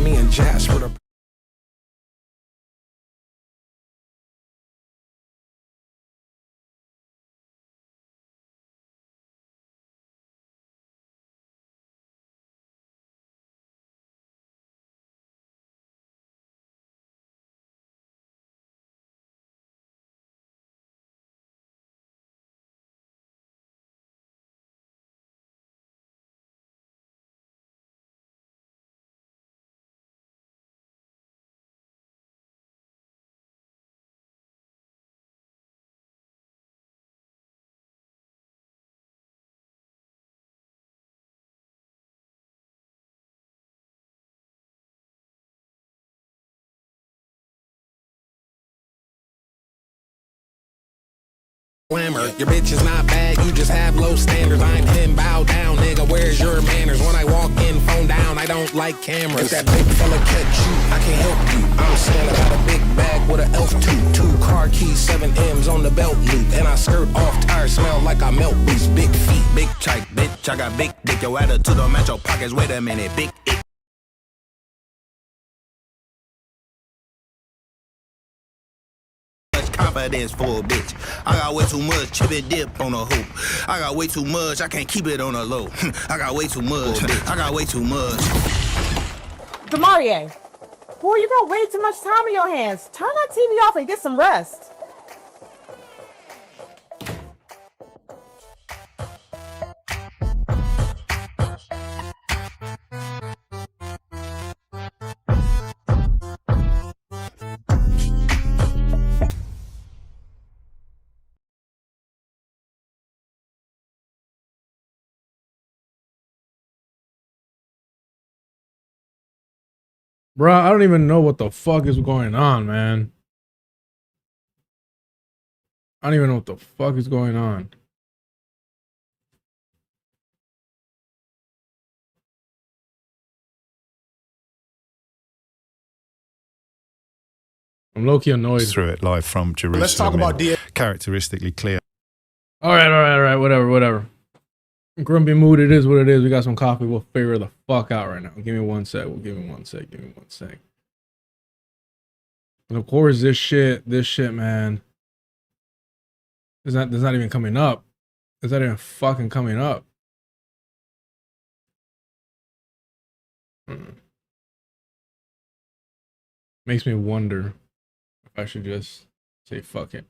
nigga, me and Jasper the glamour. Your bitch is not bad, you just have low standards. I'm him, bow down, nigga, where's your manners? When I walk in, phone down, I don't like cameras. If that big fella catch you, I can't help you. I'm saying I got a big bag with an elf tooth. 2 car keys, 7 M's on the belt loop. And I skirt off, tires smell like I melt boost. Big feet, big trike, bitch, I got big dick. Yo, attitude don't match your pockets, wait a minute, big it. Confidence for a bitch. I got way too much chip and dip on a hoop. I got way too much, I can't keep it on a low. I got way too much, I got way too much. Demarie, boy, you got way too much time in your hands. Turn that TV off and get some rest. Bro, I don't even know what the fuck is going on, man. I don't even know what the fuck is going on. I'm low-key annoyed. Through it live from Jerusalem. Let's talk about DSA. Characteristically clear. All right, whatever. Grumpy mood, it is what it is. We got some coffee. We'll figure the fuck out right now. Give me one sec. Give me one sec. And of course, this shit, man. There's not even coming up. It's not even fucking coming up. Makes me wonder if I should just say fuck it.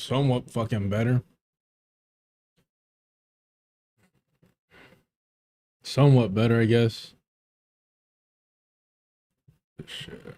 Somewhat fucking better. Somewhat better, I guess. Shit.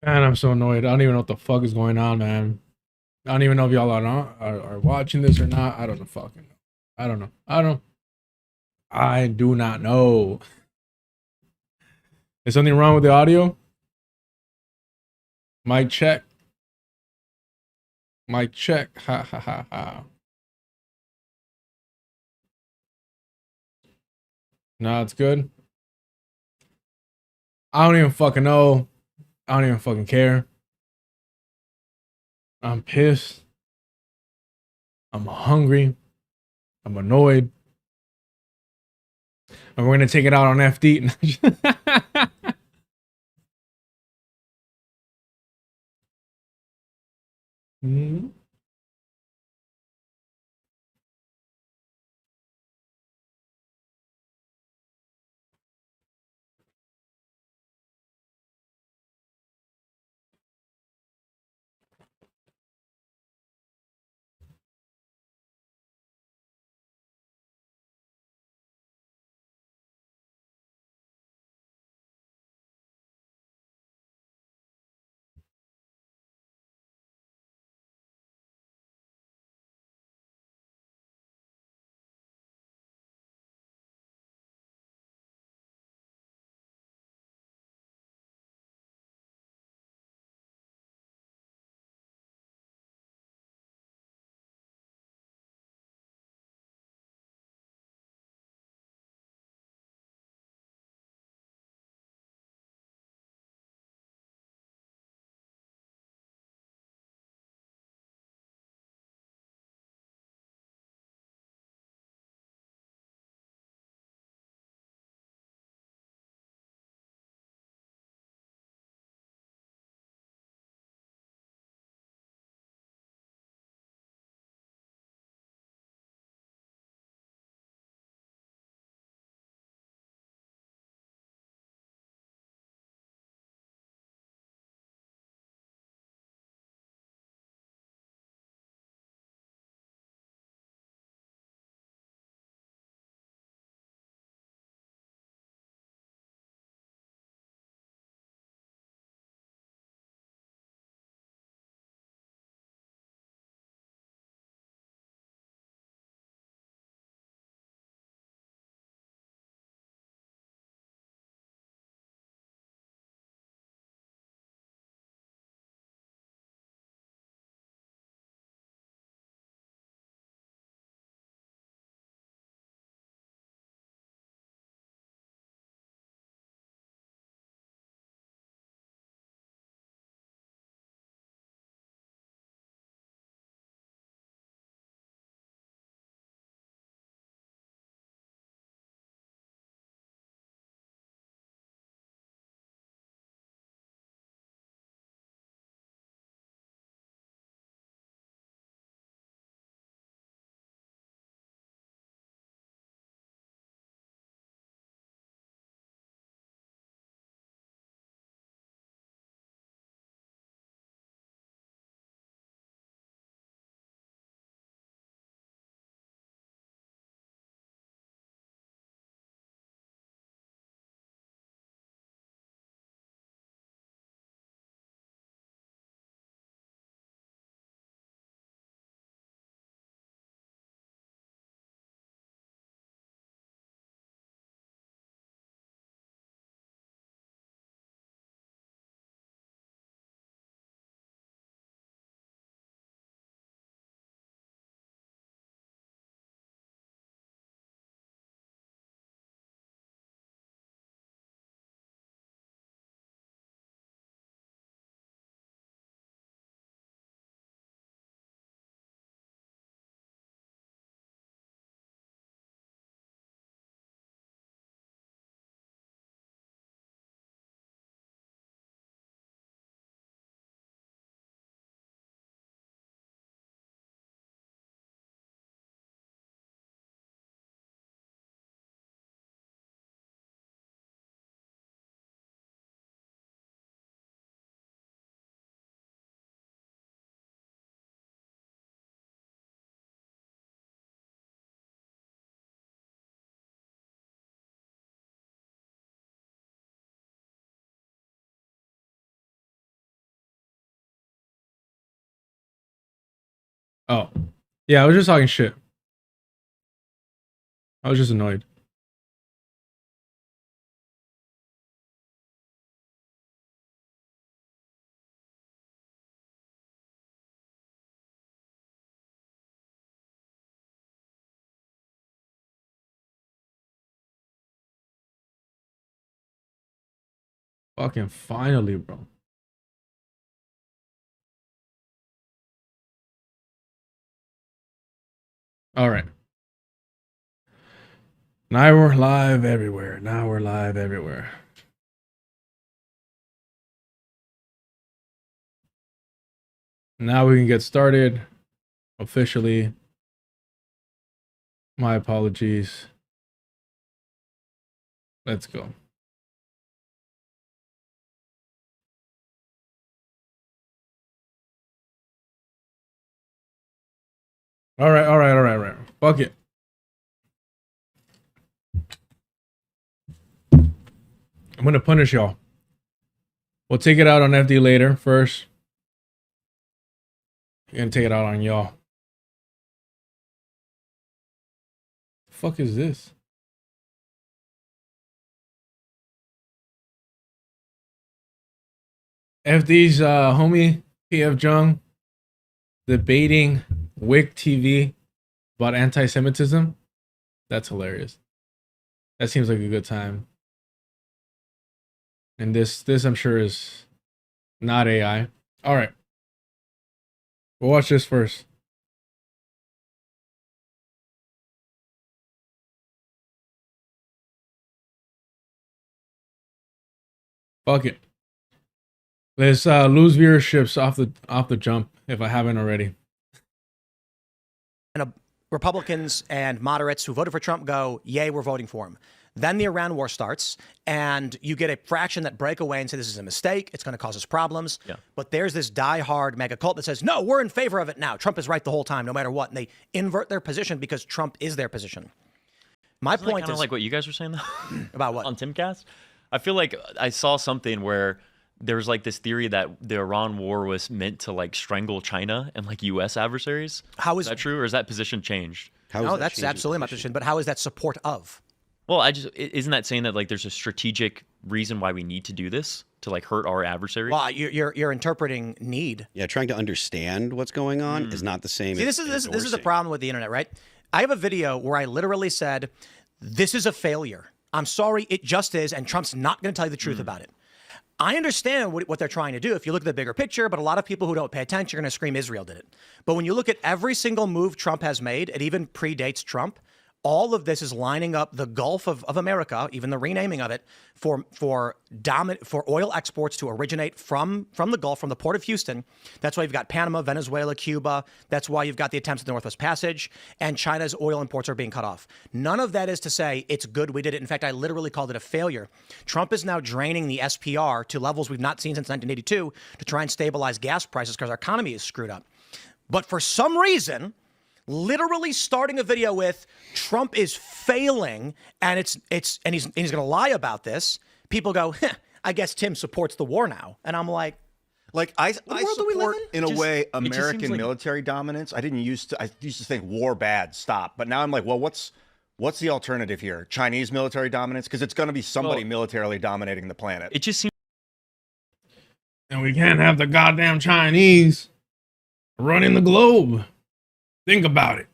Man, I'm so annoyed. I don't even know what the fuck is going on, man. I don't even know if y'all are watching this or not. I don't know fucking know. I don't know. I do not know. Is something wrong with the audio? Mic check. Mic check. Ha ha ha ha. No, it's good. I don't even fucking know. I don't even fucking care. I'm pissed. I'm hungry. I'm annoyed. And we're gonna take it out on FD. Mhm. Yeah, I was just talking shit. I was just annoyed. Fucking finally, bro. All right. Now we're live everywhere. Now we're live everywhere. Now we can get started officially. My apologies. Let's go. All right. Fuck it. I'm gonna punish y'all. We'll take it out on FD later first. You're gonna take it out on y'all. The fuck is this? FD's homie PF Jung debating Wick TV about anti-Semitism. That's hilarious. That seems like a good time. And this I'm sure is not AI. All right. We'll watch this first. Fuck it. Let's lose viewerships off the jump if I haven't already. And Republicans and moderates who voted for Trump go, yay, we're voting for him. Then the Iran war starts, and you get a fraction that break away and say this is a mistake. It's going to cause us problems. Yeah. But there's this diehard mega cult that says, no, we're in favor of it now. Trump is right the whole time, no matter what. And they invert their position because Trump is their position. My point is like what you guys were saying though. About what? On Timcast? I feel like I saw something where there's like this theory that the Iran war was meant to like strangle China and like U.S. adversaries. How is that true, or is that position changed? No, that's absolutely my position. But how is that support of? Well, isn't that saying that like there's a strategic reason why we need to do this to like hurt our adversaries? Well, you're interpreting need. Yeah, trying to understand what's going on is not the same. See, this is the problem with the internet, right? I have a video where I literally said, "This is a failure. I'm sorry, it just is, and Trump's not going to tell you the truth about it." I understand what they're trying to do if you look at the bigger picture, but a lot of people who don't pay attention are going to scream Israel did it. But when you look at every single move Trump has made, it even predates Trump. All of this is lining up the Gulf of America, even the renaming of it, for oil exports to originate from the Gulf, from the port of Houston. That's why you've got Panama, Venezuela, Cuba. That's why you've got the attempts at the Northwest Passage, and China's oil imports are being cut off. None of that is to say it's good we did it. In fact, I literally called it a failure. Trump is now draining the SPR to levels we've not seen since 1982 to try and stabilize gas prices because our economy is screwed up. But for some reason, literally starting a video with Trump is failing and he's going to lie about this. People go, I guess Tim supports the war now. And I'm like I support in a way American military dominance. I used to think war bad, stop. But now I'm like, well, what's the alternative here? Chinese military dominance? Because it's going to be somebody militarily dominating the planet. It just seems. And we can't have the goddamn Chinese running the globe. Think about it.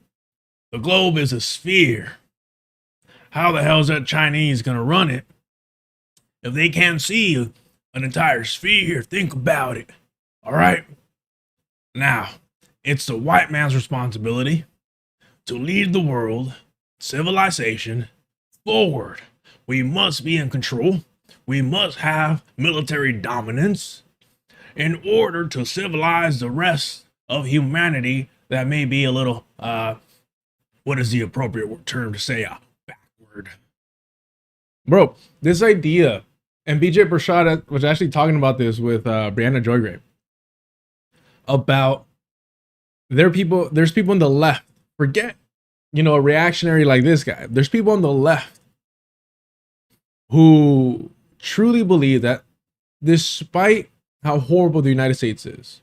The globe is a sphere. How the hell is that Chinese going to run it if they can't see an entire sphere? Think about it. All right? Now, it's the white man's responsibility to lead the world, civilization, forward. We must be in control. We must have military dominance in order to civilize the rest of humanity that may be a little, what is the appropriate term to say? Backward. Bro, this idea, and BJ Prashad was actually talking about this with Brianna Joygrave, about there's people on the left, forget, a reactionary like this guy. There's people on the left who truly believe that despite how horrible the United States is,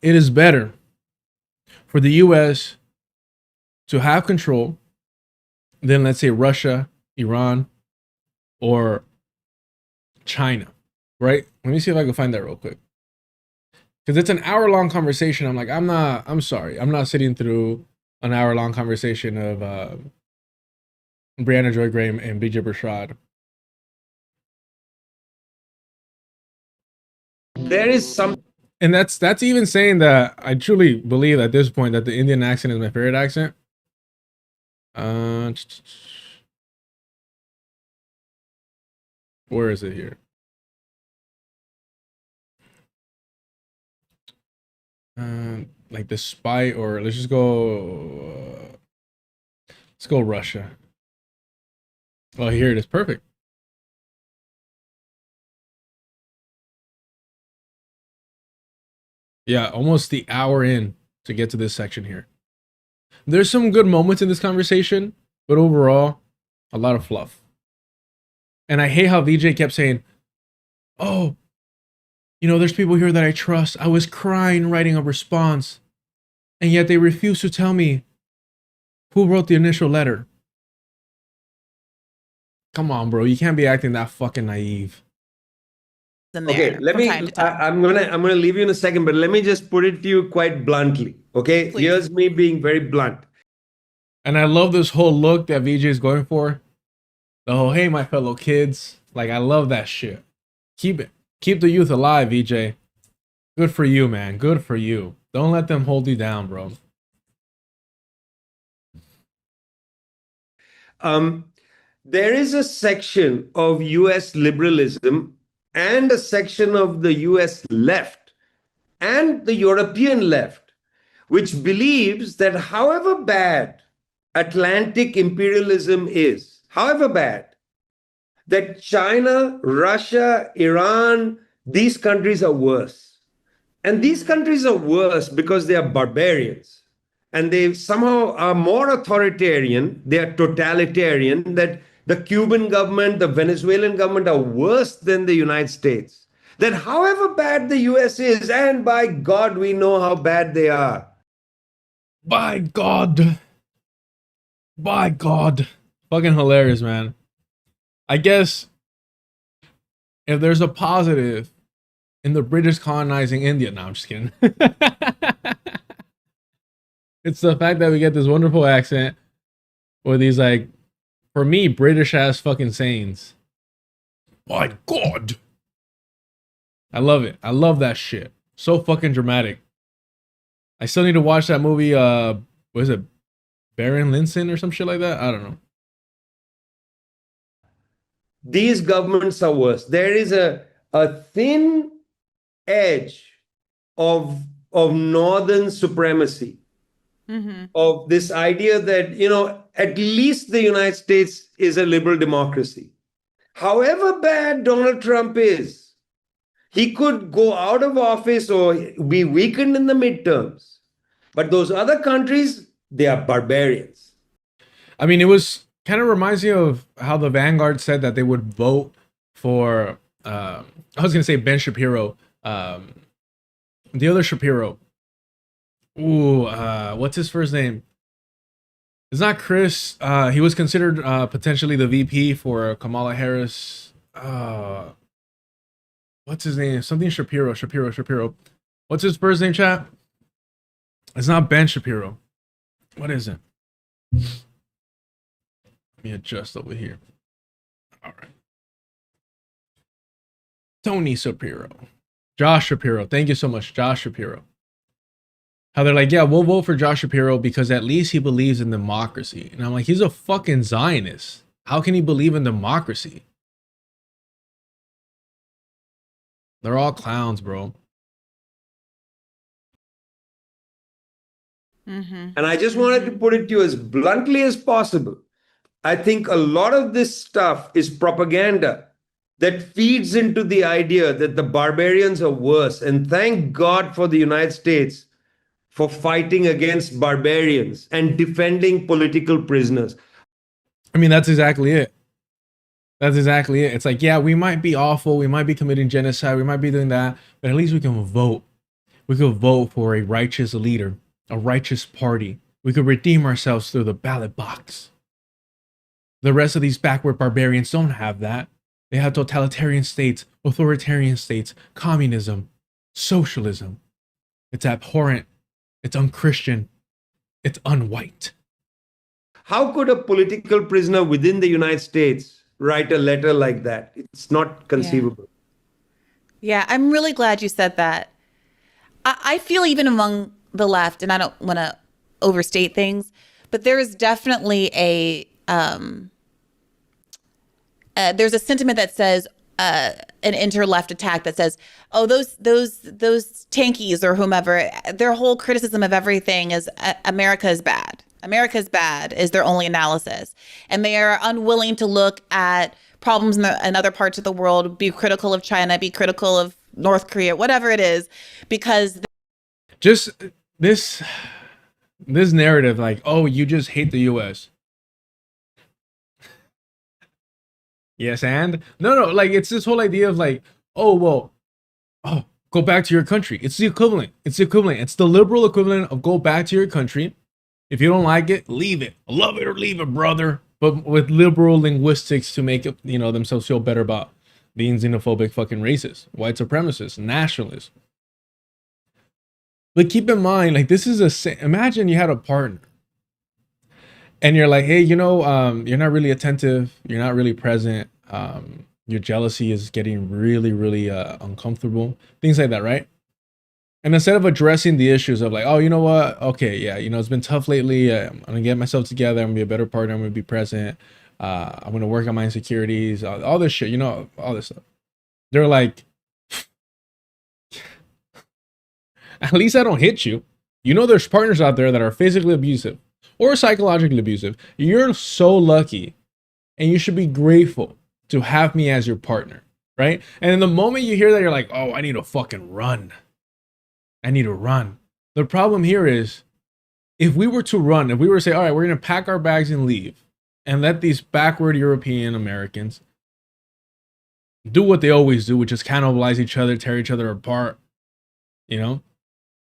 it is better for the US to have control than, let's say, Russia, Iran, or China, right? Let me see if I can find that real quick. Because it's an hour-long conversation. I'm sorry. I'm not sitting through an hour-long conversation of Brianna Joy Graham and BJ Bershad. There is some, and that's even saying that I truly believe at this point that the Indian accent is my favorite accent. Where is it here? Like the spy, or let's just go. Let's go Russia. Oh, here it is. Perfect. Yeah, almost the hour in to get to this section here. There's some good moments in this conversation, but overall, a lot of fluff. And I hate how VJ kept saying, oh, you know, there's people here that I trust. I was crying writing a response, and yet they refuse to tell me who wrote the initial letter. Come on, bro. You can't be acting that fucking naive. okay, let me, I'm gonna leave you in a second, but let me just put it to you quite bluntly, okay? Please. Here's me being very blunt. And I love this whole look that VJ is going for. The whole, hey, my fellow kids. Like, I love that shit. Keep it. Keep the youth alive, VJ. Good for you, man. Good for you. Don't let them hold you down, bro. There is a section of US liberalism and a section of the US left and the European left, which believes that however bad Atlantic imperialism is, however bad, that China, Russia, Iran, these countries are worse. And these countries are worse because they are barbarians. And they somehow are more authoritarian, they are totalitarian, that the Cuban government, the Venezuelan government are worse than the United States. That however bad the US is, and by God, we know how bad they are. By God. By God. Fucking hilarious, man. I guess if there's a positive in the British colonizing India, no, I'm just kidding. It's the fact that we get this wonderful accent with these, like, for me, British ass fucking sayings. My God. I love it. I love that shit. So fucking dramatic. I still need to watch that movie, what is it? Baron Linson or some shit like that? I don't know. These governments are worse. There is a thin edge of northern supremacy, of this idea that, you know, at least the United States is a liberal democracy. However bad Donald Trump is, he could go out of office or be weakened in the midterms. But those other countries, they are barbarians. I mean, it was kind of reminds me of how the Vanguard said that they would vote for, I was going to say Ben Shapiro, the other Shapiro. Ooh, what's his first name? It's not Chris. He was considered potentially the VP for Kamala Harris. What's his name? Something Shapiro. What's his first name, chat? It's not Ben Shapiro. What is it? Let me adjust over here. All right. Tony Shapiro. Josh Shapiro. Thank you so much, Josh Shapiro. How they're like, yeah, we'll vote for Josh Shapiro because at least he believes in democracy. And I'm like, he's a fucking Zionist. How can he believe in democracy? They're all clowns, bro. And I just wanted to put it to you as bluntly as possible. I think a lot of this stuff is propaganda that feeds into the idea that the barbarians are worse. And thank God for the United States for fighting against barbarians and defending political prisoners. I mean, that's exactly it. That's exactly it. It's like, yeah, we might be awful. We might be committing genocide. We might be doing that. But at least we can vote. We can vote for a righteous leader a righteous party. We could redeem ourselves through the ballot box. The rest of these backward barbarians don't have that. They have totalitarian states, authoritarian states, communism, socialism. It's abhorrent. It's unchristian. It's unwhite. How could a political prisoner within the United States write a letter like that? It's not conceivable. Yeah, I'm really glad you said that. I feel even among the left, and I don't want to overstate things, but there is definitely there's a sentiment that says an inter-left attack that says, oh, those tankies or whomever, their whole criticism of everything is America is bad. America's bad is their only analysis. And they are unwilling to look at problems in other parts of the world, be critical of China, be critical of North Korea, whatever it is, because just this narrative, like, oh, you just hate the US. Yes, and no, like, it's this whole idea of like, oh, well, oh, go back to your country. It's the equivalent. It's the liberal equivalent of go back to your country. If you don't like it, leave it. Love it or leave it, brother. But with liberal linguistics to make it, themselves feel better about being xenophobic fucking racist, white supremacists, nationalists. But keep in mind, like, this is imagine you had a partner and you're like, hey, you're not really attentive. You're not really present. Your jealousy is getting really, really uncomfortable. Things like that, right? And instead of addressing the issues of like, oh, you know what? Okay, yeah, it's been tough lately. I'm going to get myself together. I'm going to be a better partner. I'm going to be present. I'm going to work on my insecurities. All this shit, all this stuff. They're like, at least I don't hit you. There's partners out there that are physically abusive or psychologically abusive. You're so lucky and you should be grateful to have me as your partner, right? And in the moment you hear that, you're like, oh, I need to fucking run. I need to run. The problem here is if we were to say, all right, we're going to pack our bags and leave and let these backward European Americans do what they always do, which is cannibalize each other, tear each other apart,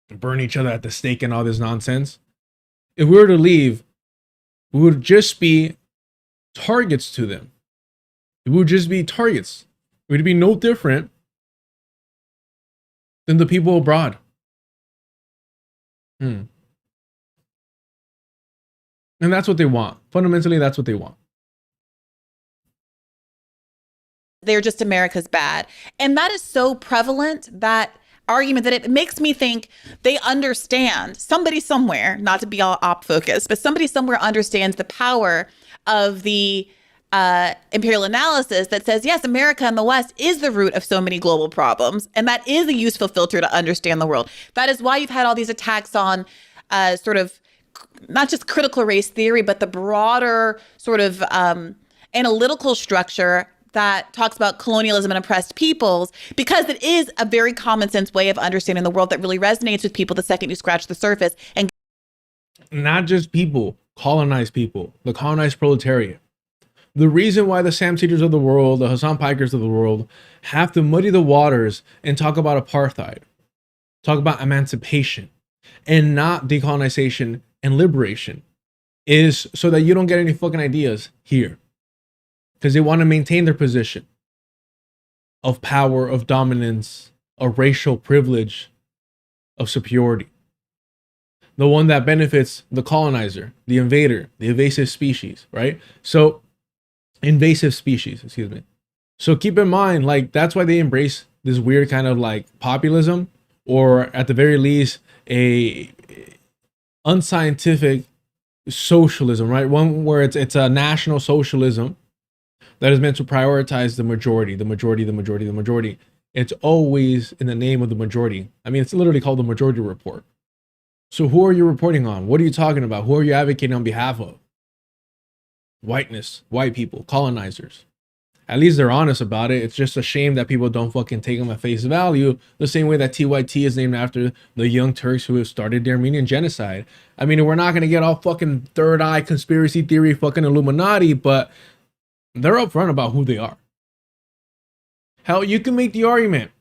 burn each other at the stake and all this nonsense. If we were to leave, we would just be targets to them. It would just be targets. It would be no different than the people abroad. And that's what they want. Fundamentally, that's what they want. They're just America's bad. And that is so prevalent, that argument, that it makes me think they understand, somebody somewhere, not to be all op focused, but somebody somewhere understands the power of the imperial analysis that says, yes, America and the West is the root of so many global problems. And that is a useful filter to understand the world. That is why you've had all these attacks on sort of not just critical race theory, but the broader sort of analytical structure that talks about colonialism and oppressed peoples, because it is a very common sense way of understanding the world that really resonates with people the second you scratch the surface. And not just people, colonized people, the colonized proletariat. The reason why the Sam Teachers of the world, the Hassan Pikers of the world have to muddy the waters and talk about apartheid, talk about emancipation, and not decolonization and liberation is so that you don't get any fucking ideas here. Because they want to maintain their position of power, of dominance, of racial privilege, of superiority. The one that benefits the colonizer, the invader, the invasive species, right? So keep in mind, like, that's why they embrace this weird kind of like populism, or at the very least, a unscientific socialism, right? One where it's a national socialism that is meant to prioritize the majority. It's always in the name of the majority. I mean, it's literally called the Majority Report. So who are you reporting on? What are you talking about? Who are you advocating on behalf of? Whiteness, white people, colonizers. At least they're honest about it. It's just a shame that people don't fucking take them at face value, the same way that TYT is named after the Young Turks who have started the Armenian genocide. I mean, we're not going to get all fucking third eye conspiracy theory fucking Illuminati, but they're upfront about who they are. Hell, you can make the argument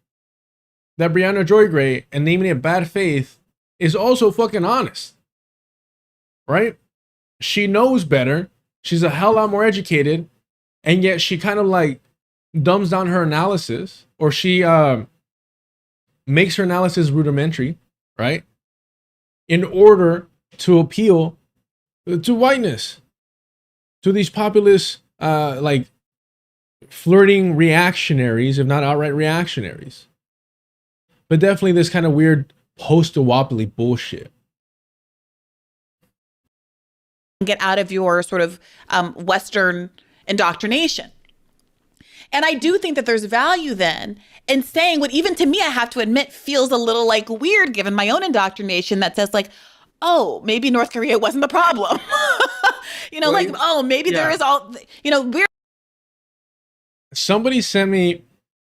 that Brianna Joy Gray and naming it bad faith is also fucking honest, right? She knows better. She's a hell lot more educated, and yet she kind of like dumbs down her analysis, or she makes her analysis rudimentary, right? In order to appeal to whiteness, to these populist, like flirting reactionaries, if not outright reactionaries. But definitely this kind of weird post-duopoly bullshit. Get out of your sort of Western indoctrination. And I do think that there's value then in saying what even to me, I have to admit, feels a little like weird given my own indoctrination that says like, oh, maybe North Korea wasn't the problem. You know, like, oh, maybe there is all, you know, weird. Somebody sent me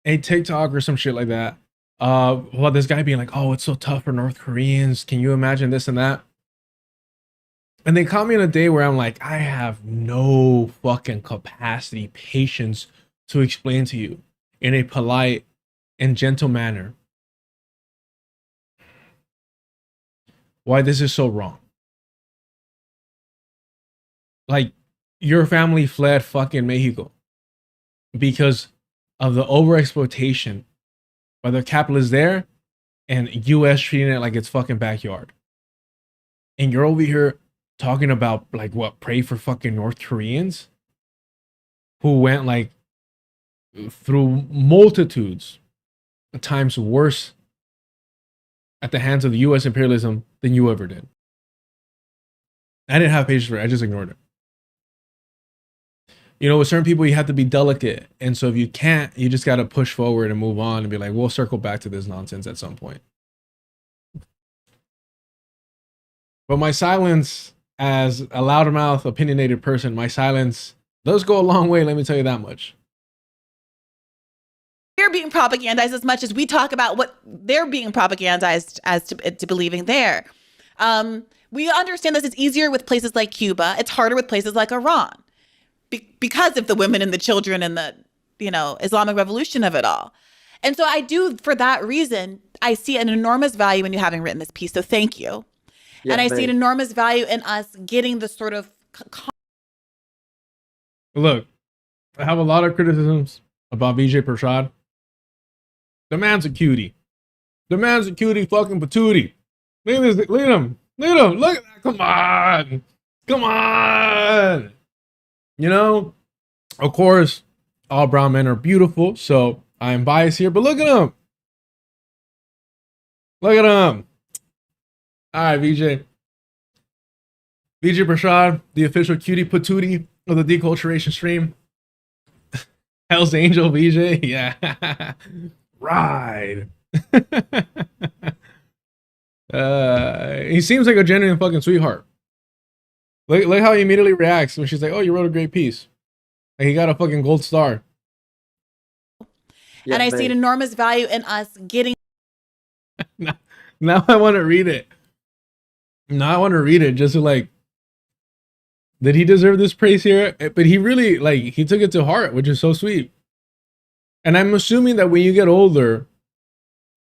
a TikTok or some shit like that. Well, this guy being like, oh, it's so tough for North Koreans. Can you imagine this and that? And they caught me on a day where I'm like, I have no fucking capacity, patience to explain to you in a polite and gentle manner why this is so wrong. Like, your family fled fucking Mexico because of the overexploitation by the capitalists there and US treating it like it's fucking backyard. And you're over here talking about like what, pray for fucking North Koreans who went like through multitudes of times worse at the hands of the US imperialism than you ever did. I didn't have patience for it. I just ignored it. You know, with certain people, you have to be delicate. And so if you can't, you just got to push forward and move on and be like, we'll circle back to this nonsense at some point. But my silence, as a loudmouth, opinionated person, my silence does go a long way, let me tell you that much. They're being propagandized as much as we talk about what they're being propagandized as to believing there. We understand this is easier with places like Cuba. It's harder with places like Iran. Because of the women and the children and the, you know, Islamic revolution of it all. And so I do, for that reason, I see an enormous value in you having written this piece. So thank you. Yeah, and I see an enormous value in us getting the sort of... Look, I have a lot of criticisms about Vijay Prashad. The man's a cutie. The man's a cutie fucking patootie. Look at this. Look at him. Look at him. Look at that. Come on. Come on. You know, of course, all brown men are beautiful, so I'm biased here, but look at him. Look at him. All right, Vijay. Vijay Prashad, the official cutie patootie of the deculturation stream. Hell's Angel Vijay. Yeah. Ride. He seems like a genuine fucking sweetheart. Look how he immediately reacts when she's like, oh, you wrote a great piece. Like, he got a fucking gold star. And I see an enormous value in us getting... Now I want to read it. Now I want to read it just to like, did he deserve this praise here? But he really, like, he took it to heart, which is so sweet. And I'm assuming that when you get older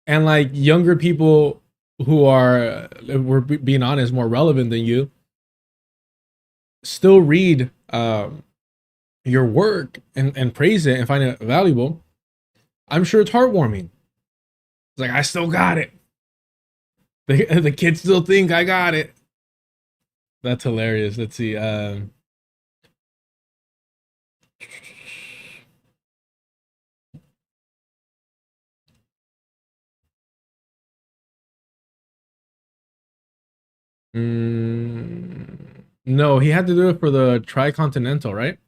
and like younger people who are, we're being honest, more relevant than you, still read your work and praise it and find it valuable, I'm sure it's heartwarming. It's like, I still got it. The kids still think I got it. That's hilarious. Let's see. No, he had to do it for the Tricontinental, right?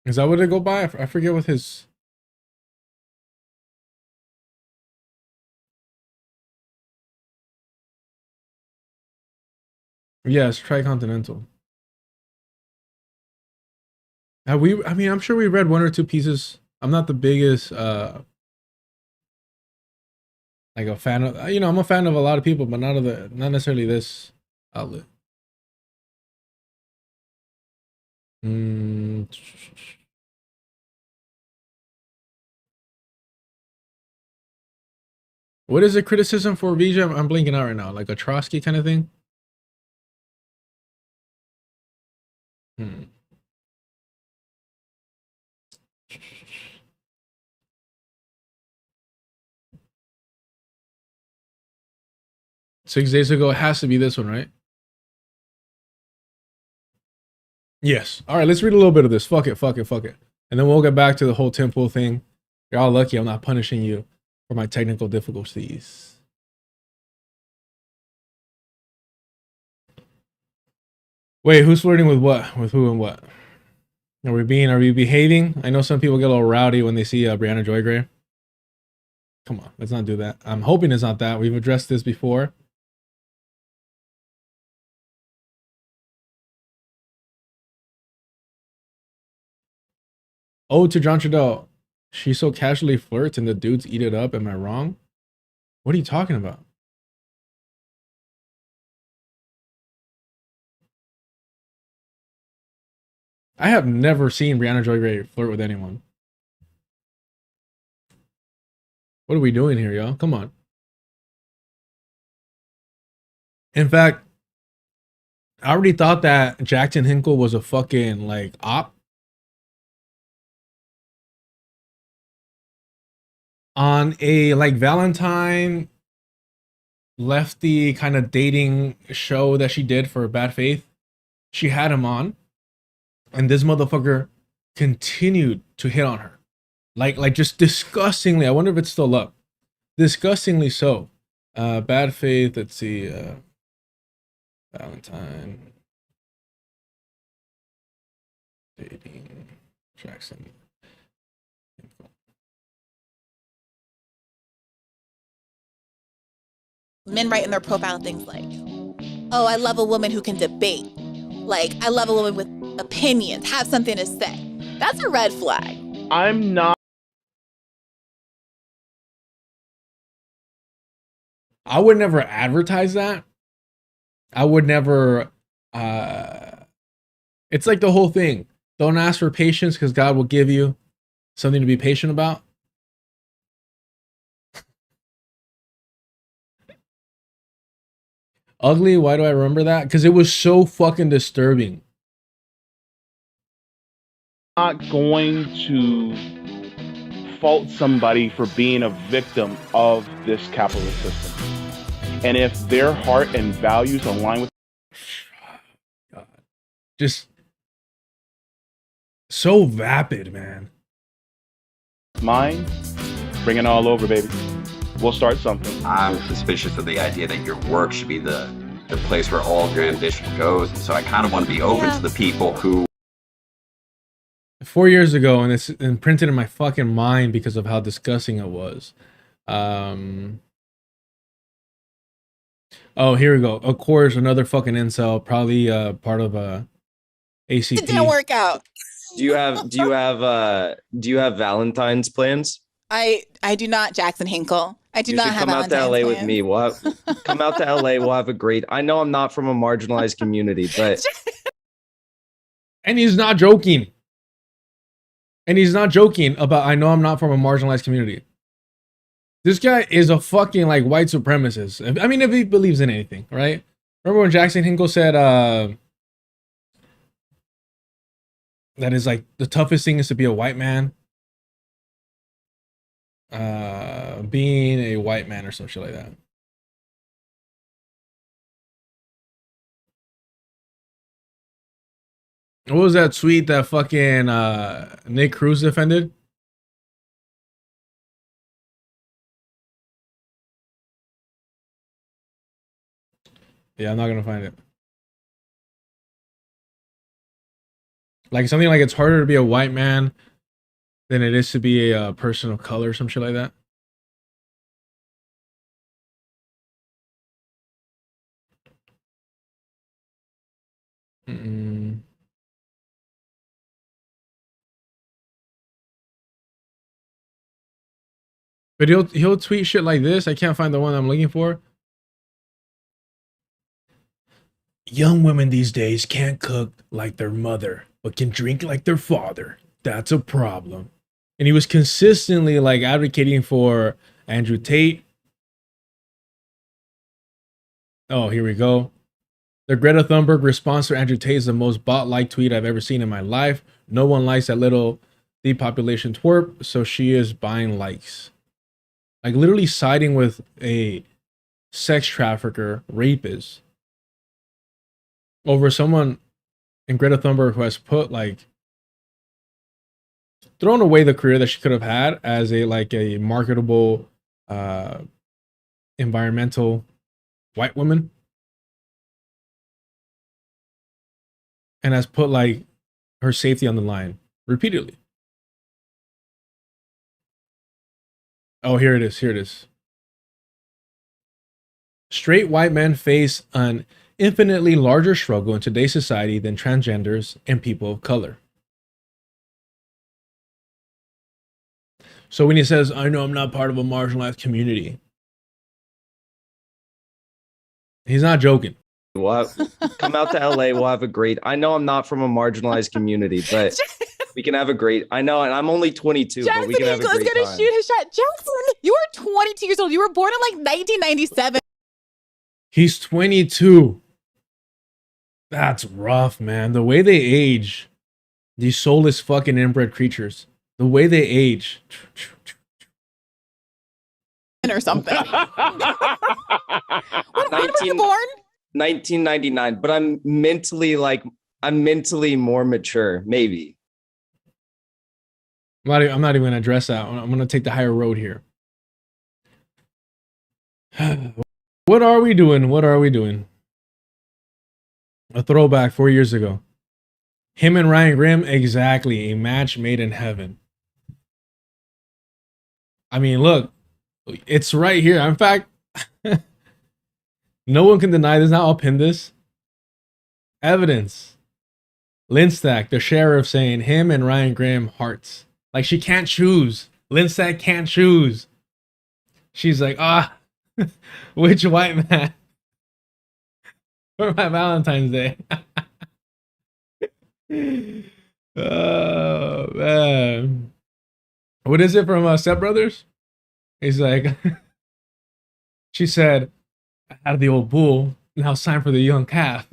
Is that what it go by? I forget what his... Yes, Tricontinental. Have we, I mean, I'm sure we read one or two pieces. I'm not the biggest, like a fan of, you know, I'm a fan of a lot of people, but not necessarily this outlet. What is a criticism for Vija? I'm blinking out right now. Like a Trotsky kind of thing? Hmm. 6 days ago, it has to be this one, right? Yes. All right, let's read a little bit of this. Fuck it. And then we'll get back to the whole temple thing. You're all lucky I'm not punishing you for my technical difficulties. Wait, who's flirting with what? With who and what? Are we behaving? I know some people get a little rowdy when they see Brianna Joy Gray. Come on, let's not do that. I'm hoping it's not that. We've addressed this before. Oh, to John Trudeau. She so casually flirts and the dudes eat it up. Am I wrong? What are you talking about? I have never seen Brianna Joy Gray flirt with anyone. What are we doing here, y'all? Come on. In fact, I already thought that Jackson Hinkle was a fucking, like, op. On a, like, Valentine lefty kind of dating show that she did for Bad Faith, she had him on. And this motherfucker continued to hit on her. Like just disgustingly. I wonder if it's still up. Disgustingly so. Bad Faith, let's see. Valentine. Dating. Jackson. Men write in their profile things like, oh, I love a woman who can debate. Like, I love a woman with opinions, have something to say. That's a red flag. I'm not. I would never advertise that. I would never. It's like the whole thing. Don't ask for patience because God will give you something to be patient about. Ugly, why do I remember that? Because it was so fucking disturbing. Not going to fault somebody for being a victim of this capitalist system. And if their heart and values align with God. Just so vapid, man. mine, bring it all over, baby. We'll start something. I'm suspicious of the idea that your work should be the place where all of your ambition goes. And so I kind of want to be open to the people who 4 years ago, and it's imprinted in my fucking mind because of how disgusting it was. Oh, here we go. Of course, another fucking incel, probably part of ACT. It didn't work out. Do you have Valentine's plans? I do not, Jackson Hinkle. I do You not should have come out to Valentine's LA with plans. me. Come out to LA. We'll have a great. I know I'm not from a marginalized community, but And he's not joking. And he's not joking about, I know I'm not from a marginalized community. This guy is a fucking, like, white supremacist. I mean, if he believes in anything, right? Remember when Jackson Hinkle said, that is, like, the toughest thing is to be a white man? Being a white man or some shit like that. What was that tweet that fucking Nick Cruz defended? Yeah, I'm not gonna find it. Like something like it's harder to be a white man than it is to be a person of color, some shit like that. Mm-mm. But he'll tweet shit like this. I can't find the one I'm looking for. Young women these days can't cook like their mother, but can drink like their father. That's a problem. And he was consistently like advocating for Andrew Tate, Oh, here we go. The Greta Thunberg response to Andrew Tate is the most bot-like tweet I've ever seen in my life. No one likes that little depopulation twerp, so she is buying likes. Like literally siding with a sex trafficker, rapist, over someone in Greta Thunberg who has put like thrown away the career that she could have had as a marketable environmental white woman, and has put like her safety on the line repeatedly. Oh, here it is. Here it is. Straight white men face an infinitely larger struggle in today's society than transgenders and people of color. So when he says, I know I'm not part of a marginalized community, he's not joking. We'll come out to LA. We'll have a great. I know I'm not from a marginalized community, but we can have a great. I know, and I'm only 22, but we can have a great gonna time. shoot his shot. Jackson, you are 22 years old. You were born in like 1997. He's 22. That's rough, man. The way they age, these soulless fucking inbred creatures, the way they age. Or something. When were you born? 1999, but I'm mentally more mature, maybe. I'm not even gonna address that. I'm gonna take the higher road here. What are we doing? What are we doing? A throwback 4 years ago. Him and Ryan Grimm, exactly. A match made in heaven. I mean, look, it's right here. In fact, no one can deny this. Now I'll pin this. Evidence. Lindstack, the sheriff, saying him and Ryan Grimm hearts. Like she can't choose. Lindstack can't choose. She's like, which white man for my Valentine's Day? Oh man, what is it from Step Brothers? He's like, she said, out of the old bull, now it's time for the young calf.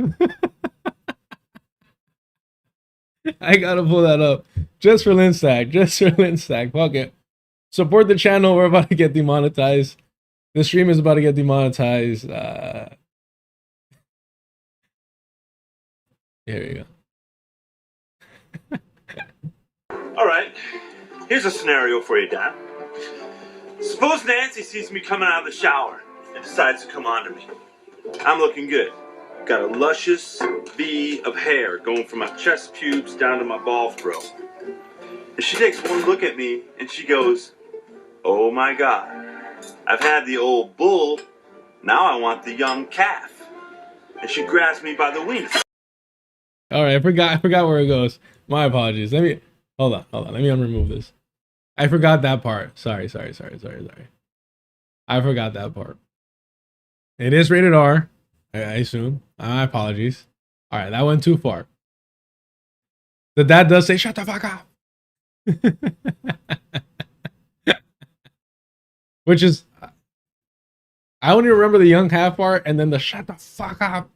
I gotta pull that up just for Lindstack. Just for Lindstack. Fuck it. Support the channel. We're about to get demonetized. The stream is about to get demonetized. Here we go. All right, here's a scenario for you, Dad. Suppose Nancy sees me coming out of the shower and decides to come on to me. I'm looking good. Got a luscious V of hair going from my chest pubes down to my ball throw. And she takes one look at me and she goes, oh my God, I've had the old bull, now I want the young calf. And she grabs me by the wings. All right, I forgot where it goes. My apologies. Hold on. Let me unremove this. I forgot that part. Sorry. I forgot that part. It is rated R, I assume. My apologies. All right, that went too far. The dad does say, shut the fuck up. Which is, I only remember the young half part and then the shut the fuck up.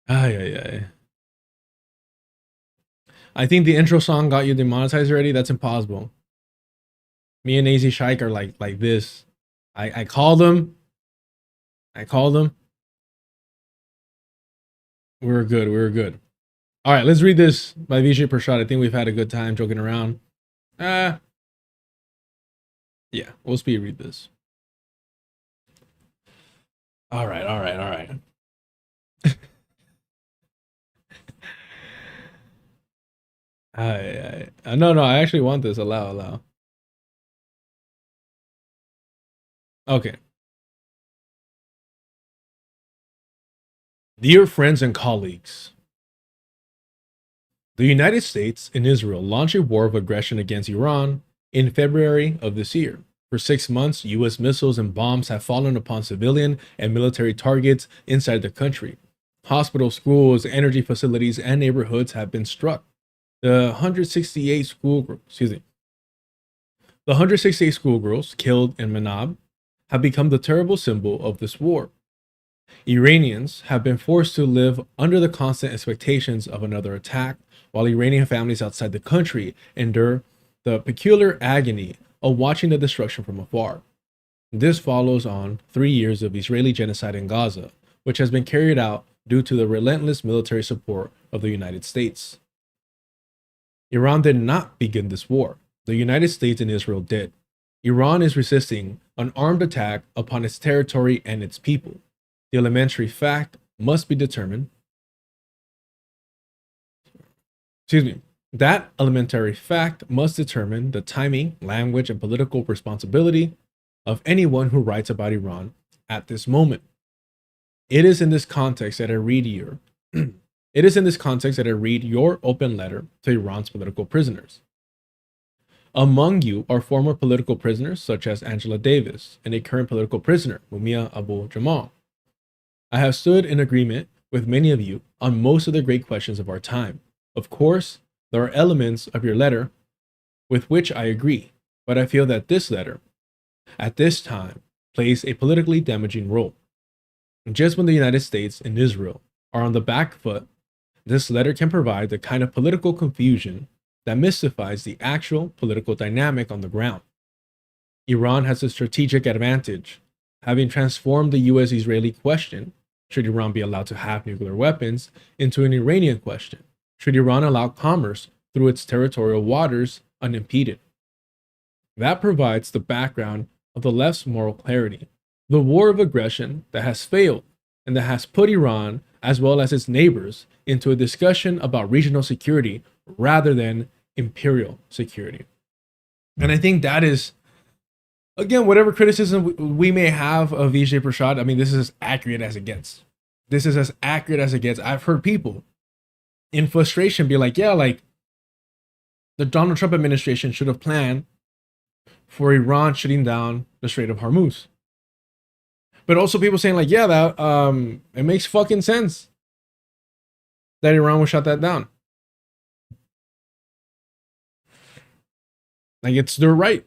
Ay. I think the intro song got you demonetized already. That's impossible. Me and AZ Shike are like this. I called them. We were good. All right, let's read this by Vijay Prashad. I think we've had a good time joking around. Yeah, we'll speed read this. All right. No, I actually want this. Allow. Okay. Dear friends and colleagues, the United States and Israel launched a war of aggression against Iran in February of this year. For 6 months, U.S. missiles and bombs have fallen upon civilian and military targets inside the country. Hospitals, schools, energy facilities, and neighborhoods have been struck. The 168 schoolgirls killed in Manab have become the terrible symbol of this war. Iranians have been forced to live under the constant expectations of another attack, while Iranian families outside the country endure the peculiar agony of watching the destruction from afar. This follows on 3 years of Israeli genocide in Gaza, which has been carried out due to the relentless military support of the United States. Iran did not begin this war. The United States and Israel did. Iran is resisting an armed attack upon its territory and its people. The elementary fact must be determined. That elementary fact must determine the timing, language, and political responsibility of anyone who writes about Iran at this moment. It is in this context that I read your open letter to Iran's political prisoners. Among you are former political prisoners such as Angela Davis and a current political prisoner, Mumia Abu Jamal. I have stood in agreement with many of you on most of the great questions of our time. Of course, there are elements of your letter with which I agree, but I feel that this letter, at this time, plays a politically damaging role. Just when the United States and Israel are on the back foot, this letter can provide the kind of political confusion that mystifies the actual political dynamic on the ground. Iran has a strategic advantage, having transformed the US-Israeli question, should Iran be allowed to have nuclear weapons, into an Iranian question, should Iran allow commerce through its territorial waters unimpeded. That provides the background of the left's moral clarity, the war of aggression that has failed and that has put Iran, as well as its neighbors, into a discussion about regional security rather than imperial security. And I think that is, again, whatever criticism we may have of Vijay Prashad, I mean, this is as accurate as it gets. This is as accurate as it gets. I've heard people in frustration be like, yeah, like the Donald Trump administration should have planned for Iran shutting down the Strait of Hormuz. But also people saying like, yeah, that it makes fucking sense that Iran will shut that down. Like, it's their right.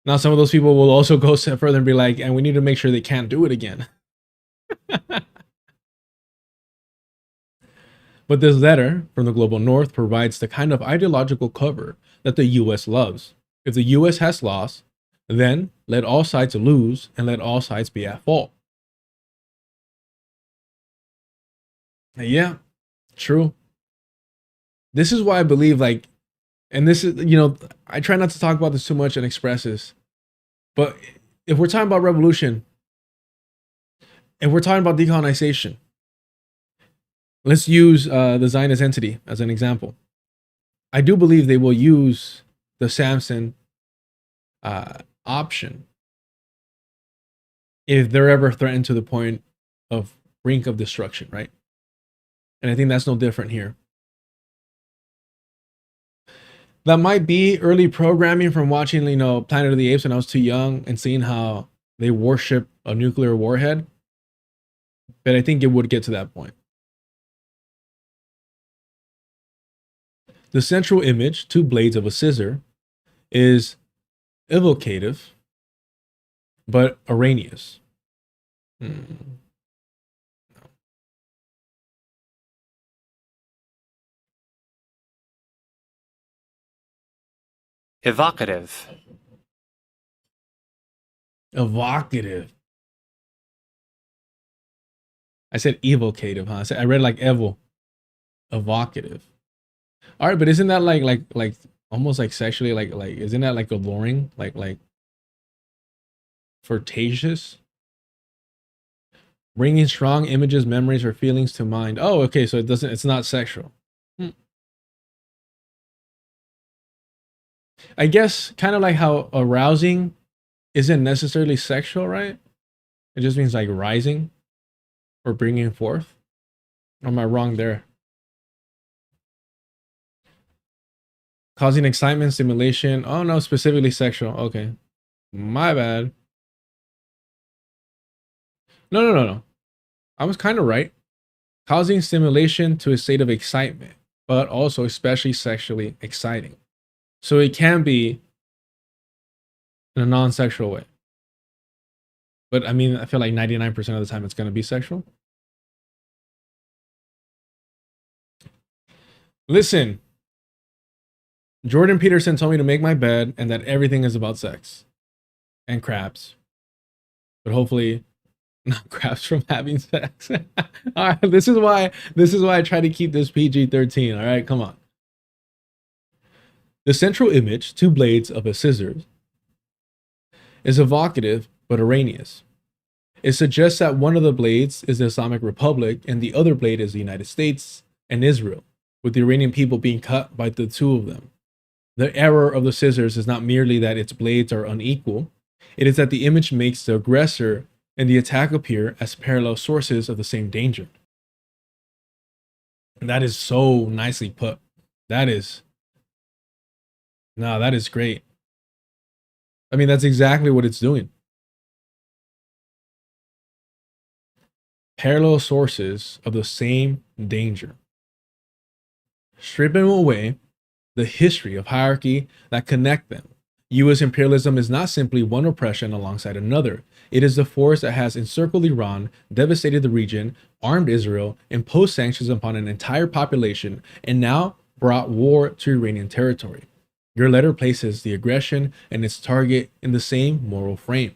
Now, some of those people will also go step further and be like, and we need to make sure they can't do it again. But this letter from the global north provides the kind of ideological cover that the US loves. If the US has lost, then let all sides lose and let all sides be at fault. Yeah, true. This is why I believe, like, and this is, you know, I try not to talk about this too much and express this, but if we're talking about revolution, if we're talking about decolonization, let's use the Zionist entity as an example. I do believe they will use the Samson option if they're ever threatened to the point of brink of destruction, right? And I think that's no different here. That might be early programming from watching, you know, Planet of the Apes when I was too young and seeing how they worship a nuclear warhead. But I think it would get to that point. The central image, two blades of a scissor, is evocative, but erroneous. Evocative. Evocative. I said evocative, huh? I read like evil. Evocative. All right, but isn't that like almost like sexually like isn't that like alluring, like flirtatious? Bringing strong images, memories, or feelings to mind. Oh, okay, so it's not sexual. I guess kind of like how arousing isn't necessarily sexual, right? It just means like rising or bringing forth. Or am I wrong there? Causing excitement, stimulation. Oh no, specifically sexual. Okay. My bad. No. I was kind of right. Causing stimulation to a state of excitement, but also especially sexually exciting. So it can be in a non-sexual way. But I mean, I feel like 99% of the time it's going to be sexual. Listen, Jordan Peterson told me to make my bed and that everything is about sex and crabs. But hopefully not crabs from having sex. All right, this is why I try to keep this PG-13. All right, come on. The central image, two blades of a scissors, is evocative but erroneous. It suggests that one of the blades is the Islamic Republic and the other blade is the United States and Israel, with the Iranian people being cut by the two of them. The error of the scissors is not merely that its blades are unequal, it is that the image makes the aggressor and the attack appear as parallel sources of the same danger. And that is so nicely put. That is great. I mean, that's exactly what it's doing. Parallel sources of the same danger. Stripping away the history of hierarchy that connect them. U.S. imperialism is not simply one oppression alongside another. It is the force that has encircled Iran, devastated the region, armed Israel, imposed sanctions upon an entire population, and now brought war to Iranian territory. Your letter places the aggression and its target in the same moral frame.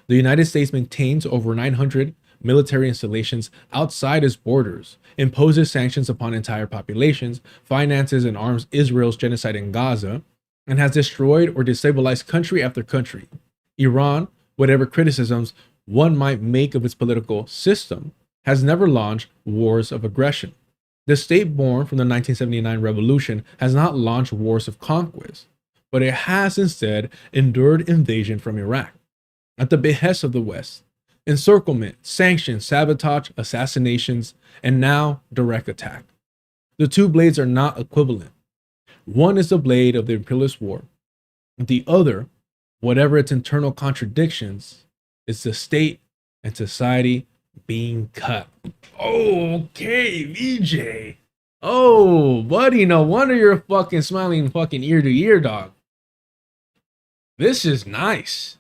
The United States maintains over 900 military installations outside its borders, imposes sanctions upon entire populations, finances and arms Israel's genocide in Gaza, and has destroyed or destabilized country after country. Iran, whatever criticisms one might make of its political system, has never launched wars of aggression. The state born from the 1979 revolution has not launched wars of conquest, but it has instead endured invasion from Iraq at the behest of the West. Encirclement, sanctions, sabotage, assassinations, and now direct attack. The two blades are not equivalent. One is the blade of the imperialist war. The other, whatever its internal contradictions, is the state and society being cut. Okay, VJ. Oh, buddy, no wonder you're fucking smiling fucking ear to ear, dog. This is nice.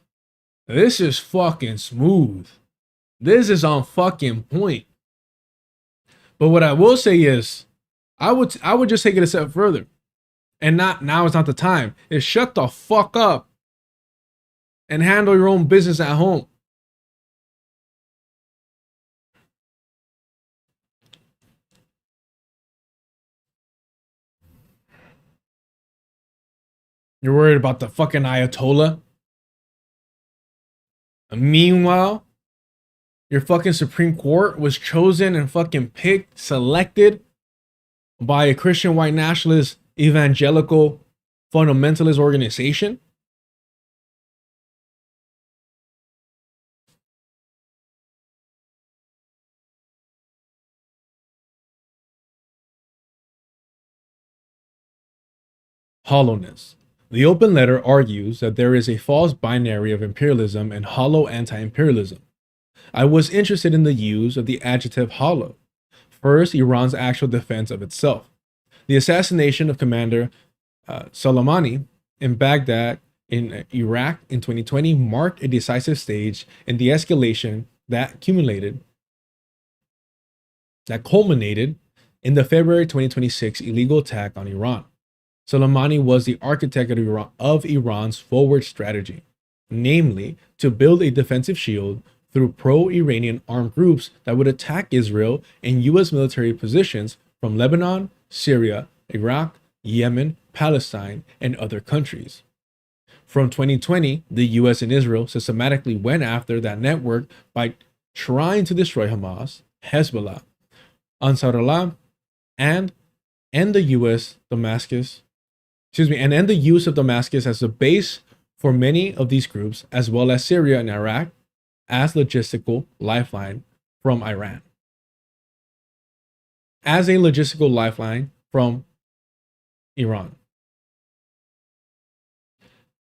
This is fucking smooth. This is on fucking point. But what I will say is, I would just take it a step further. And not now is not the time. Is shut the fuck up and handle your own business at home. You're worried about the fucking Ayatollah? And meanwhile, your fucking Supreme Court was chosen and fucking picked, selected by a Christian white nationalist evangelical fundamentalist organization? Hollowness. The open letter argues that there is a false binary of imperialism and hollow anti-imperialism. I was interested in the use of the adjective hollow. First, Iran's actual defense of itself. The assassination of Commander Soleimani in Baghdad in Iraq in 2020 marked a decisive stage in the escalation that culminated in the February 2026 illegal attack on Iran. Soleimani was the architect of Iran's forward strategy, namely to build a defensive shield through pro-Iranian armed groups that would attack Israel and U.S. military positions from Lebanon, Syria, Iraq, Yemen, Palestine, and other countries. From 2020, the U.S. and Israel systematically went after that network by trying to destroy Hamas, Hezbollah, Ansarullah, and end the use of Damascus as the base for many of these groups, as well as Syria and Iraq, as logistical lifeline from Iran. As a logistical lifeline from Iran.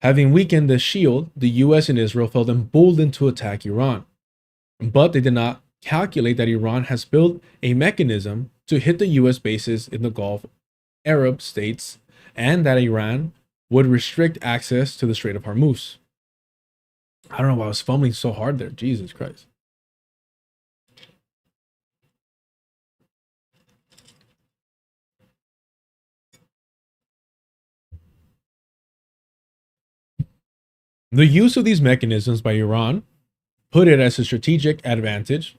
Having weakened the shield, the US and Israel felt emboldened to attack Iran. But they did not calculate that Iran has built a mechanism to hit the US bases in the Gulf Arab states, and that Iran would restrict access to the Strait of Hormuz. I don't know why I was fumbling so hard there. Jesus Christ. The use of these mechanisms by Iran put it as a strategic advantage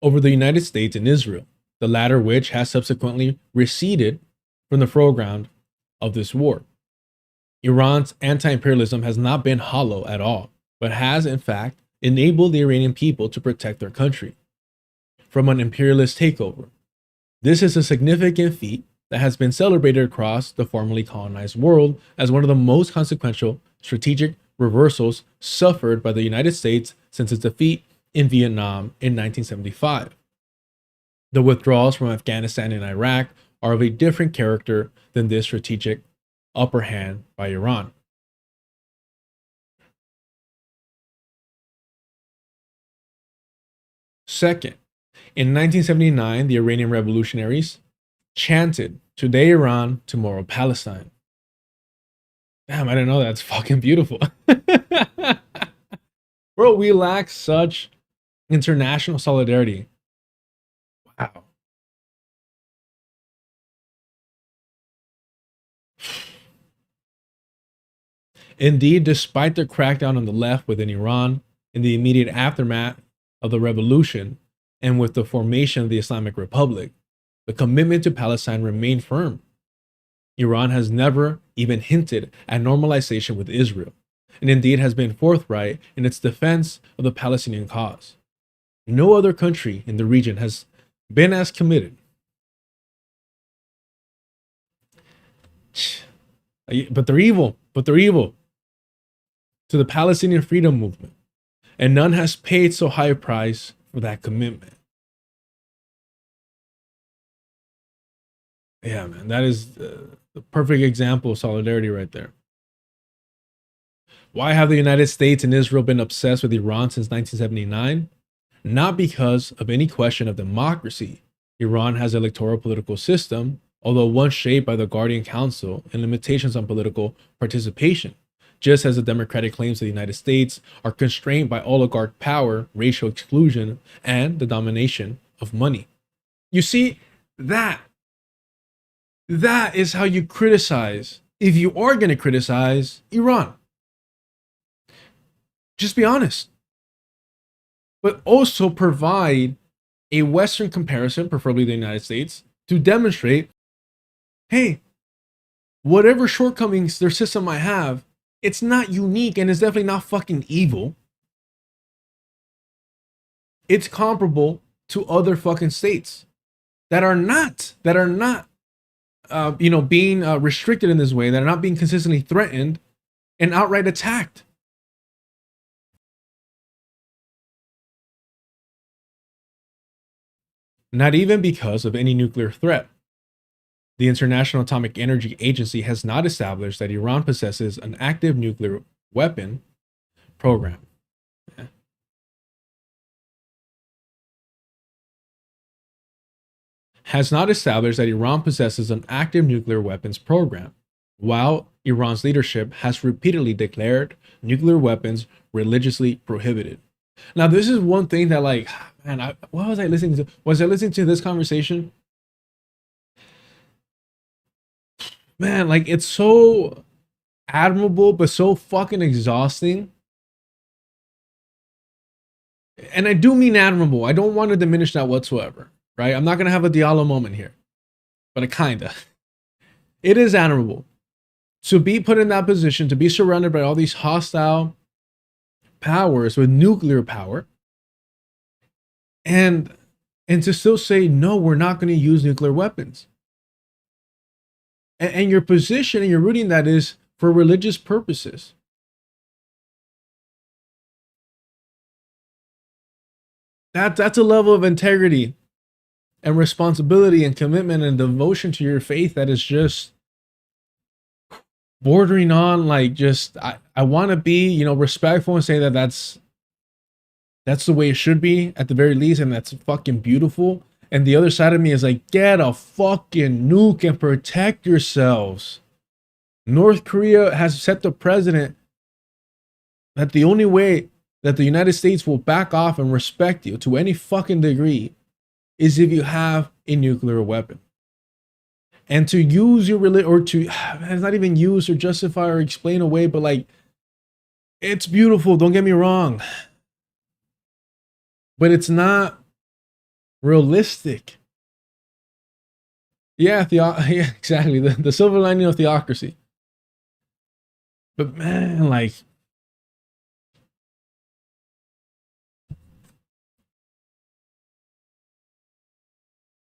over the United States and Israel, the latter which has subsequently receded from the foreground of this war. Iran's anti-imperialism has not been hollow at all, but has in fact enabled the Iranian people to protect their country from an imperialist takeover. This is a significant feat that has been celebrated across the formerly colonized world as one of the most consequential strategic reversals suffered by the United States since its defeat in Vietnam in 1975. The withdrawals from Afghanistan and Iraq are of a different character than this strategic upper hand by Iran. Second, in 1979, the Iranian revolutionaries chanted, "Today Iran, tomorrow Palestine." Damn, I didn't know that's fucking beautiful. Bro, we lack such international solidarity. Wow. Indeed, despite the crackdown on the left within Iran in the immediate aftermath of the revolution and with the formation of the Islamic Republic, the commitment to Palestine remained firm. Iran has never even hinted at normalization with Israel, and indeed has been forthright in its defense of the Palestinian cause. No other country in the region has been as committed. But they're evil. To the Palestinian freedom movement. And none has paid so high a price for that commitment. Yeah, man, that is the perfect example of solidarity right there. Why have the United States and Israel been obsessed with Iran since 1979? Not because of any question of democracy. Iran has an electoral political system, although one shaped by the Guardian Council and limitations on political participation, just as the democratic claims of the United States are constrained by oligarch power, racial exclusion, and the domination of money. You see, that is how you criticize, if you are going to criticize Iran. Just be honest. But also provide a Western comparison, preferably the United States, to demonstrate, hey, whatever shortcomings their system might have, it's not unique and it's definitely not fucking evil. It's comparable to other fucking states that are not being restricted in this way, that are not being consistently threatened and outright attacked. Not even because of any nuclear threat. The International Atomic Energy Agency has not established that Iran possesses an active nuclear weapon program. Has not established that Iran possesses an active nuclear weapons program, while Iran's leadership has repeatedly declared nuclear weapons religiously prohibited. Now, this is one thing that, like, man, what was I listening to? Was I listening to this conversation? Man, like, it's so admirable, but so fucking exhausting. And I do mean admirable. I don't want to diminish that whatsoever, right? I'm not going to have a Diallo moment here, but it kinda. It is admirable to be put in that position, to be surrounded by all these hostile powers with nuclear power, and to still say, no, we're not going to use nuclear weapons. And your position and your rooting that is for religious purposes. That's a level of integrity and responsibility and commitment and devotion to your faith that is just bordering on, like, just I want to be, respectful and say that that's the way it should be at the very least, and that's fucking beautiful. And the other side of me is like, get a fucking nuke and protect yourselves. North Korea has set the precedent that the only way that the United States will back off and respect you to any fucking degree is if you have a nuclear weapon. And to use your religion, or to, it's not even use or justify or explain away, but like, it's beautiful, don't get me wrong. But it's not realistic. Yeah, yeah, exactly. The silver lining of theocracy. But man, like,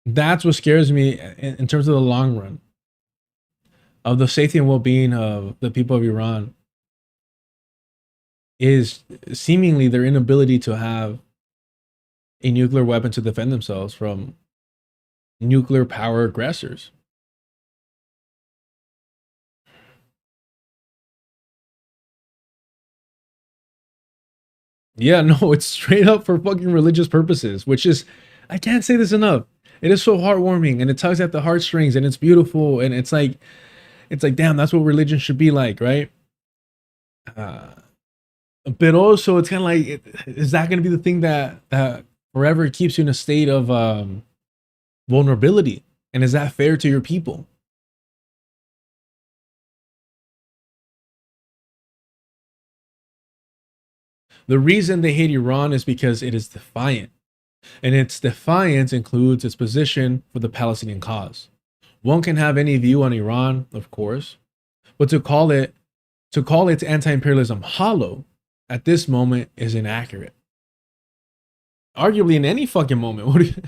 that's what scares me in terms of the long run of the safety and well-being of the people of Iran, is seemingly their inability to have a nuclear weapon to defend themselves from nuclear power aggressors. Yeah, no, it's straight up for fucking religious purposes, which is, I can't say this enough. It is so heartwarming, and it tugs at the heartstrings, and it's beautiful, and it's like, damn, that's what religion should be like, right? But also, it's kind of like, is that going to be the thing that forever keeps you in a state of vulnerability? And is that fair to your people? The reason they hate Iran is because it is defiant. And its defiance includes its position for the Palestinian cause. One can have any view on Iran, of course, but to call its anti-imperialism hollow at this moment is inaccurate. Arguably in any fucking moment.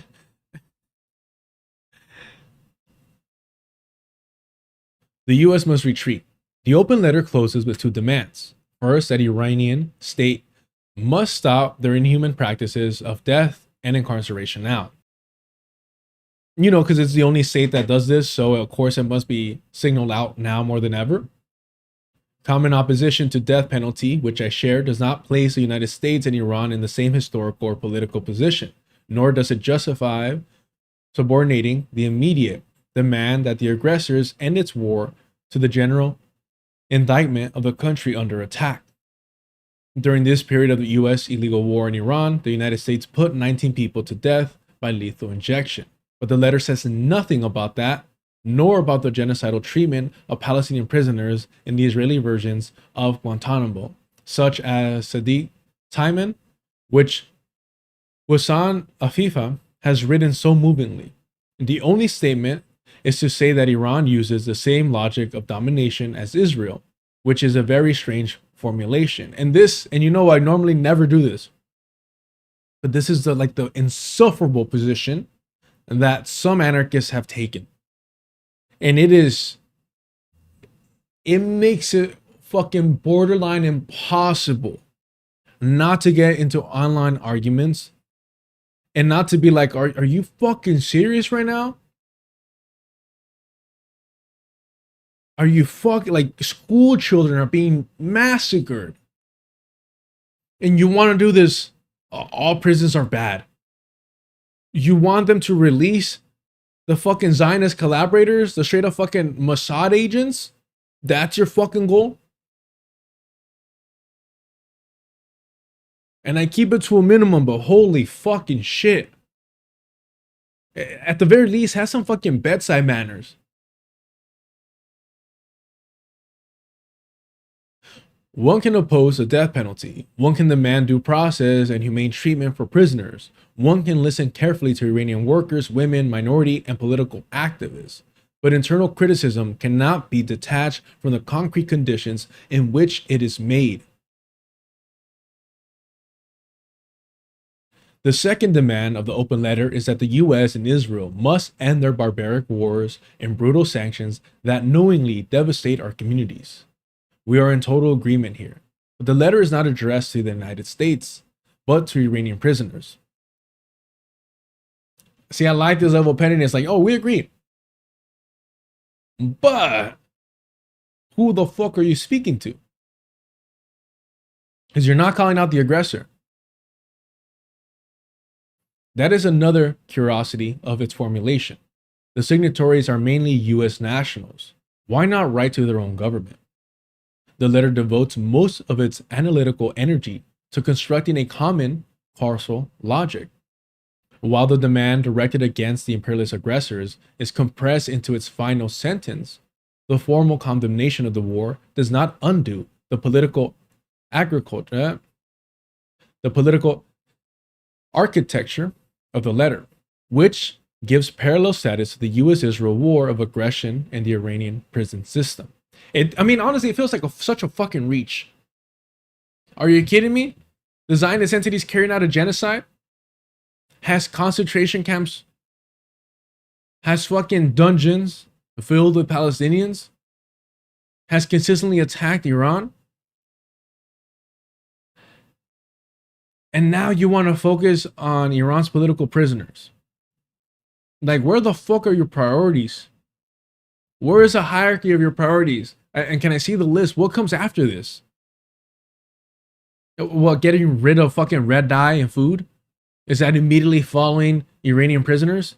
The US must retreat. The open letter closes with two demands. First, that Iranian state must stop their inhuman practices of death and incarceration now. You know, because it's the only state that does this, so of course it must be signaled out now more than ever. Common opposition to death penalty, which I share, does not place the United States and Iran in the same historical or political position, nor does it justify subordinating the immediate demand that the aggressors end its war to the general indictment of the country under attack. During this period of the US illegal war in Iran, the United States put 19 people to death by lethal injection. But the letter says nothing about that, nor about the genocidal treatment of Palestinian prisoners in the Israeli versions of Guantanamo, such as Sadiq Tayman, which Wassan Afifa has written so movingly. The only statement is to say that Iran uses the same logic of domination as Israel, which is a very strange formulation. And you know, I normally never do this, but this is the insufferable position that some anarchists have taken. And it makes it fucking borderline impossible not to get into online arguments and not to be like, are you fucking serious right now? Are you fucking, like, school children are being massacred and you want to do this? All prisons are bad. You want them to release the fucking Zionist collaborators, the straight up fucking Mossad agents? That's your fucking goal? And I keep it to a minimum, but holy fucking shit. At the very least, have some fucking bedside manners. One can oppose the death penalty. One can demand due process and humane treatment for prisoners. One can listen carefully to Iranian workers, women, minority, and political activists. But internal criticism cannot be detached from the concrete conditions in which it is made. The second demand of the open letter is that the US and Israel must end their barbaric wars and brutal sanctions that knowingly devastate our communities. We are in total agreement here. But the letter is not addressed to the United States, but to Iranian prisoners. See, I like this level of pettiness, like, oh, we agree. But who the fuck are you speaking to? Because you're not calling out the aggressor. That is another curiosity of its formulation. The signatories are mainly US nationals. Why not write to their own government? The letter devotes most of its analytical energy to constructing a common causal logic, while the demand directed against the imperialist aggressors is compressed into its final sentence. The formal condemnation of the war does not undo the political architecture of the letter, which gives parallel status to the US-Israel war of aggression and the Iranian prison system. I mean, honestly, it feels like such a fucking reach. Are you kidding me? The Zionist entities carrying out a genocide? Has concentration camps? Has fucking dungeons filled with Palestinians? Has consistently attacked Iran? And now you want to focus on Iran's political prisoners. Like, where the fuck are your priorities? Where is the hierarchy of your priorities? And can I see the list? What comes after this? What, getting rid of fucking red dye and food? Is that immediately following Iranian prisoners?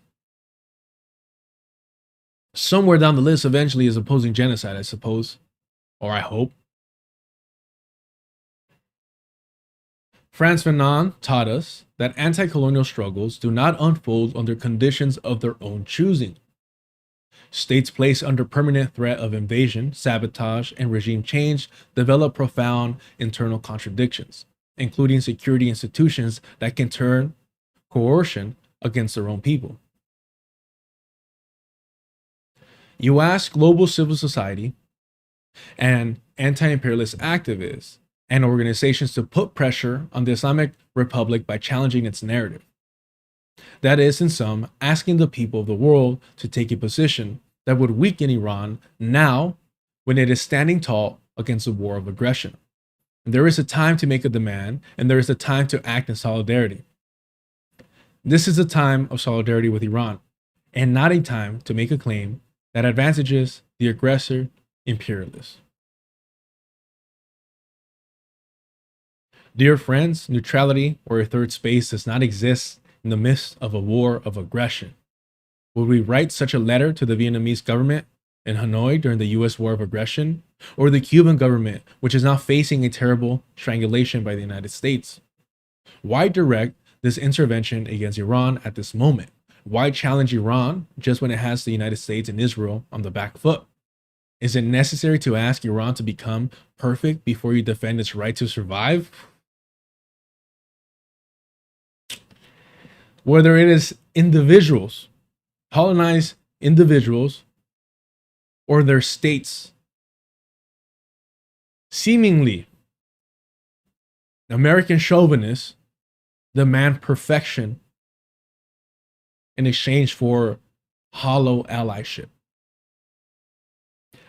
Somewhere down the list eventually is opposing genocide, I suppose. Or I hope. Frantz Fanon taught us that anti-colonial struggles do not unfold under conditions of their own choosing. States placed under permanent threat of invasion, sabotage, and regime change develop profound internal contradictions, including security institutions that can turn coercion against their own people. You ask global civil society and anti-imperialist activists and organizations to put pressure on the Islamic Republic by challenging its narrative. That is, in sum, asking the people of the world to take a position that would weaken Iran now when it is standing tall against a war of aggression. There is a time to make a demand, and there is a time to act in solidarity. This is a time of solidarity with Iran, and not a time to make a claim that advantages the aggressor imperialist. Dear friends, neutrality or a third space does not exist in the midst of a war of aggression. Would we write such a letter to the Vietnamese government in Hanoi during the US war of aggression, or the Cuban government, which is now facing a terrible strangulation by the United States? Why direct this intervention against Iran at this moment? Why challenge Iran just when it has the United States and Israel on the back foot? Is it necessary to ask Iran to become perfect before you defend its right to survive? Whether it is individuals, colonized individuals, or their states, seemingly American chauvinists demand perfection in exchange for hollow allyship.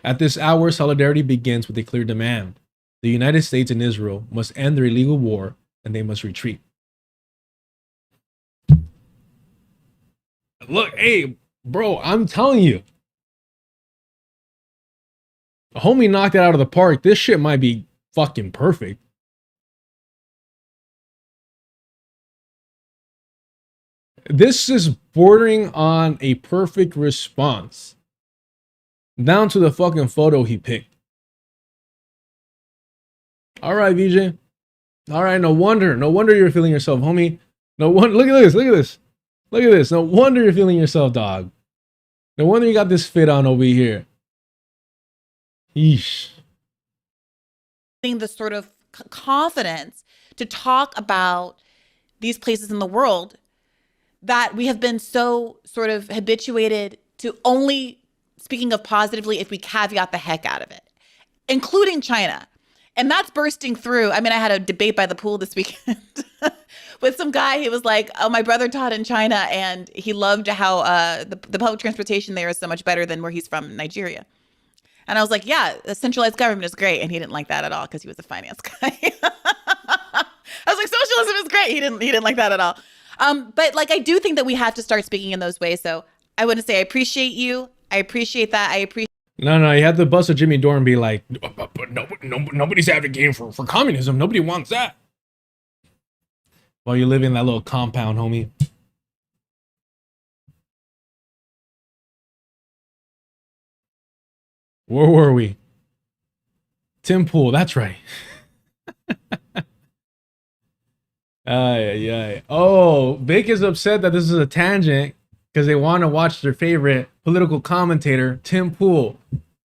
At this hour, solidarity begins with a clear demand. The United States and Israel must end their illegal war, and they must retreat. Look, hey, bro, I'm telling you. A homie knocked it out of the park. This shit might be fucking perfect. This is bordering on a perfect response. Down to the fucking photo he picked. All right, VJ. All right, no wonder you're feeling yourself, homie. No wonder. Look at this. Look at this. Look at this. No wonder you're feeling yourself, dog. No wonder you got this fit on over here. Yeesh. The sort of confidence to talk about these places in the world that we have been so sort of habituated to only speaking of positively if we caveat the heck out of it, including China. And that's bursting through. I mean, I had a debate by the pool this weekend with some guy. He was like, oh, my brother taught in China and he loved how the public transportation there is so much better than where he's from, Nigeria. And I was like, yeah, the centralized government is great. And he didn't like that at all because he was a finance guy. I was like, socialism is great. He didn't like that at all. But like, I do think that we have to start speaking in those ways. So I want to say, I appreciate you. I appreciate that. I appreciate. No, you have to bust a Jimmy Dore and be like, but nobody's advocating for communism. Nobody wants that. While you live in that little compound, homie. Where were we? Tim Pool, that's right. Oh, Vic is upset that this is a tangent because they want to watch their favorite political commentator, Tim Pool.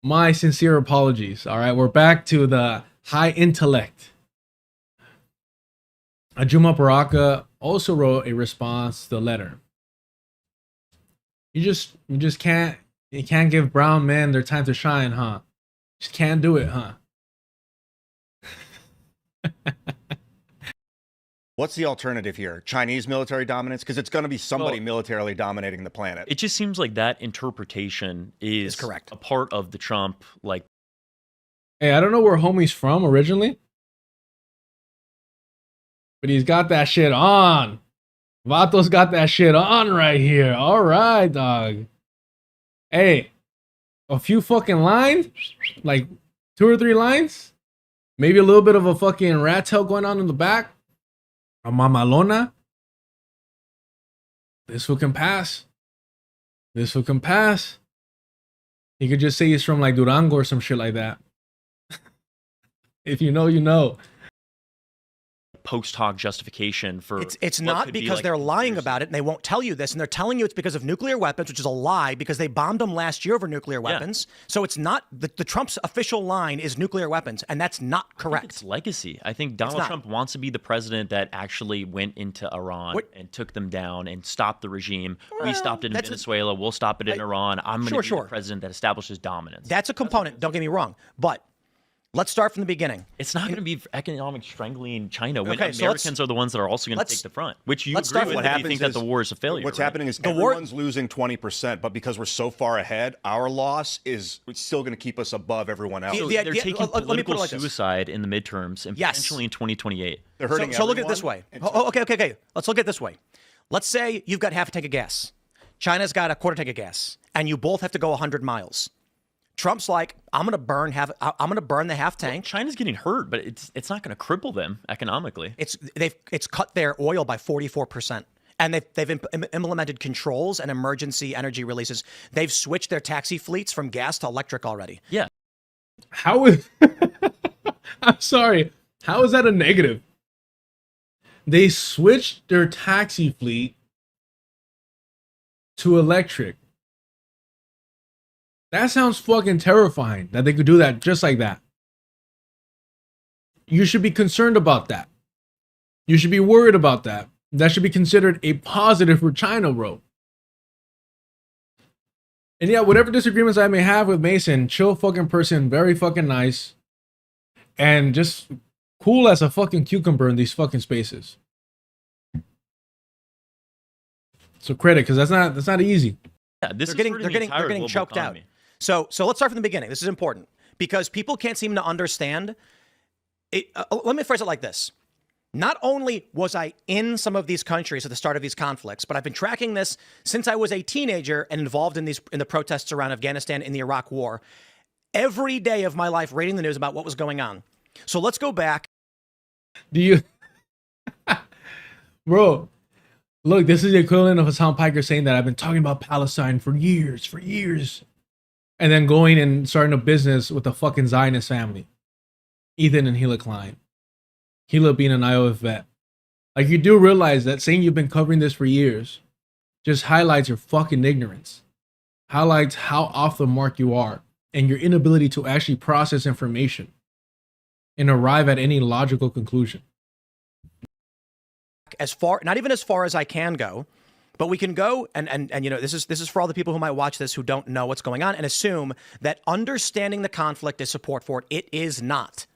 My sincere apologies. All right, we're back to the high intellect. Ajuma Baraka also wrote a response to the letter. You just can't give brown men their time to shine, huh? Just can't do it, huh? What's the alternative here? Chinese military dominance? Because it's going to be somebody militarily dominating the planet. It just seems like that interpretation is correct. A part of the Trump, like. Hey, I don't know where homie's from originally, but he's got that shit on. Vato's got that shit on right here. All right, dog. Hey, a few fucking lines, like 2 or 3 lines, maybe a little bit of a fucking rat tail going on in the back. A mamalona. This one can pass. This one can pass. You could just say he's from like Durango or some shit like that. If you know, you know. Post hoc justification for it's not because they're lying about it and they won't tell you this, and they're telling you it's because of nuclear weapons, which is a lie because they bombed them last year over nuclear weapons. So it's not the Trump's official line is nuclear weapons, and that's not correct. It's legacy. I think Donald Trump wants to be the president that actually went into Iran and took them down and stopped the regime. We stopped it in Venezuela. We'll stop it in Iran. I'm going to be the president that establishes dominance. That's a component. Don't get me wrong, but. Let's start from the beginning. It's not going to be economic strangling China when Americans are the ones that are also going to take the front, which you agree with. You think that the war is a failure. What's happening is everyone's losing 20%, but because we're so far ahead, our loss is still going to keep us above everyone else. So they're taking political suicide in the midterms and potentially in 2028. They're hurting so look at it this way. Okay. Let's look at it this way. Let's say you've got half a tank of gas. China's got a quarter tank of gas, and you both have to go 100 miles. Trump's like, I'm going to burn the half tank. Well, China's getting hurt, but it's not going to cripple them economically. It's cut their oil by 44%. And they've implemented controls and emergency energy releases. They've switched their taxi fleets from gas to electric already. Yeah. How is I'm sorry. How is that a negative? They switched their taxi fleet to electric. That sounds fucking terrifying that they could do that just like that. You should be concerned about that. You should be worried about that. That should be considered a positive for China, bro. And yeah, whatever disagreements I may have with Mason, chill fucking person, very fucking nice, and just cool as a fucking cucumber in these fucking spaces. So credit, because that's not easy. Yeah, they're getting choked out. So let's start from the beginning. This is important because people can't seem to understand. Let me phrase it like this. Not only was I in some of these countries at the start of these conflicts, but I've been tracking this since I was a teenager and involved in the protests around Afghanistan in the Iraq War. Every day of my life reading the news about what was going on. So let's go back. Bro, look, this is the equivalent of Hassan Piker saying that I've been talking about Palestine for years. And then going and starting a business with the fucking Zionist family. Ethan and Hila Klein. Hila being an IOF vet. Like, you do realize that saying you've been covering this for years just highlights your fucking ignorance. Highlights how off the mark you are and your inability to actually process information and arrive at any logical conclusion. Not even as far as I can go, but we can go and you know, this is for all the people who might watch this who don't know what's going on and assume that understanding the conflict is support for it. It is not.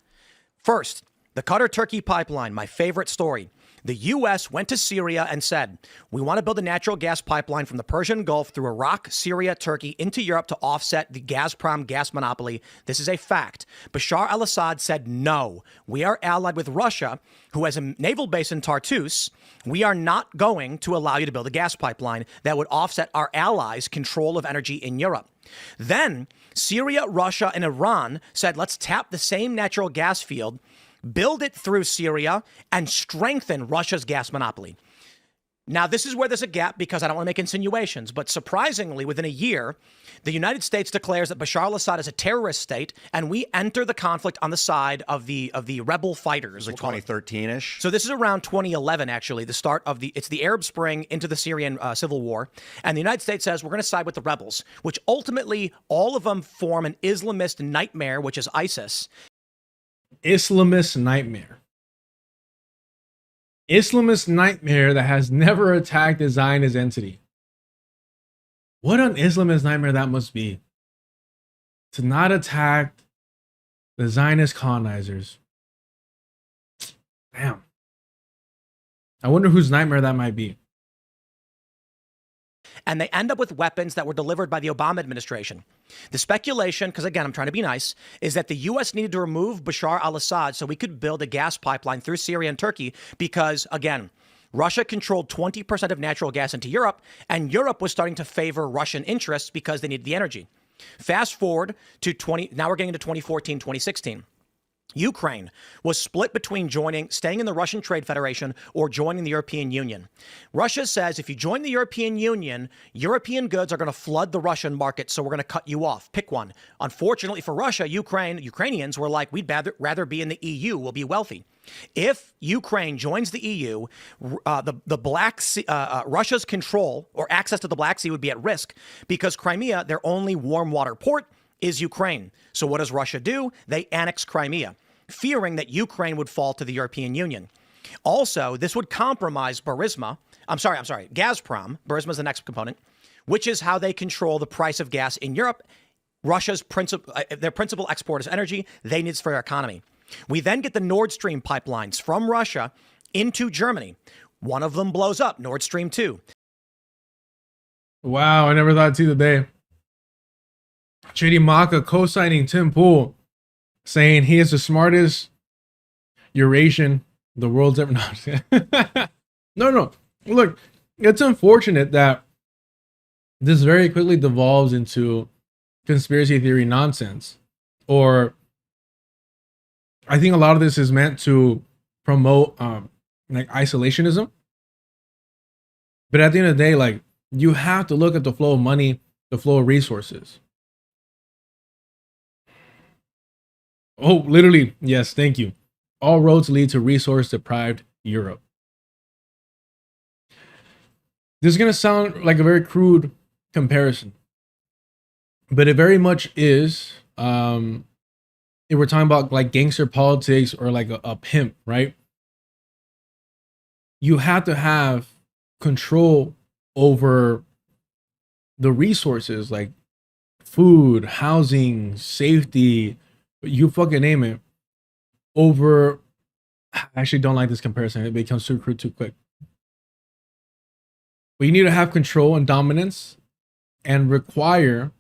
First, the Qatar-Turkey pipeline, my favorite story. The U.S. went to Syria and said, we want to build a natural gas pipeline from the Persian Gulf through Iraq, Syria, Turkey into Europe to offset the Gazprom gas monopoly. This is a fact. Bashar al-Assad said, no, we are allied with Russia, who has a naval base in Tartus. We are not going to allow you to build a gas pipeline that would offset our allies' control of energy in Europe. Then Syria, Russia, and Iran said, let's tap the same natural gas field, build it through Syria, and strengthen Russia's gas monopoly. Now, this is where there's a gap because I don't want to make insinuations, but surprisingly, within a year, the United States declares that Bashar al-Assad is a terrorist state, and we enter the conflict on the side of the rebel fighters. It was like 2013-ish. So this is around 2011, actually, the start of it's the Arab Spring into the Syrian civil war, and the United States says we're going to side with the rebels, which ultimately all of them form an Islamist nightmare, which is ISIS. Islamist nightmare. Islamist nightmare that has never attacked a Zionist entity. What an Islamist nightmare that must be. To not attack the Zionist colonizers. Damn. I wonder whose nightmare that might be. And they end up with weapons that were delivered by the Obama administration. The speculation, because again, I'm trying to be nice, is that the U.S. needed to remove Bashar al-Assad so we could build a gas pipeline through Syria and Turkey because, again, Russia controlled 20% of natural gas into Europe, and Europe was starting to favor Russian interests because they needed the energy. Fast forward to now we're getting into 2014, 2016. Ukraine was split between staying in the Russian Trade Federation or joining the European Union. Russia says if you join the European Union, European goods are going to flood the Russian market, so we're going to cut you off. Pick one. Unfortunately for Russia, Ukrainians were like, we'd rather be in the EU. We'll be wealthy. If Ukraine joins the EU, the Black Sea, Russia's control or access to the Black Sea would be at risk because Crimea, their only warm water port, is Ukraine. So what does Russia do? They annex Crimea, fearing that Ukraine would fall to the European Union. Also, this would compromise Gazprom. Burisma is the next component, which is how they control the price of gas in Europe. Russia's their principal export is energy. They need it for their economy. We then get the Nord Stream pipelines from Russia into Germany. One of them blows up, Nord Stream 2. Wow, I never thought to the day. JD Maka co-signing Tim Pool, saying he is the smartest Eurasian the world's ever known. No. Look, it's unfortunate that this very quickly devolves into conspiracy theory nonsense. Or I think a lot of this is meant to promote like isolationism. But at the end of the day, like, you have to look at the flow of money, the flow of resources. Oh, literally, yes, thank you. All roads lead to resource-deprived Europe. This is going to sound like a very crude comparison, but it very much is. If we're talking about like gangster politics or like a pimp, right? You have to have control over the resources like food, housing, safety, you fucking name it. Over, I actually don't like this comparison. It becomes too crude too quick. But you need to have control and dominance and require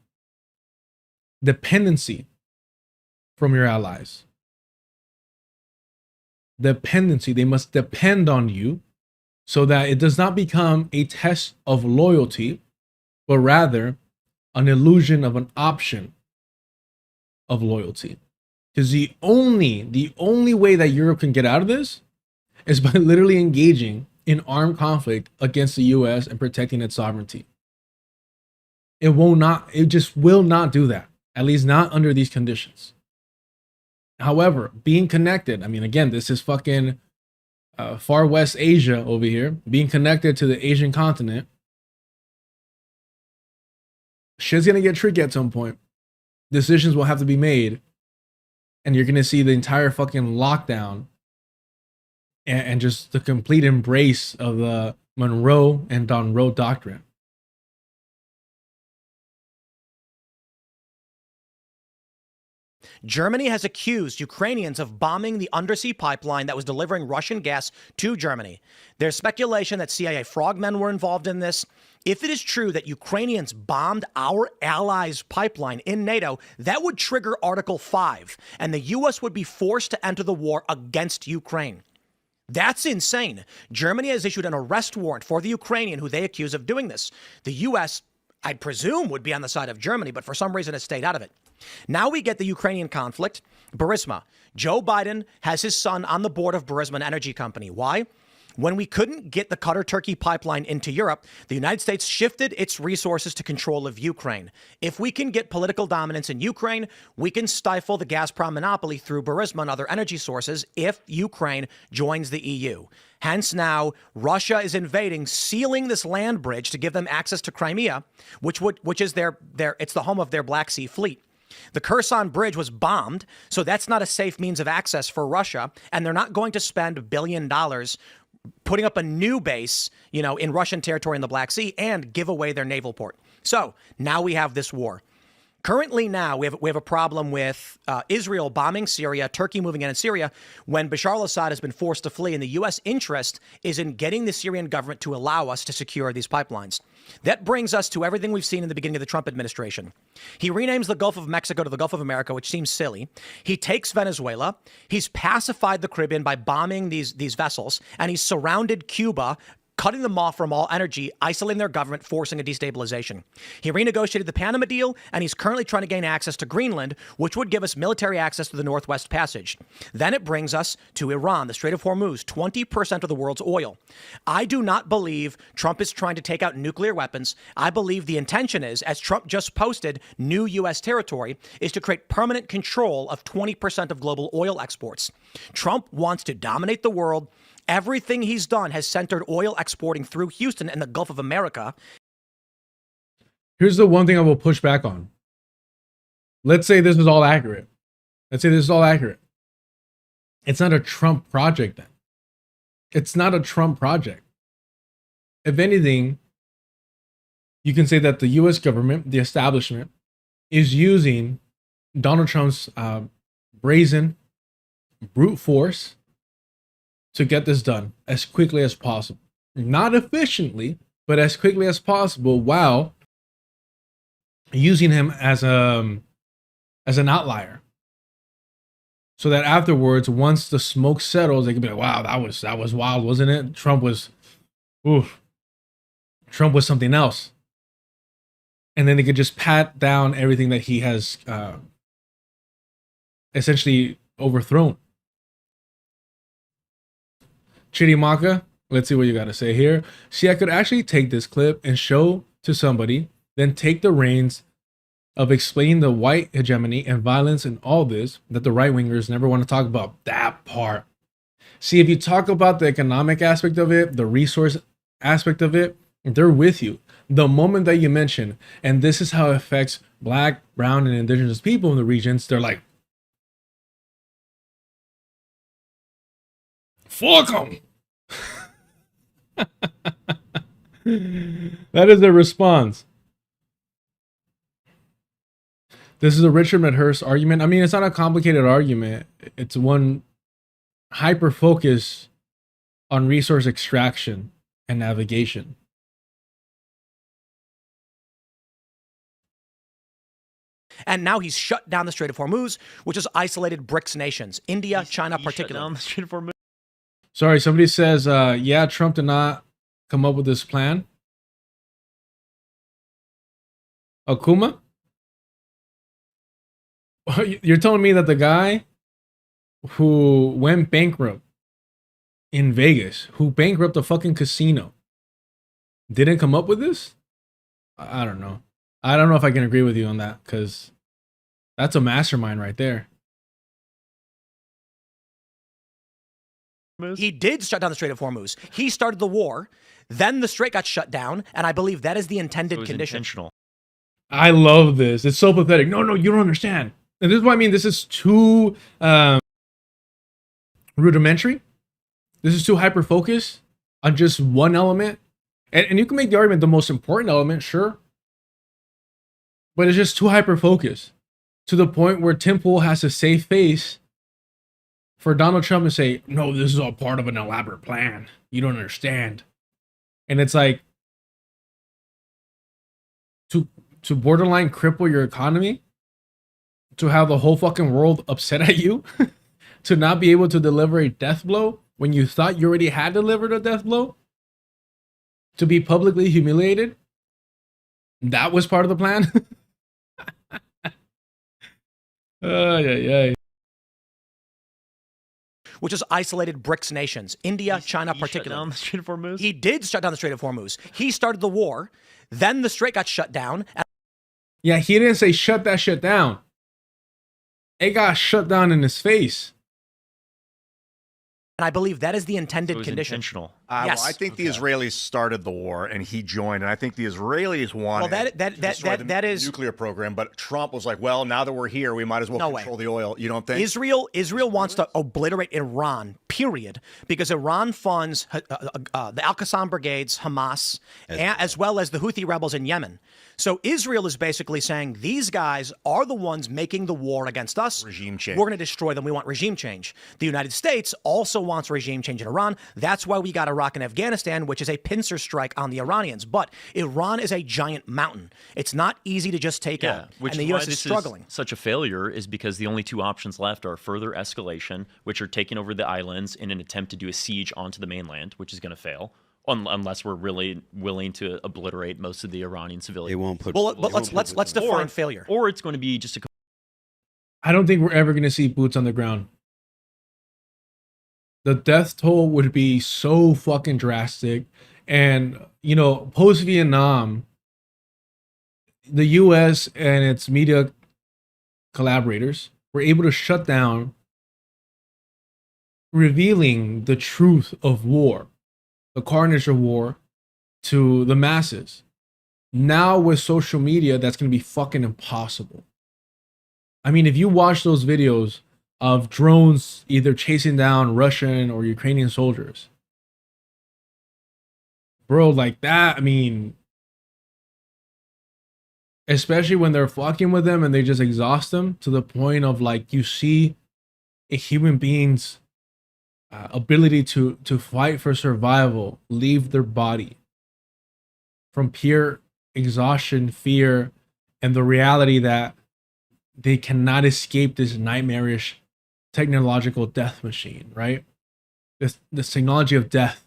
dependency from your allies. Dependency. They must depend on you so that it does not become a test of loyalty, but rather an illusion of an option of loyalty. Because the only way that Europe can get out of this is by literally engaging in armed conflict against the US and protecting its sovereignty. It just will not do that, at least not under these conditions. However, being connected, I mean, again, this is fucking far West Asia over here, being connected to the Asian continent, shit's gonna get tricky at some point. Decisions will have to be made. And you're going to see the entire fucking lockdown and just the complete embrace of the Monroe and Monroe doctrine. Germany has accused Ukrainians of bombing the undersea pipeline that was delivering Russian gas to Germany. There's speculation that CIA frogmen were involved in this. If it is true that Ukrainians bombed our allies' pipeline in NATO, that would trigger Article 5, and the U.S. would be forced to enter the war against Ukraine. That's insane. Germany has issued an arrest warrant for the Ukrainian who they accuse of doing this. The U.S., I'd presume, would be on the side of Germany, but for some reason has stayed out of it. Now we get the Ukrainian conflict. Burisma. Joe Biden has his son on the board of Burisma, an energy company. Why? When we couldn't get the Qatar-Turkey pipeline into Europe, the United States shifted its resources to control of Ukraine. If we can get political dominance in Ukraine, we can stifle the Gazprom monopoly through Burisma and other energy sources if Ukraine joins the EU. Hence now, Russia is invading, sealing this land bridge to give them access to Crimea, which is it's the home of their Black Sea fleet. The Kherson Bridge was bombed, so that's not a safe means of access for Russia, and they're not going to spend $1 billion putting up a new base, in Russian territory in the Black Sea and give away their naval port. So now we have this war. Currently now, we have a problem with Israel bombing Syria, Turkey moving in Syria, when Bashar al-Assad has been forced to flee, and the U.S. interest is in getting the Syrian government to allow us to secure these pipelines. That brings us to everything we've seen in the beginning of the Trump administration. He renames the Gulf of Mexico to the Gulf of America, which seems silly. He takes Venezuela. He's pacified the Caribbean by bombing these vessels, and he's surrounded Cuba, cutting them off from all energy, isolating their government, forcing a destabilization. He renegotiated the Panama deal, and he's currently trying to gain access to Greenland, which would give us military access to the Northwest Passage. Then it brings us to Iran, the Strait of Hormuz, 20% of the world's oil. I do not believe Trump is trying to take out nuclear weapons. I believe the intention is, as Trump just posted, new U.S. territory, is to create permanent control of 20% of global oil exports. Trump wants to dominate the world. Everything he's done has centered oil exporting through Houston and the Gulf of America. Here's the one thing I will push back on. Let's say this is all accurate. It's not a Trump project then. It's not a Trump project. If anything, you can say that the U.S. government, the establishment, is using Donald Trump's brazen brute force to get this done as quickly as possible. Not efficiently, but as quickly as possible, while using him as an outlier. So that afterwards, once the smoke settles, they can be like, wow, that was wild, wasn't it? Trump was something else. And then they could just pat down everything that he has essentially overthrown. Chirimaka, let's see what you got to say here. See, I could actually take this clip and show to somebody, then take the reins of explaining the white hegemony and violence and all this that the right-wingers never want to talk about. That part. See, if you talk about the economic aspect of it, the resource aspect of it, they're with you. The moment that you mention, and this is how it affects Black, brown, and indigenous people in the regions, they're like, fuck them. That is their response. This is a Richard Medhurst argument. I mean, it's not a complicated argument. It's one hyper focus on resource extraction and navigation. And now he's shut down the Strait of Hormuz, which has isolated BRICS nations, India, China, particularly. The Strait of Hormuz. Sorry, somebody says, yeah, Trump did not come up with this plan. Akuma? You're telling me that the guy who went bankrupt in Vegas, who bankrupted a fucking casino, didn't come up with this? I don't know. I don't know if I can agree with you on that, because that's a mastermind right there. He did shut down the Strait of Hormuz. He started the war. Then the strait got shut down, and I believe that is the intended condition. Intentional. I love this. It's so pathetic. No, you don't understand. And this is what I mean. This is too rudimentary. This is too hyper-focused on just one element. And you can make the argument the most important element, sure. But it's just too hyper-focused to the point where Tim Pool has to save face for Donald Trump to say, no, this is all part of an elaborate plan. You don't understand. And it's like, to borderline cripple your economy, to have the whole fucking world upset at you, to not be able to deliver a death blow when you thought you already had delivered a death blow, to be publicly humiliated. That was part of the plan. which is isolated BRICS nations, India, China, particularly. Shut down the Strait of Hormuz? He did shut down the Strait of Hormuz. He started the war. Then the strait got shut down. Yeah, he didn't say shut that shit down. It got shut down in his face. And I believe that is the intended condition. Intentional. Yes. Well, I think the Israelis started the war and he joined, and I think the Israelis wanted to destroy the nuclear program. But Trump was like, "Well, now that we're here, we might as well control the oil." You don't think? Israel wants to obliterate Iran, period, because Iran funds the Al-Qassam brigades, Hamas, as well as the Houthi rebels in Yemen. So Israel is basically saying these guys are the ones making the war against us. Regime change. We're going to destroy them. We want regime change. The United States also wants regime change in Iran. That's why we got Iraq and Afghanistan, which is a pincer strike on the Iranians. But Iran is a giant mountain. It's not easy to just take out. Which and the is U.S. why is this struggling. Is such a failure is because the only two options left are further escalation, which are taking over the islands in an attempt to do a siege onto the mainland, which is going to fail. Unless we're really willing to obliterate most of the Iranian civilians. They won't put. Well, let's define failure. Or it's going to be just a. I don't think we're ever going to see boots on the ground. The death toll would be so fucking drastic. And, you know, post-Vietnam, the U.S. and its media collaborators were able to shut down, revealing the truth of war, the carnage of war, to the masses. Now with social media, that's going to be fucking impossible. I mean, if you watch those videos of drones either chasing down Russian or Ukrainian soldiers, bro, like that, I mean, especially when they're fucking with them and they just exhaust them to the point of, like, you see a human being's ability to fight for survival leave their body from pure exhaustion, fear, and the reality that they cannot escape this nightmarish technological death machine, right? This technology of death.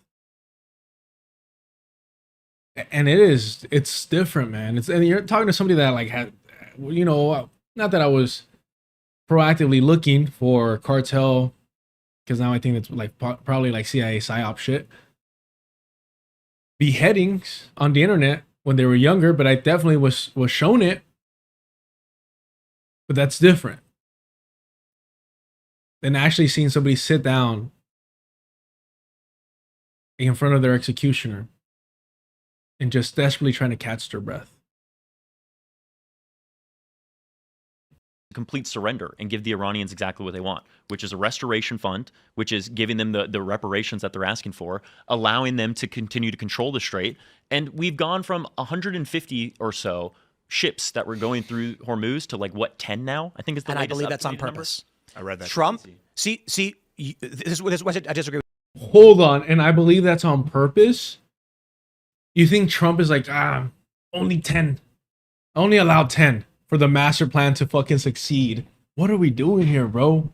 And it's different, man. And you're talking to somebody that, like, had, you know, not that I was proactively looking for cartel, because now I think it's like probably like CIA psyop shit. Beheadings on the internet when they were younger, but I definitely was shown it. But that's different than actually seeing somebody sit down in front of their executioner and just desperately trying to catch their breath. Complete surrender and give the Iranians exactly what they want, which is a restoration fund, which is giving them the reparations that they're asking for, allowing them to continue to control the strait. And we've gone from 150 or so ships that were going through Hormuz to, like, what, 10 now? I think it's the And I believe that's on updated number. purpose. I read that. Trump, see, this is what I disagree with. Hold on, and I believe that's on purpose? You think Trump is like, only 10. Only allowed 10 for the master plan to fucking succeed. What are we doing here, bro?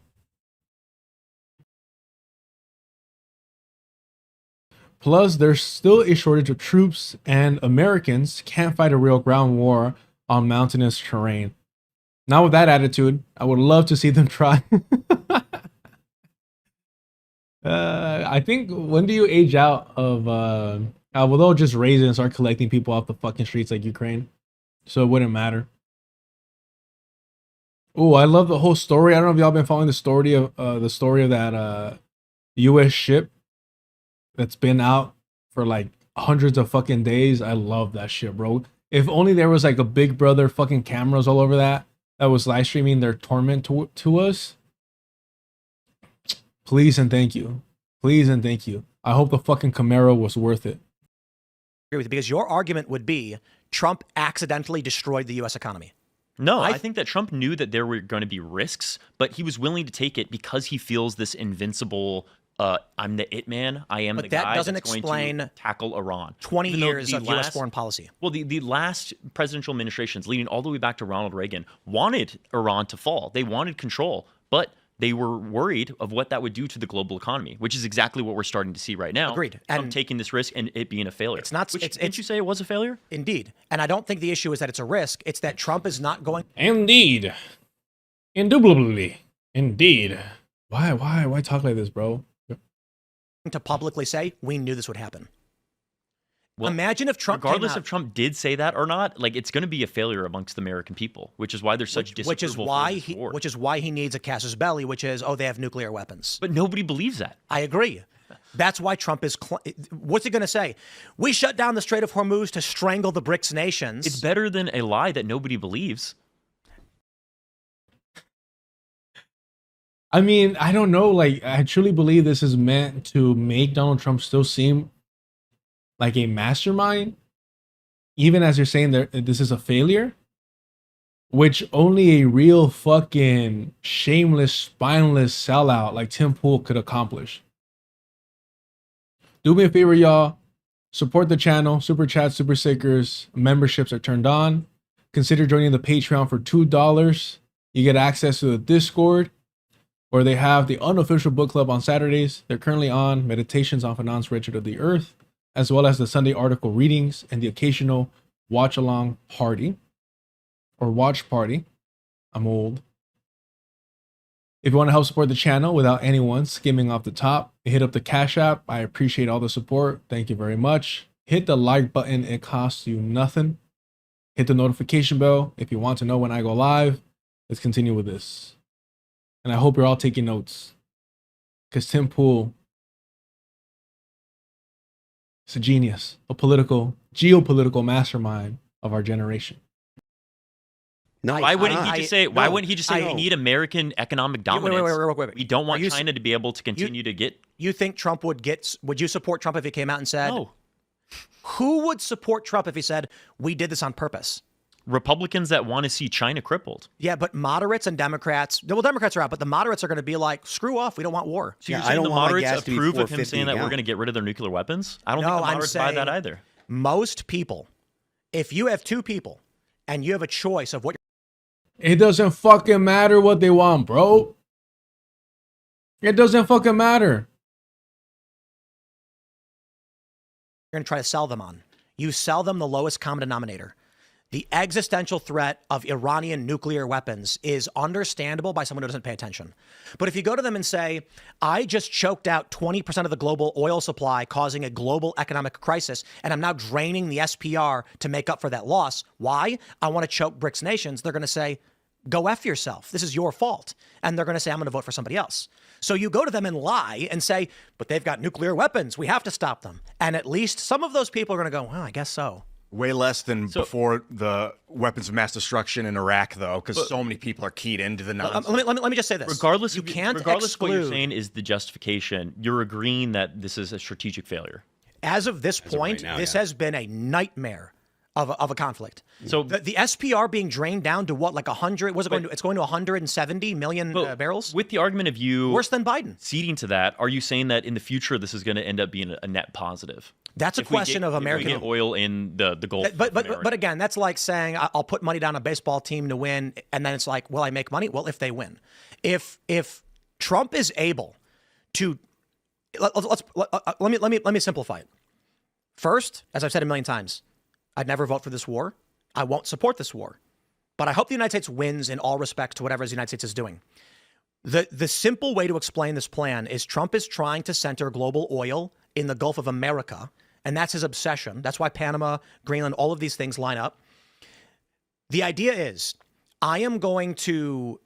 Plus, there's still a shortage of troops, and Americans can't fight a real ground war on mountainous terrain. Not with that attitude. I would love to see them try. I think, when do you age out of... well, they'll just raise it and start collecting people off the fucking streets like Ukraine. So it wouldn't matter. Oh, I love the whole story. I don't know if y'all been following the story of that U.S. ship that's been out for like hundreds of fucking days. I love that shit, bro. If only there was like a Big Brother fucking cameras all over that was live streaming their torment to us. Please and thank you. Please and thank you. I hope the fucking Camaro was worth it. Agree with you, because your argument would be Trump accidentally destroyed the U.S. economy. No, I think that Trump knew that there were going to be risks, but he was willing to take it because he feels this invincible, I'm the it man, I am the guy that's going to tackle Iran. 20 years of U.S. foreign policy. Well, the last presidential administrations, leading all the way back to Ronald Reagan, wanted Iran to fall. They wanted control, but they were worried of what that would do to the global economy, which is exactly what we're starting to see right now. Agreed. And taking this risk and it being a failure. It's not. Didn't you say it was a failure? Indeed. And I don't think the issue is that it's a risk. It's that Trump is not going. Indeed. Indubitably. Indeed. Why talk like this, bro? To publicly say, we knew this would happen. Well, imagine if Trump, regardless if Trump did say that or not, like it's going to be a failure amongst the American people, which is why there's such disapproval for this war. Which is why he needs a casus belli, which is, oh, they have nuclear weapons. But nobody believes that. I agree. That's why Trump is. What's he going to say? We shut down the Strait of Hormuz to strangle the BRICS nations. It's better than a lie that nobody believes. I mean, I don't know. Like, I truly believe this is meant to make Donald Trump still seem like a mastermind, even as you're saying that this is a failure, which only a real fucking shameless, spineless sellout like Tim Pool could accomplish. Do me a favor, y'all. Support the channel. Super chats, super stickers, memberships are turned on. Consider joining the Patreon for $2. You get access to the Discord, where they have the unofficial book club on Saturdays. They're currently on Meditations on Finance Richard of the Earth, as well as the Sunday article readings and the occasional watch-along party or watch party. I'm old. If you want to help support the channel without anyone skimming off the top, hit up the Cash App. I appreciate all the support. Thank you very much. Hit the like button. It costs you nothing. Hit the notification bell if you want to know when I go live. Let's continue with this. And I hope you're all taking notes, because Tim Pool is a genius, a geopolitical mastermind of our generation. No, why wouldn't he just say? Why wouldn't he just say we need American economic dominance? Wait. We don't want China to be able to continue to get. You think Trump would you support Trump if he came out and said? No. Who would support Trump if he said we did this on purpose? Republicans that want to see China crippled. Yeah, but moderates and Democrats, well, Democrats are out, but the moderates are going to be like, screw off, we don't want war. So you're saying the moderates approve of him saying that we're going to get rid of their nuclear weapons? I don't think the moderates buy that either. Most people, if you have two people and you have a choice of what it doesn't fucking matter what they want, bro. It doesn't fucking matter. You're going to try to sell them on. You sell them the lowest common denominator. The existential threat of Iranian nuclear weapons is understandable by someone who doesn't pay attention. But if you go to them and say, I just choked out 20% of the global oil supply, causing a global economic crisis, and I'm now draining the SPR to make up for that loss. Why? I want to choke BRICS nations. They're going to say, go F yourself. This is your fault. And they're going to say, I'm going to vote for somebody else. So you go to them and lie and say, but they've got nuclear weapons. We have to stop them. And at least some of those people are going to go, well, I guess so. Way less than before the weapons of mass destruction in Iraq, though, because so many people are keyed into the nonsense. Let me just say this. Regardless of what you're saying is the justification, you're agreeing that this is a strategic failure. As of this point, this has been a nightmare of a conflict. So the SPR being drained down to what, like 100? What's it going to? It's going to 170 million barrels. With the argument of you worse than Biden ceding to that, are you saying that in the future this is going to end up being a net positive? That's a question of American. If we get oil in the Gulf. But again, that's like saying I'll put money down on a baseball team to win, and then it's like, will I make money? Well, if they win, if Trump is able to, let me simplify it. First, as I've said a million times, I'd never vote for this war. I won't support this war, but I hope the United States wins in all respects to whatever the United States is doing. The simple way to explain this plan is Trump is trying to center global oil in the Gulf of America. And that's his obsession. That's why Panama, Greenland, all of these things line up. The idea is we're going to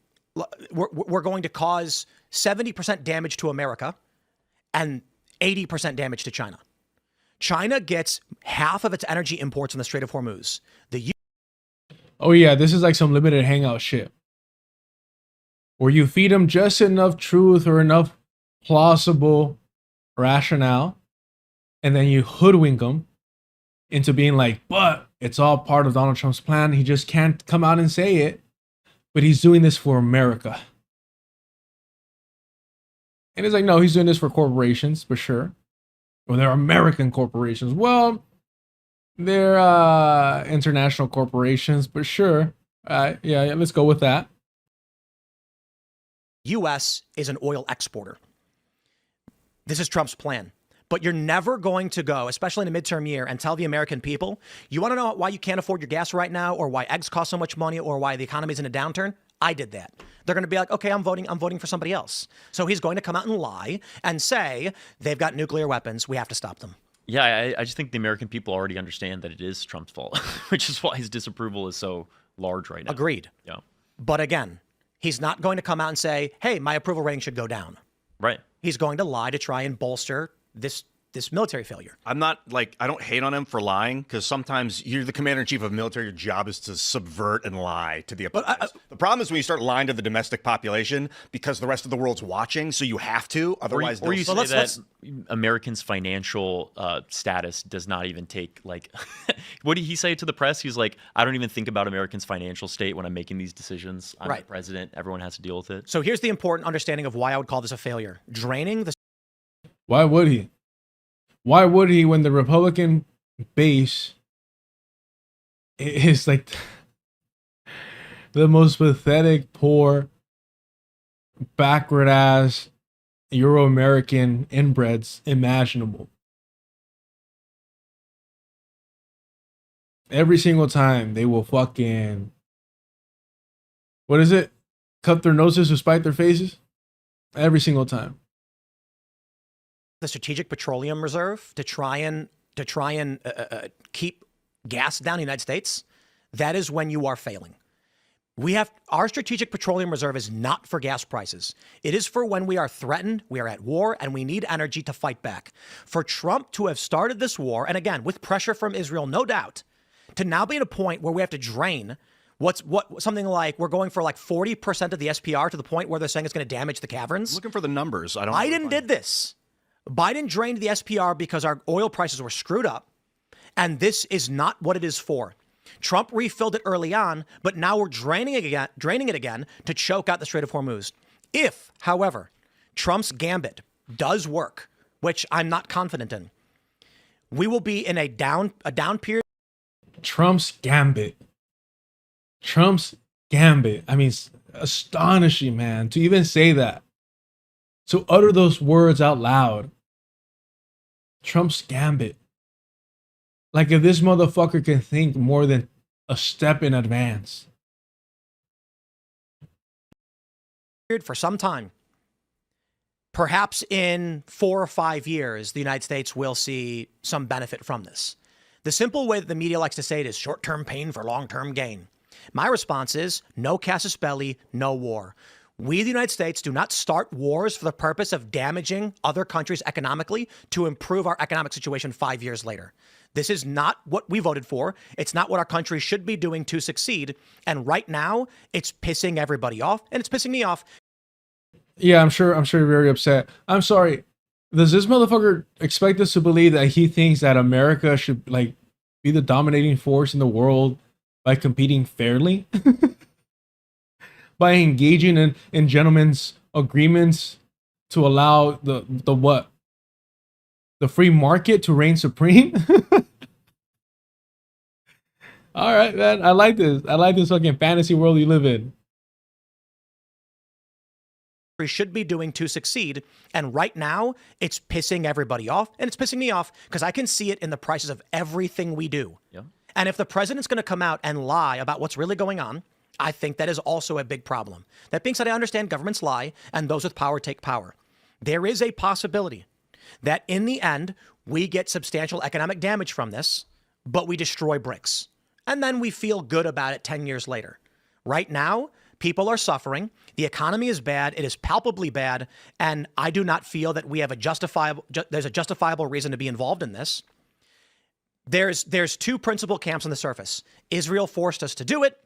cause 70% damage to America and 80% damage to China. China gets half of its energy imports in the Strait of Hormuz. Oh yeah, this is like some limited hangout shit, where you feed them just enough truth or enough plausible rationale, and then you hoodwink them into being like, but it's all part of Donald Trump's plan. He just can't come out and say it, but he's doing this for America. And it's like, no, he's doing this for corporations, for sure. Well, they're American corporations. Well, they're international corporations, but sure. Yeah, let's go with that. U.S. is an oil exporter. This is Trump's plan. But you're never going to go, especially in a midterm year, and tell the American people, you want to know why you can't afford your gas right now, or why eggs cost so much money, or why the economy is in a downturn? I did that. They're going to be like, okay, I'm voting for somebody else. So he's going to come out and lie and say they've got nuclear weapons. We have to stop them. Yeah, I just think the American people already understand that it is Trump's fault, which is why his disapproval is so large right now. Agreed. Yeah. But again, he's not going to come out and say, hey, my approval rating should go down. Right. He's going to lie to try and bolster this military failure. I'm not like, I don't hate on him for lying, because sometimes you're the commander in chief of military. Your job is to subvert and lie to the opponents. The problem is when you start lying to the domestic population because the rest of the world's watching, so you have to. Otherwise, or you say that Americans' financial status does not even take, like, what did he say to the press? He's like, I don't even think about Americans' financial state when I'm making these decisions. I'm the president. Everyone has to deal with it. So here's the important understanding of why I would call this a failure. Draining the... Why would he? Why would he when the Republican base is like the most pathetic, poor, backward ass Euro-American inbreds imaginable? Every single time they will fucking, what is it? Cut their noses to spite their faces? Every single time. The Strategic Petroleum Reserve to try and keep gas down in the United States, that is when you are failing. Our Strategic Petroleum Reserve is not for gas prices. It is for when we are threatened, we are at war, and we need energy to fight back. For Trump to have started this war, and again, with pressure from Israel, no doubt, to now be at a point where we have to drain something like, we're going for like 40% of the SPR to the point where they're saying it's going to damage the caverns. I'm looking for the numbers. Biden did this. Biden drained the SPR because our oil prices were screwed up, and this is not what it is for. Trump refilled it early on, but now we're draining it again to choke out the Strait of Hormuz. If, however, Trump's gambit does work, which I'm not confident in, we will be in a down period. Trump's gambit. Trump's gambit. I mean, astonishing, man, to even say that. To utter those words out loud. Trump's gambit. Like, if this motherfucker can think more than a step in advance. For some time, perhaps in 4 or 5 years, the United States will see some benefit from this. The simple way that the media likes to say it is short-term pain for long-term gain. My response is no casus belli, no war. We, the United States, do not start wars for the purpose of damaging other countries economically to improve our economic situation 5 years later. This is not what we voted for. It's not what our country should be doing to succeed. And right now, it's pissing everybody off, and it's pissing me off. Yeah, I'm sure you're very upset. I'm sorry. Does this motherfucker expect us to believe that he thinks that America should like be the dominating force in the world by competing fairly? By engaging in gentlemen's agreements to allow the what? The free market to reign supreme? All right, man. I like this. I like this fucking fantasy world you live in. We should be doing to succeed. And right now, it's pissing everybody off. And it's pissing me off because I can see it in the prices of everything we do. Yeah. And if the president's going to come out and lie about what's really going on, I think that is also a big problem. That being said, I understand governments lie and those with power take power. There is a possibility that in the end, we get substantial economic damage from this, but we destroy BRICS. And then we feel good about it 10 years later. Right now, people are suffering. The economy is bad. It is palpably bad. And I do not feel that we have there's a justifiable reason to be involved in this. There's two principal camps on the surface. Israel forced us to do it,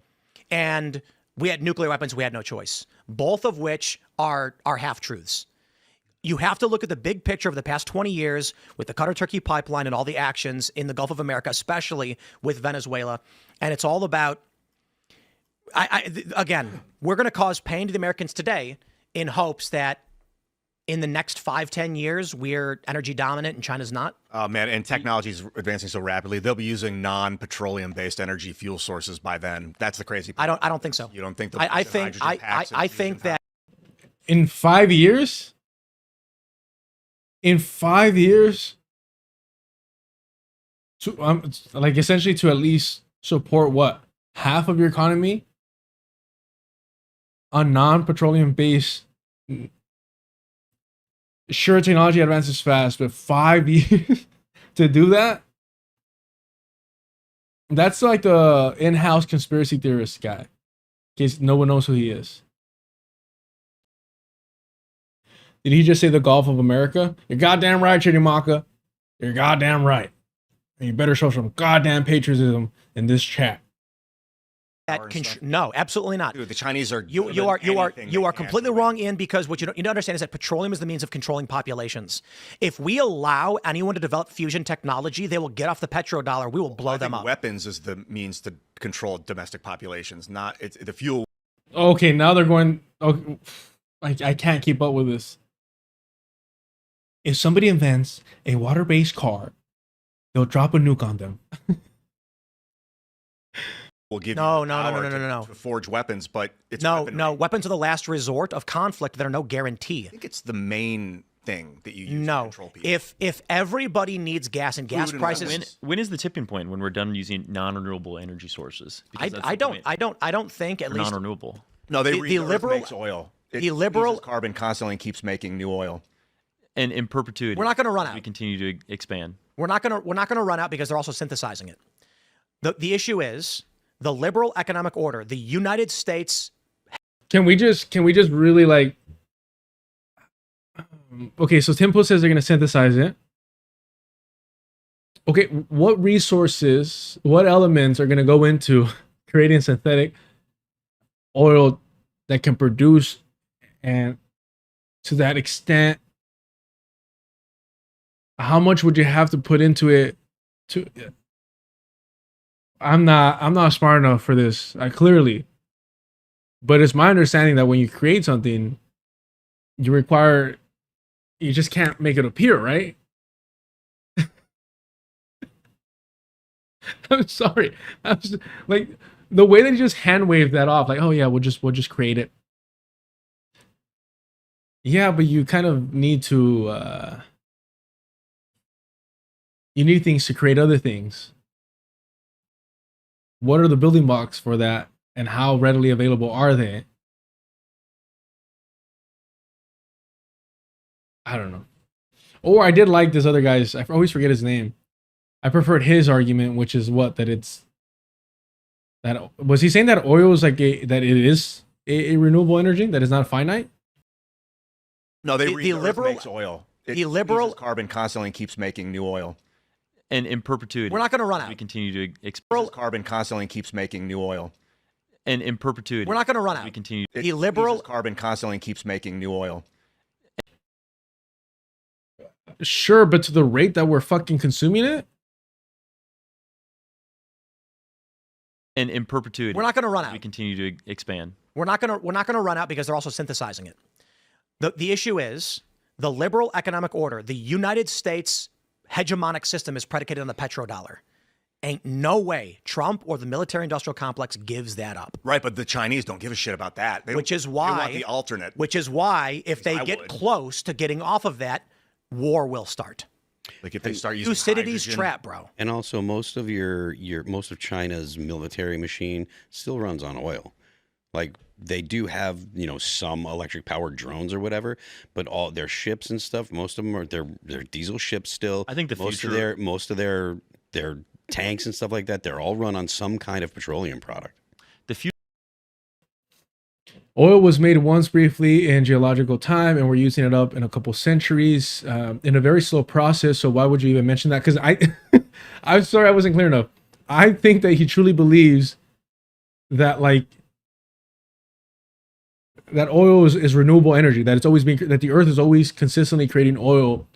and we had nuclear weapons. We had no choice. Both of which are half-truths. You have to look at the big picture of the past 20 years with the Qatar-Turkey pipeline and all the actions in the Gulf of America, especially with Venezuela. And it's all about, again, we're going to cause pain to the Americans today in hopes that in the next 5-10 years, we're energy dominant and China's not. Oh, man, and technology is advancing so rapidly. They'll be using non-petroleum-based energy fuel sources by then. That's the crazy part. I don't think so. You don't think I think that in 5 years? In 5 years, to like essentially to at least support what, half of your economy? on non-petroleum based. Sure, technology advances fast, but 5 years to do that? That's like the in-house conspiracy theorist guy. In case no one knows who he is. Did he just say the Gulf of America? You're goddamn right, Chidimaka. You're goddamn right. And you better show some goddamn patriotism in this chat. No, absolutely not. Dude, the Chinese are you are completely wrong, Ian, because what you don't understand is that petroleum is the means of controlling populations. If we allow anyone to develop fusion technology, they will get off the petrodollar. We will blow them up. Weapons is the means to control domestic populations, not it's the fuel. Okay, now they're going. Okay, I can't keep up with this. If somebody invents a water-based car, they'll drop a nuke on them. Will give no, to forge weapons, but it's no. Weapons are the last resort of conflict that are no guarantee. I think it's the main thing that you use to control people. If everybody needs gas and gas prices, when is the tipping point when we're done using non-renewable energy sources? I don't think at least non-renewable. No, the liberal makes oil. The liberal carbon constantly keeps making new oil. And in perpetuity, we're not going to run out. We continue to expand. We're not going to run out because they're also synthesizing it. The issue is the liberal economic order. The United States. Can we just really like? Okay, so Tempo says they're going to synthesize it. Okay, what resources, what elements are going to go into creating synthetic oil that can produce, and to that extent, how much would you have to put into it to? I'm not smart enough for this, clearly. But it's my understanding that when you create something, you just can't make it appear, right? I'm sorry. Like the way that you just hand waved that off, like, oh yeah, we'll just create it. Yeah, but you kind of need to you need things to create other things. What are the building blocks for that, and how readily available are they? I don't know. Or I did like this other guy's, I always forget his name. I preferred his argument, which is was he saying that oil is like that it is a renewable energy that is not finite? No, the liberal makes oil. The liberal carbon constantly keeps making new oil. And in perpetuity, we're not going to run out. We continue to expand. Carbon constantly keeps making new oil. And in perpetuity, we're not going to run out. We continue. The liberal carbon constantly keeps making new oil. Sure, but to the rate that we're fucking consuming it. And in perpetuity, we're not going to run out. We continue to expand. We're not going to run out because they're also synthesizing it. The issue is the liberal economic order. The United States hegemonic system is predicated on the petrodollar. Ain't no way Trump or the military-industrial complex gives that up. Right, but the Chinese don't give a shit about that. They want the alternate. Which is why if they get close to getting off of that, war will start. Like if they start using Thucydides' hydrogen. trap, bro. And also most of most of China's military machine still runs on oil. Like they do have, some electric powered drones or whatever, but all their ships and stuff, most of them are they're diesel ships still. I think most of their tanks and stuff like that, they're all run on some kind of petroleum product. Oil was made once briefly in geological time, and we're using it up in a couple centuries in a very slow process. So why would you even mention that? Because I'm sorry I wasn't clear enough. I think that he truly believes that that oil is renewable energy. That that the Earth is always consistently creating oil,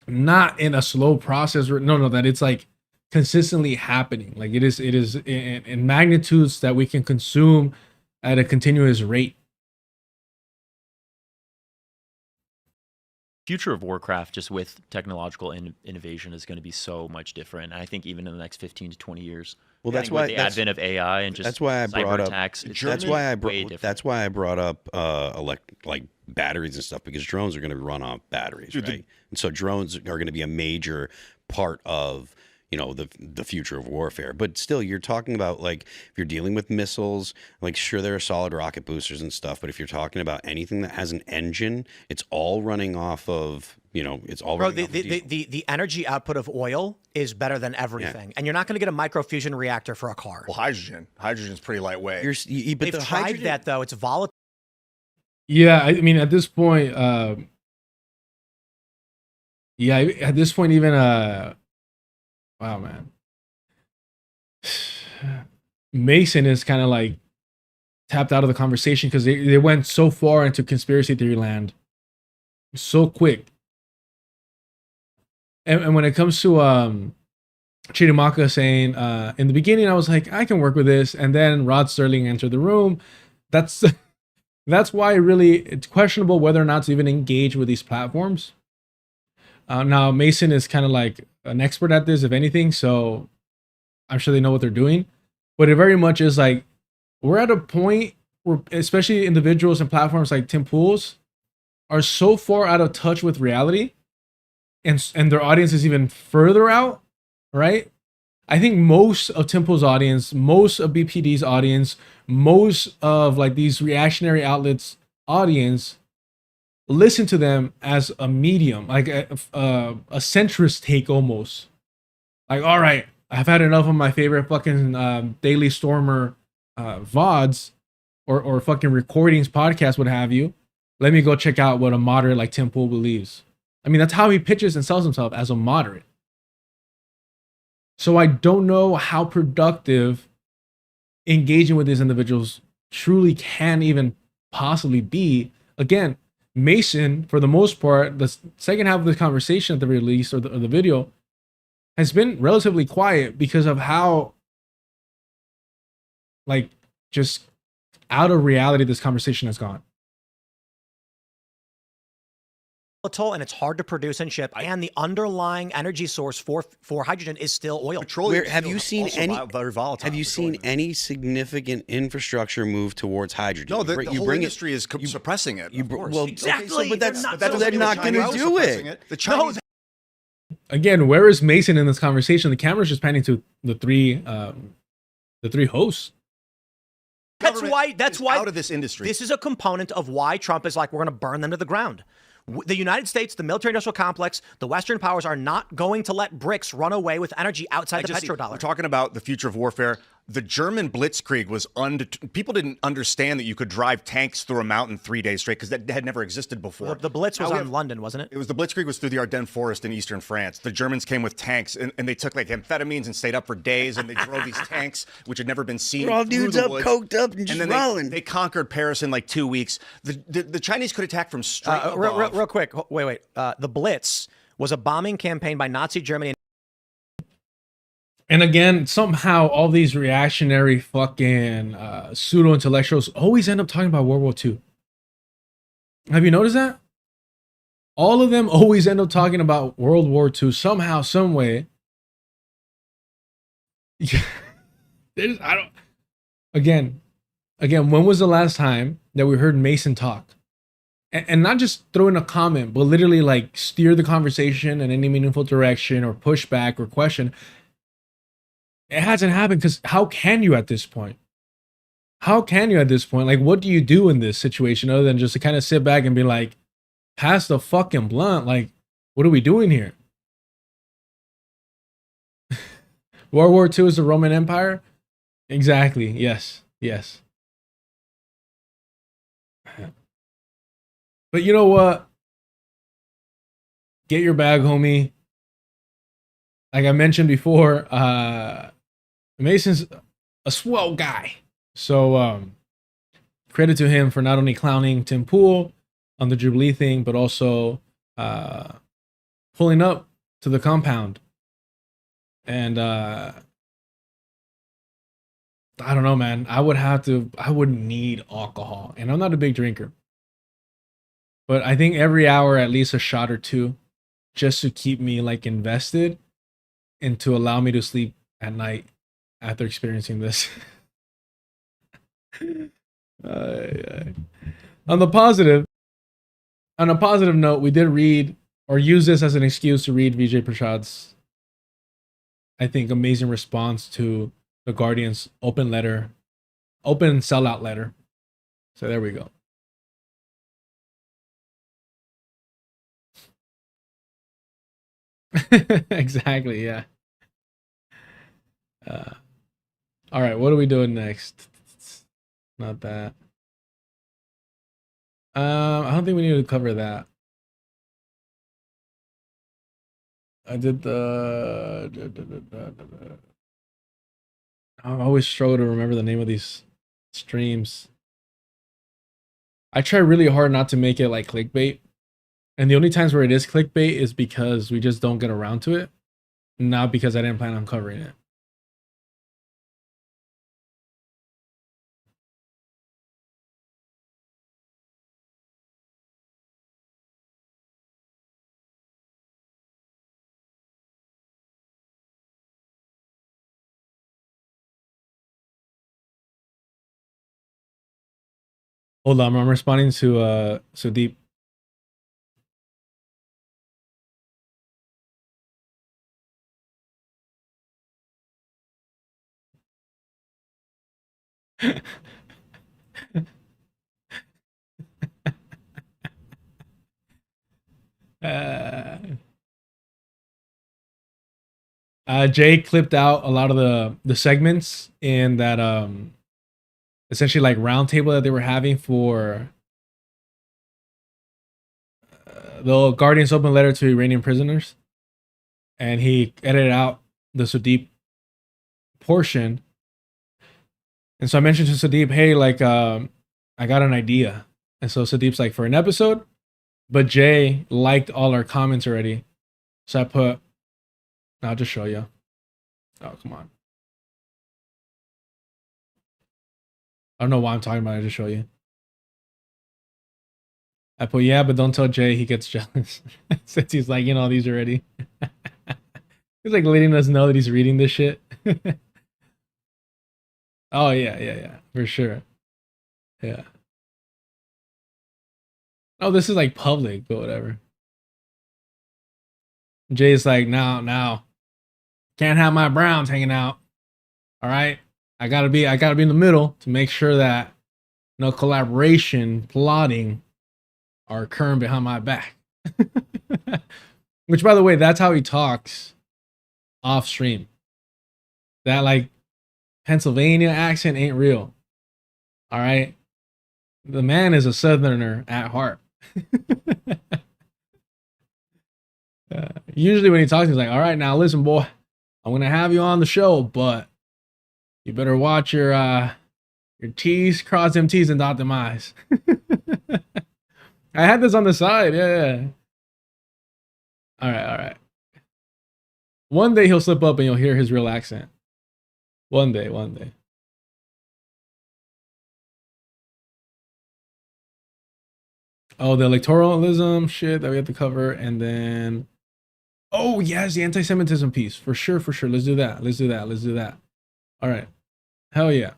not in a slow process. No, that it's like consistently happening. Like it is in magnitudes that we can consume at a continuous rate. Future of Warcraft, just with technological innovation, is going to be so much different. And I think even in the next 15 to 20 years. Well, that's why the advent of AI and just that's why I brought up attacks. That's why I brought up like batteries and stuff, because drones are going to run off batteries, right? And so drones are going to be a major part of you know, the future of warfare. But still, you're talking about, like, if you're dealing with missiles, like, sure, there are solid rocket boosters and stuff, but if you're talking about anything that has an engine, it's all running off of, you know, it's all running off of diesel. The energy output of oil is better than everything, and you're not going to get a microfusion reactor for a car. Well, hydrogen's pretty lightway. But they've tried that though; it's volatile. Yeah, I mean, at this point, yeah, at this point, even wow, man, Mason is kind of like tapped out of the conversation because they went so far into conspiracy theory land so quick. And when it comes to Chidamaka saying in the beginning, I was like, I can work with this, and then Rod Sterling entered the room. That's why really it's questionable whether or not to even engage with these platforms. Now Mason is kind of like an expert at this, if anything, so I'm sure they know what they're doing. But it very much is like we're at a point where, especially individuals and platforms like Tim Pool's, are so far out of touch with reality, and their audience is even further out, right? I think most of Tim Pool's audience, most of BPD's audience, most of like these reactionary outlets' audience listen to them as a medium, like a centrist take almost. Like, all right, I've had enough of my favorite fucking Daily Stormer VODs or fucking recordings, podcasts, what have you. Let me go check out what a moderate like Tim Pool believes. I mean, that's how he pitches and sells himself, as a moderate. So I don't know how productive engaging with these individuals truly can even possibly be. Again, Mason, for the most part, the second half of the conversation at the release or the video has been relatively quiet because of how, like, just out of reality this conversation has gone. And it's hard to produce and ship, and the underlying energy source for hydrogen is still oil. Petroleum. Have you seen any very volatile? Have you seen any significant infrastructure move towards hydrogen? No, the whole industry is suppressing it. Well, exactly. Okay, so, but they're not going to do it. The Chinese. Again, where is Mason in this conversation? The camera's just panning to the three hosts. That's why out of this industry. This is a component of why Trump is like, we're going to burn them to the ground. The United States, the military-industrial complex, the Western powers are not going to let BRICS run away with energy outside the petrodollar. We're talking about the future of warfare. The German Blitzkrieg was people didn't understand that you could drive tanks through a mountain 3 days straight because that had never existed before. The Blitz was on London, wasn't it? It was the Blitzkrieg was through the Ardennes forest in eastern France. The Germans came with tanks and they took like amphetamines and stayed up for days and they drove these tanks which had never been seen. They're all dudes up, coked up, and just rolling. They conquered Paris in like 2 weeks. The Chinese could attack from straight above. Real quick, wait. The Blitz was a bombing campaign by Nazi Germany. And again, somehow all these reactionary fucking pseudo-intellectuals always end up talking about World War II. Have you noticed that? All of them always end up talking about World War II somehow, some way. Again, when was the last time that we heard Mason talk? And not just throw in a comment, but literally like steer the conversation in any meaningful direction or push back or question. It hasn't happened because how can you at this point? How can you at this point? Like, what do you do in this situation other than just to kind of sit back and be like, pass the fucking blunt? Like, what are we doing here? World War II is the Roman Empire? Exactly. Yes. But you know what? Get your bag, homie. Like I mentioned before, Mason's a swell guy. So credit to him for not only clowning Tim Pool on the Jubilee thing, but also pulling up to the compound. And I don't know, man. I would need alcohol. And I'm not a big drinker. But I think every hour, at least a shot or two, just to keep me like invested and to allow me to sleep at night after experiencing this. On a positive note, we did read or use this as an excuse to read Vijay Prashad's I think, amazing response to the Guardian's open sellout letter. So there we go. Exactly, yeah. All right, what are we doing next? Not that. I don't think we need to cover that. I did the. I always struggle to remember the name of these streams. I try really hard not to make it like clickbait. And the only times where it is clickbait is because we just don't get around to it. Not because I didn't plan on covering it. Hold on, I'm responding to Sudeep. Jay clipped out a lot of the segments in that essentially like roundtable that they were having for the Guardian's open letter to Iranian prisoners, and he edited out the Sudeep portion. And so I mentioned to Sudeep, hey, like I got an idea. And so Sudeep's like, for an episode, but Jay liked all our comments already. So I put, I'll just show you. Oh, come on. I don't know why I'm talking about it. I'll just show you. I put, yeah, but don't tell Jay, he gets jealous. Since he's like, these already. He's like letting us know that he's reading this shit. Oh, yeah. For sure. Yeah. Oh, this is like public, but whatever. Jay's like, now. Can't have my Browns hanging out. All right. I gotta be in the middle to make sure that no collaboration, plotting are occurring behind my back. Which, by the way, that's how he talks off stream. That like Pennsylvania accent ain't real. All right. The man is a Southerner at heart. Usually when he talks, he's like, all right, now listen, boy, I'm going to have you on the show, but you better watch your T's, cross them T's and dot them I's. I had this on the side. Yeah. All right. One day he'll slip up and you'll hear his real accent. One day. Oh, the electoralism shit that we have to cover. And then, oh, yes, the anti-Semitism piece. For sure. Let's do that. All right. Hell yeah.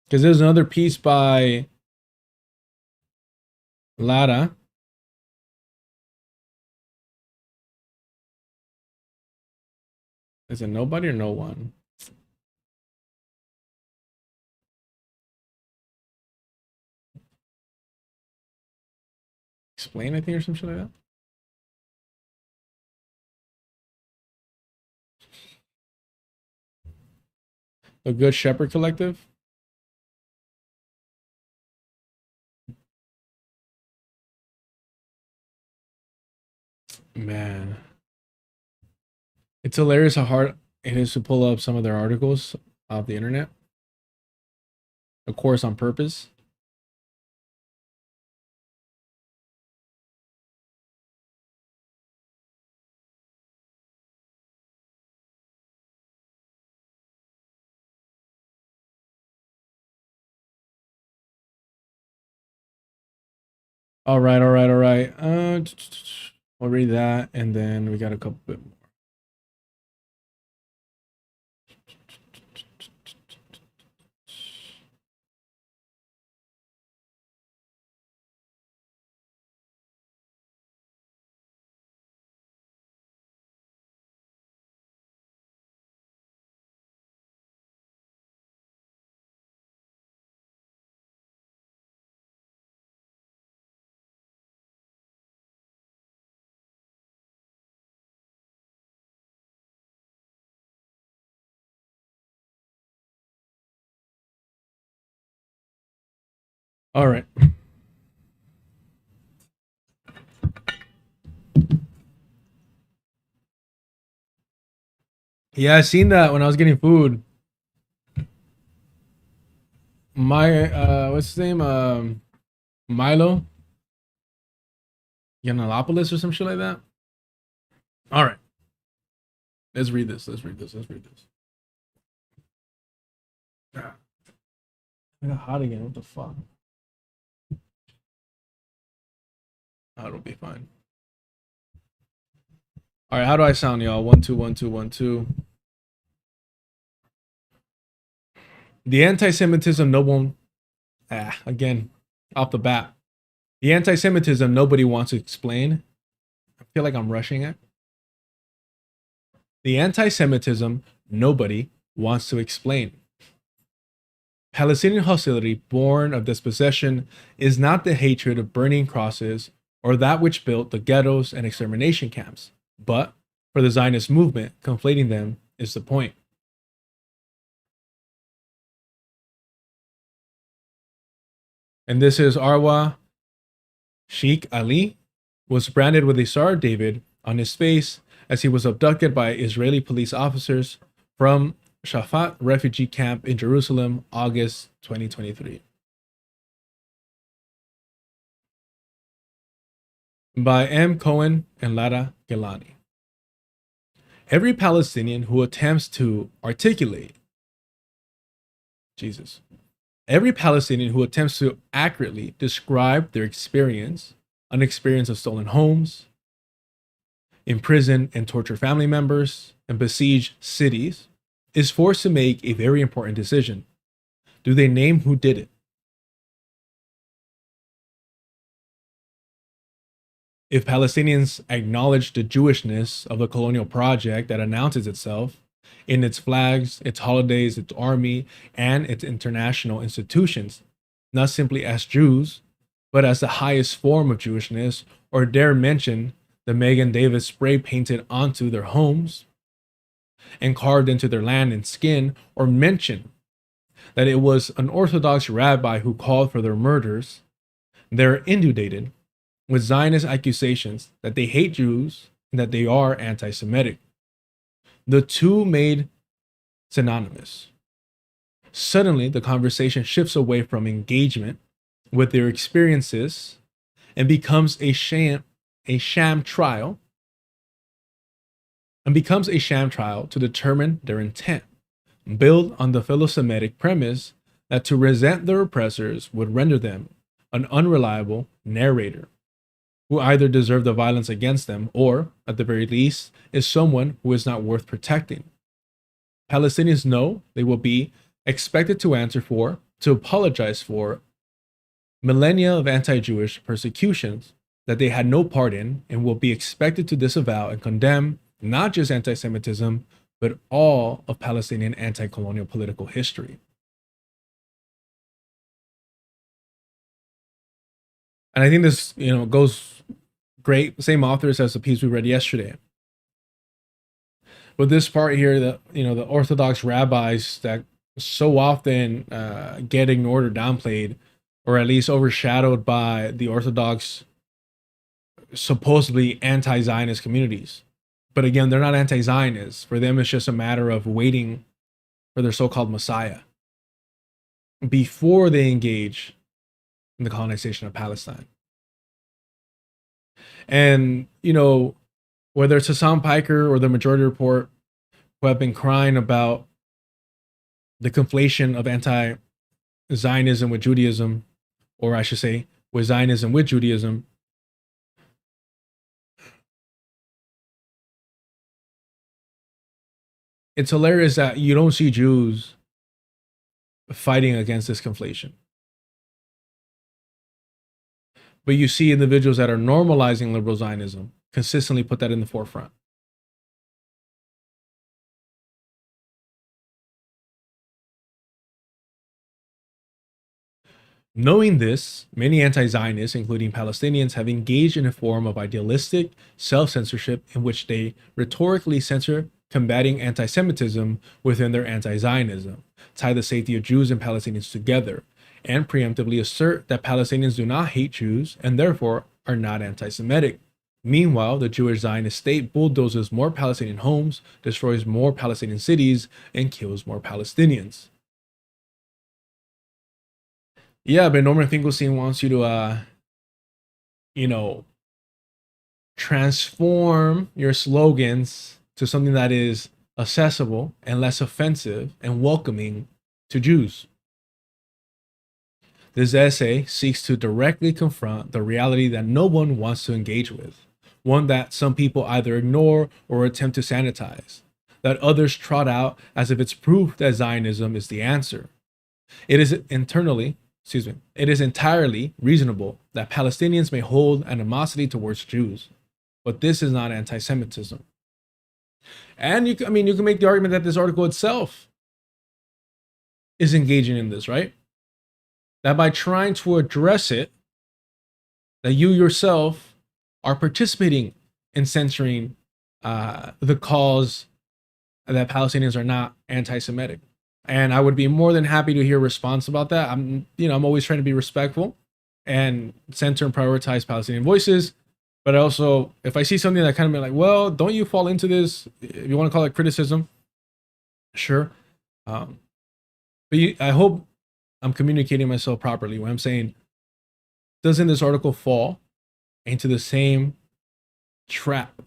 Because there's another piece by Lara. Is it nobody or no one? Explain, I think, or some shit like that. The Good Shepherd Collective. Man. It's hilarious how hard it is to pull up some of their articles off the internet. Of course, on purpose. All right. I'll read that, and then we got a couple bit more. All right. Yeah, I seen that when I was getting food. What's his name? Milo Yiannopoulos or some shit like that. All right. Let's read this. Ah, I got hot again. What the fuck? Oh, it'll be fine. All right, how do I sound, y'all? 1 2 1 2 1 2. The anti-Semitism no one again off the bat. The anti-Semitism nobody wants to explain. I feel like I'm rushing it. The anti-Semitism nobody wants to explain. Palestinian hostility born of dispossession is not the hatred of burning crosses or that which built the ghettos and extermination camps, but for the Zionist movement, conflating them is the point. And this is Arwa Sheikh Ali was branded with a Star of David on his face as he was abducted by Israeli police officers from Shafat refugee camp in Jerusalem, August 2023. By M. Cohen and Lara Gilani. Every Palestinian who attempts to articulate Every Palestinian who attempts to accurately describe their experience, an experience of stolen homes, imprison and torture family members, and besiege cities, is forced to make a very important decision. Do they name who did it? If Palestinians acknowledge the Jewishness of the colonial project that announces itself in its flags, its holidays, its army, and its international institutions, not simply as Jews, but as the highest form of Jewishness, or dare mention the Megan Davis spray painted onto their homes and carved into their land and skin, or mention that it was an Orthodox rabbi who called for their murders, they're inundated with Zionist accusations that they hate Jews and that they are anti-Semitic. The two made synonymous. Suddenly, the conversation shifts away from engagement with their experiences and becomes a sham trial to determine their intent, built on the philo-Semitic premise that to resent their oppressors would render them an unreliable narrator who either deserve the violence against them or, at the very least, is someone who is not worth protecting. Palestinians know they will be expected to answer for, to apologize for, millennia of anti-Jewish persecutions that they had no part in, and will be expected to disavow and condemn not just anti-Semitism, but all of Palestinian anti-colonial political history. And I think this, goes great. Same authors as the piece we read yesterday. But this part here, the Orthodox rabbis that so often get ignored or downplayed, or at least overshadowed by the Orthodox supposedly anti-Zionist communities. But again, they're not anti-Zionists. For them, it's just a matter of waiting for their so-called Messiah before they engage in the colonization of Palestine. And, whether it's Hassan Piker or the Majority Report, who have been crying about the conflation of anti-Zionism with Judaism, or I should say, with Zionism with Judaism, it's hilarious that you don't see Jews fighting against this conflation. But you see individuals that are normalizing liberal Zionism consistently put that in the forefront. Knowing this, many anti-Zionists, including Palestinians, have engaged in a form of idealistic self-censorship in which they rhetorically censor combating anti-Semitism within their anti-Zionism, tie the safety of Jews and Palestinians together, and preemptively assert that Palestinians do not hate Jews and therefore are not anti-Semitic. Meanwhile, the Jewish Zionist state bulldozes more Palestinian homes, destroys more Palestinian cities, and kills more Palestinians. Yeah, but Norman Finkelstein wants you to, transform your slogans to something that is accessible and less offensive and welcoming to Jews. This essay seeks to directly confront the reality that no one wants to engage with, one that some people either ignore or attempt to sanitize, that others trot out as if it's proof that Zionism is the answer. It is entirely reasonable that Palestinians may hold animosity towards Jews, but this is not anti-Semitism. And you can make the argument that this article itself is engaging in this, right? That by trying to address it, that you yourself are participating in censoring the cause that Palestinians are not anti-Semitic. And I would be more than happy to hear a response about that. I'm always trying to be respectful and center and prioritize Palestinian voices. But also, if I see something that kind of like, well, don't you fall into this? If you want to call it criticism, sure. But I hope I'm communicating myself properly when I'm saying, doesn't this article fall into the same trap?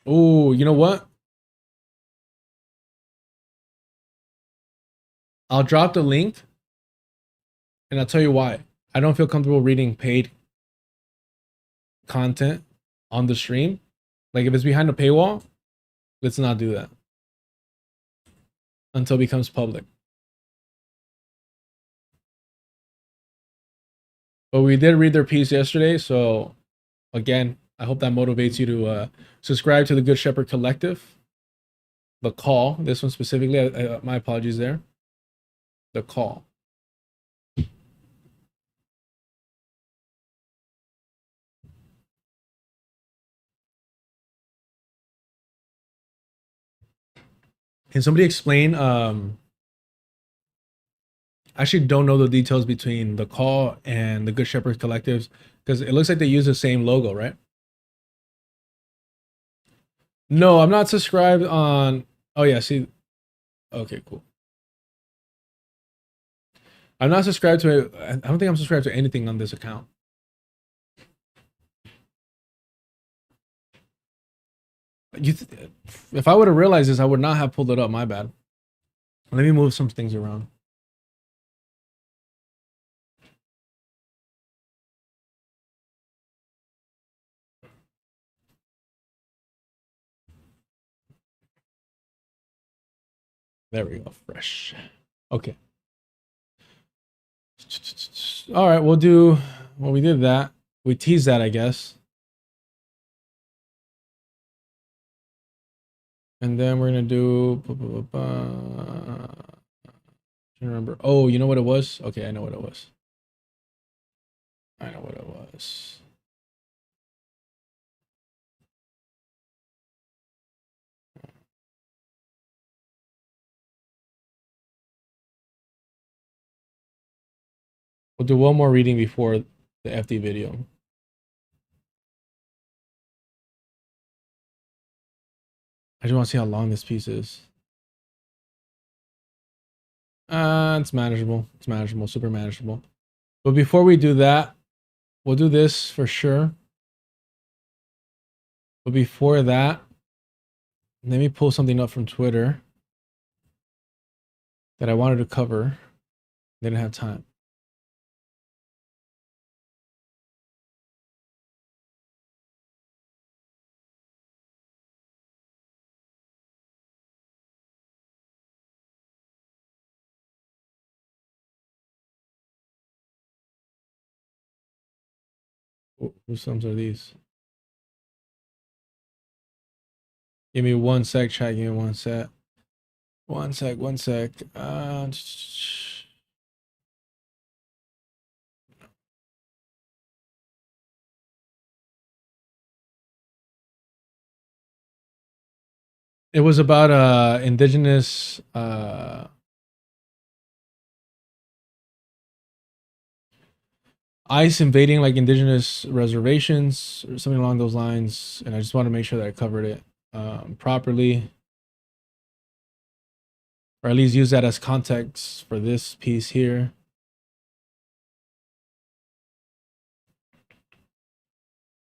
Oh, you know what? I'll drop the link and I'll tell you why. I don't feel comfortable reading paid content on the stream. Like if it's behind a paywall, let's not do that until it becomes public. But we did read their piece yesterday, so again, I hope that motivates you to subscribe to the Good Shepherd Collective. The Call, this one specifically, my apologies there. The Call. Can somebody explain? I actually don't know the details between The Call and the Good Shepherd Collectives because it looks like they use the same logo, right? No, I'm not subscribed on. Oh yeah, see. Okay, cool. I'm not subscribed to it. I don't think I'm subscribed to anything on this account. If I would have realized this, I would not have pulled it up. My bad. Let me move some things around. There we go. Fresh. Okay. All right, we'll do. Well, we did that. We teased that, I guess. And then we're gonna do. Remember? Oh, you know what it was? Okay, I know what it was. I know what it was. We'll do one more reading before the FD video. I just want to see how long this piece is. It's manageable. It's manageable. Super manageable. But before we do that, we'll do this for sure. But before that, let me pull something up from Twitter that I wanted to cover. Didn't have time. Whose sums are these? Give me 1 sec, chat. Give me 1 sec. 1 sec, 1 sec. It was about indigenous ICE invading like indigenous reservations or something along those lines, and I just want to make sure that I covered it properly, or at least use that as context for this piece here.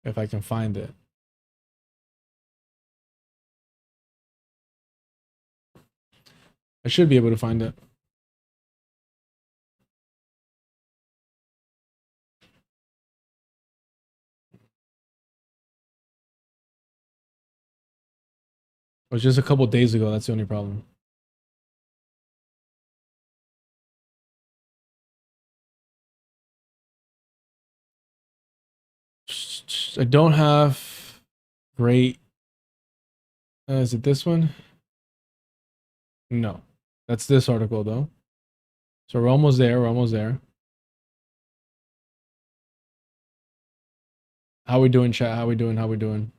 If I can find it. I should be able to find it. It was just a couple days ago. That's the only problem. I don't have great. Is it this one? No, that's this article though. So we're almost there. We're almost there. How we doing, chat? How we doing? How we doing?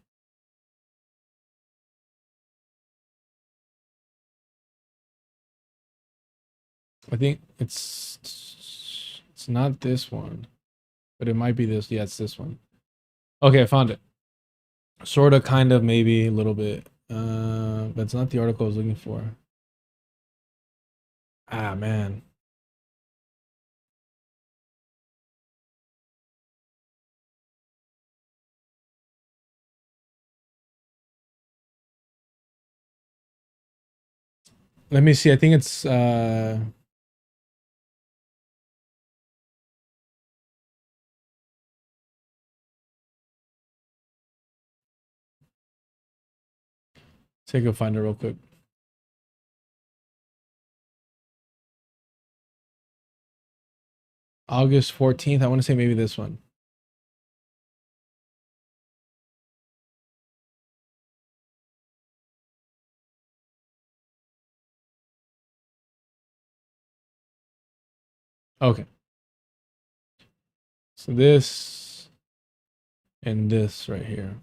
I think it's not this one, but it might be this. Yeah, it's this one. Okay, I found it. Sort of, kind of, maybe a little bit. But it's not the article I was looking for. Ah, man. Let me see. I think it's see if I can find it real quick. August 14th. I want to say maybe this one. Okay. So this and this right here.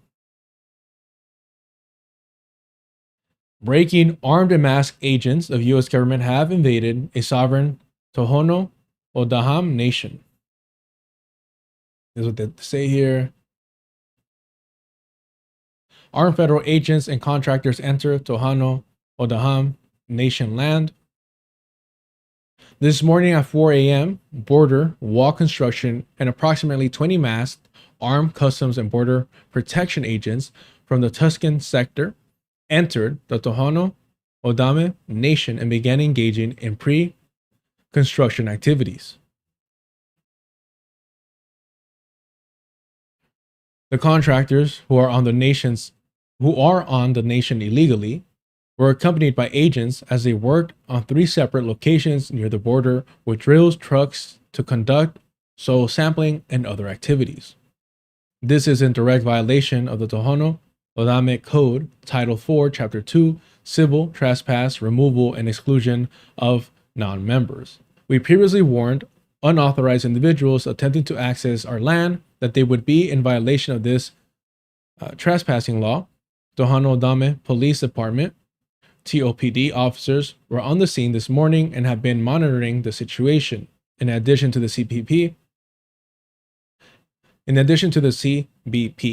Breaking armed and masked agents of U.S. government have invaded a sovereign Tohono O'odham nation. This is what they say here. Armed federal agents and contractors enter Tohono O'odham nation land. This morning at 4 a.m., border, wall construction, and approximately 20 masked armed customs and border protection agents from the Tuscan sector entered the Tohono O'odham nation and began engaging in pre-construction activities. The contractors who are on the nation illegally were accompanied by agents as they worked on 3 separate locations near the border with drills, trucks to conduct soil sampling and other activities. This is in direct violation of the Tohono O'odham Code, Title 4, Chapter 2, Civil Trespass, Removal, and Exclusion of Non-Members. We previously warned unauthorized individuals attempting to access our land that they would be in violation of this trespassing law. Tohono O'odham Police Department TOPD officers were on the scene this morning and have been monitoring the situation. In addition to the CBP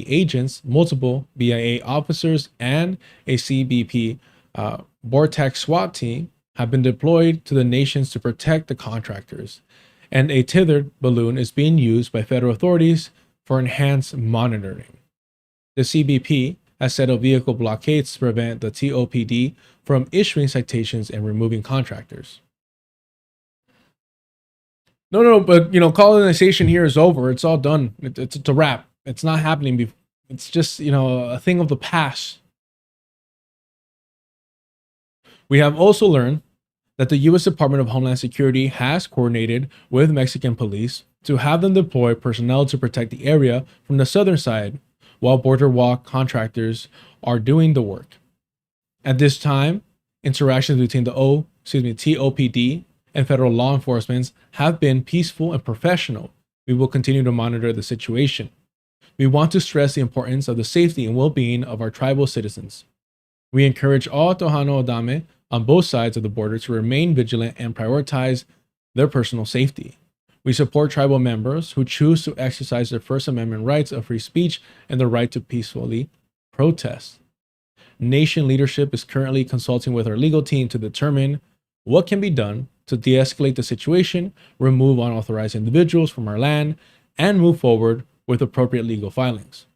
agents, multiple BIA officers and a CBP Vortex SWAT team have been deployed to the nations to protect the contractors, and a tethered balloon is being used by federal authorities for enhanced monitoring. The CBP has set up vehicle blockades to prevent the TOPD from issuing citations and removing contractors. No, but colonization here is over. It's all done. It's a wrap. It's not happening. It's just, a thing of the past. We have also learned that the U.S. Department of Homeland Security has coordinated with Mexican police to have them deploy personnel to protect the area from the southern side, while border wall contractors are doing the work. At this time, interactions between the TOPD and federal law enforcement have been peaceful and professional. We will continue to monitor the situation. We want to stress the importance of the safety and well-being of our tribal citizens. We encourage all Tohono O'odham on both sides of the border to remain vigilant and prioritize their personal safety. We support tribal members who choose to exercise their First Amendment rights of free speech and the right to peacefully protest. Nation leadership is currently consulting with our legal team to determine what can be done to de-escalate the situation, remove unauthorized individuals from our land, and move forward with appropriate legal filings.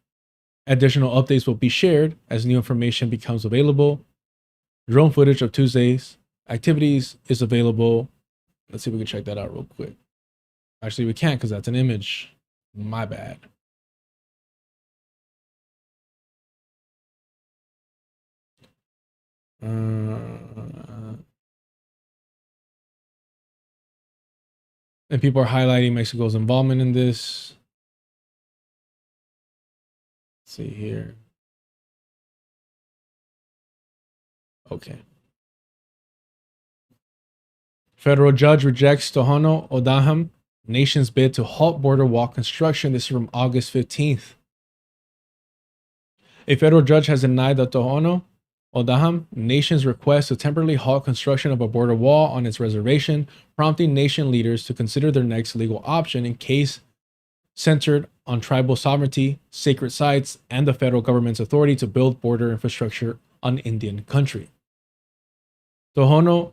Additional updates will be shared as new information becomes available. Drone footage of Tuesday's activities is available. Let's see if we can check that out real quick. Actually, we can't because that's an image. My bad. And people are highlighting Mexico's involvement in this. Let's see here. Okay. Federal judge rejects Tohono O'odham nation's bid to halt border wall construction. This is from August 15th. A federal judge has denied the Tohono O'odham nation's request to temporarily halt construction of a border wall on its reservation, prompting nation leaders to consider their next legal option in case centered on tribal sovereignty, sacred sites, and the federal government's authority to build border infrastructure on Indian country. Tohono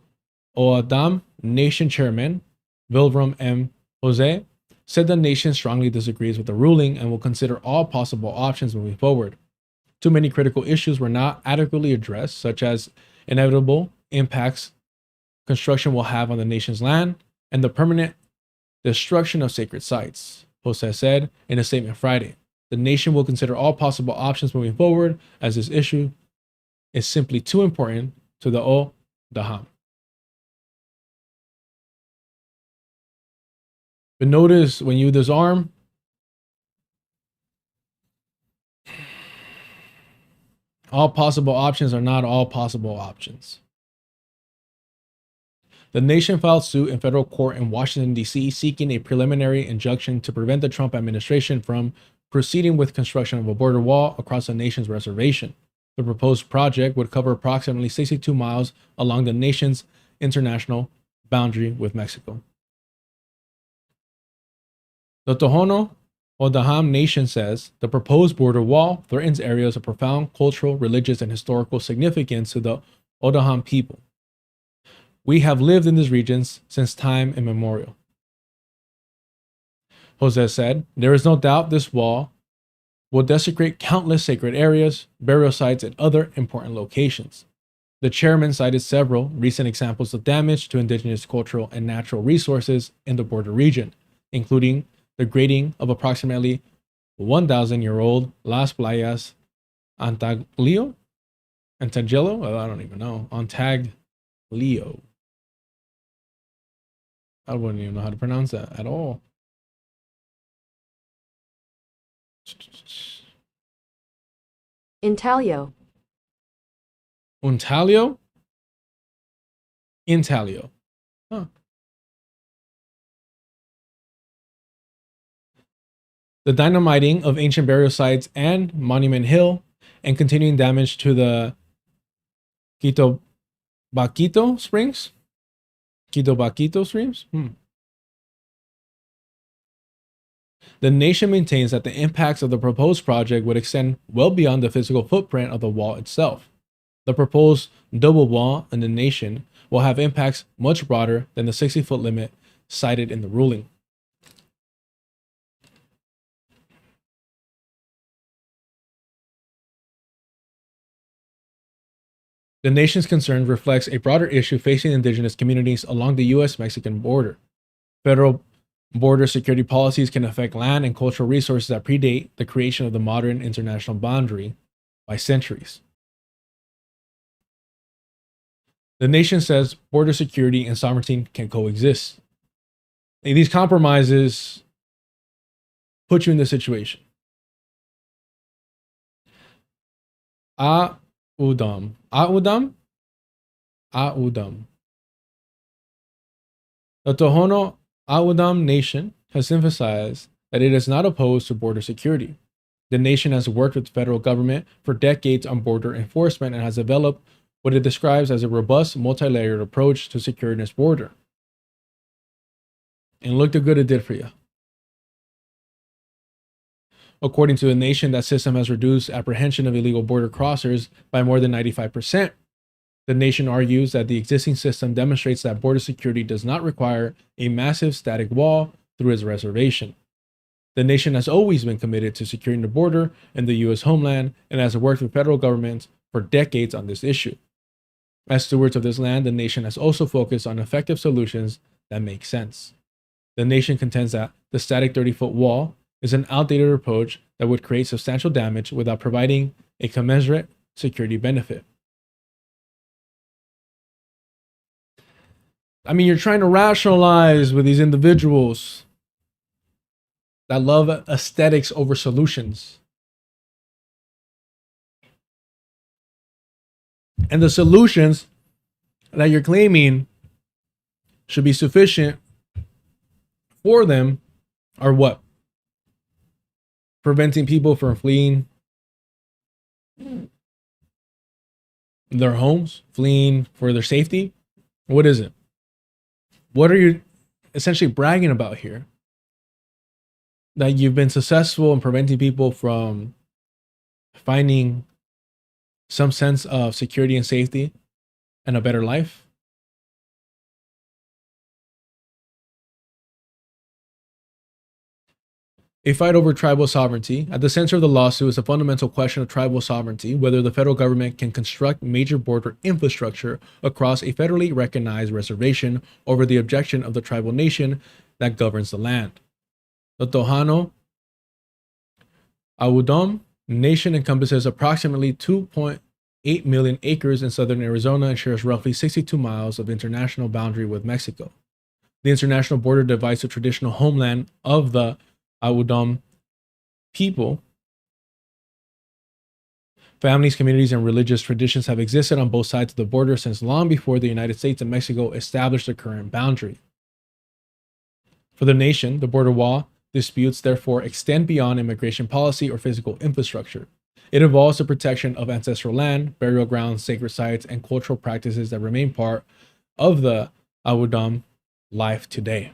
O'odham Nation Chairman Vilram M. Jose said the nation strongly disagrees with the ruling and will consider all possible options moving forward. Too many critical issues were not adequately addressed, such as inevitable impacts construction will have on the nation's land and the permanent destruction of sacred sites, Jose said in a statement Friday. The nation will consider all possible options moving forward as this issue is simply too important to the O'odham. But notice when you disarm, all possible options are not all possible options. The nation filed suit in federal court in Washington, D.C., seeking a preliminary injunction to prevent the Trump administration from proceeding with construction of a border wall across the nation's reservation. The proposed project would cover approximately 62 miles along the nation's international boundary with Mexico. The Tohono O'odham Nation says the proposed border wall threatens areas of profound cultural, religious, and historical significance to the O'odham people. We have lived in these regions since time immemorial. Jose said, there is no doubt this wall will desecrate countless sacred areas, burial sites, and other important locations. The chairman cited several recent examples of damage to indigenous cultural and natural resources in the border region, including the grading of approximately 1,000-year-old Las Playas Antaglio? Antaglio? I don't even know. Antaglio. I wouldn't even know how to pronounce that at all. Intaglio. Untaglio? Intaglio. Huh. The dynamiting of ancient burial sites and Monument Hill and continuing damage to the Quitobaquito Springs? Quitobaquito Streams? The nation maintains that the impacts of the proposed project would extend well beyond the physical footprint of the wall itself. The proposed double wall in the nation will have impacts much broader than the 60-foot limit cited in the ruling. The nation's concern reflects a broader issue facing indigenous communities along the U.S.-Mexican border. Federal border security policies can affect land and cultural resources that predate the creation of the modern international boundary by centuries. The nation says border security and sovereignty can coexist. And these compromises put you in this situation. O'odham. The Tohono O'odham Nation has emphasized that it is not opposed to border security. The nation has worked with the federal government for decades on border enforcement and has developed what it describes as a robust, multi-layered approach to securing its border. And look the good it did for you. According to the nation, that system has reduced apprehension of illegal border crossers by more than 95%. The nation argues that the existing system demonstrates that border security does not require a massive static wall through its reservation. The nation has always been committed to securing the border and the U.S. homeland and has worked with federal governments for decades on this issue. As stewards of this land, the nation has also focused on effective solutions that make sense. The nation contends that the static 30-foot wall is an outdated approach that would create substantial damage without providing a commensurate security benefit. I mean, you're trying to rationalize with these individuals that love aesthetics over solutions. And the solutions that you're claiming should be sufficient for them are what? Preventing people from fleeing their homes, fleeing for their safety? What is it? What are you essentially bragging about here? That you've been successful in preventing people from finding some sense of security and safety and a better life? A fight over tribal sovereignty. At the center of the lawsuit is a fundamental question of tribal sovereignty, whether the federal government can construct major border infrastructure across a federally recognized reservation over the objection of the tribal nation that governs the land. The Tohono O'odham Nation encompasses approximately 2.8 million acres in southern Arizona and shares roughly 62 miles of international boundary with Mexico. The international border divides the traditional homeland of the O'odham people. Families, communities, and religious traditions have existed on both sides of the border since long before the United States and Mexico established the current boundary. For the nation, the border wall disputes therefore extend beyond immigration policy or physical infrastructure. It involves the protection of ancestral land, burial grounds, sacred sites, and cultural practices that remain part of the O'odham life today.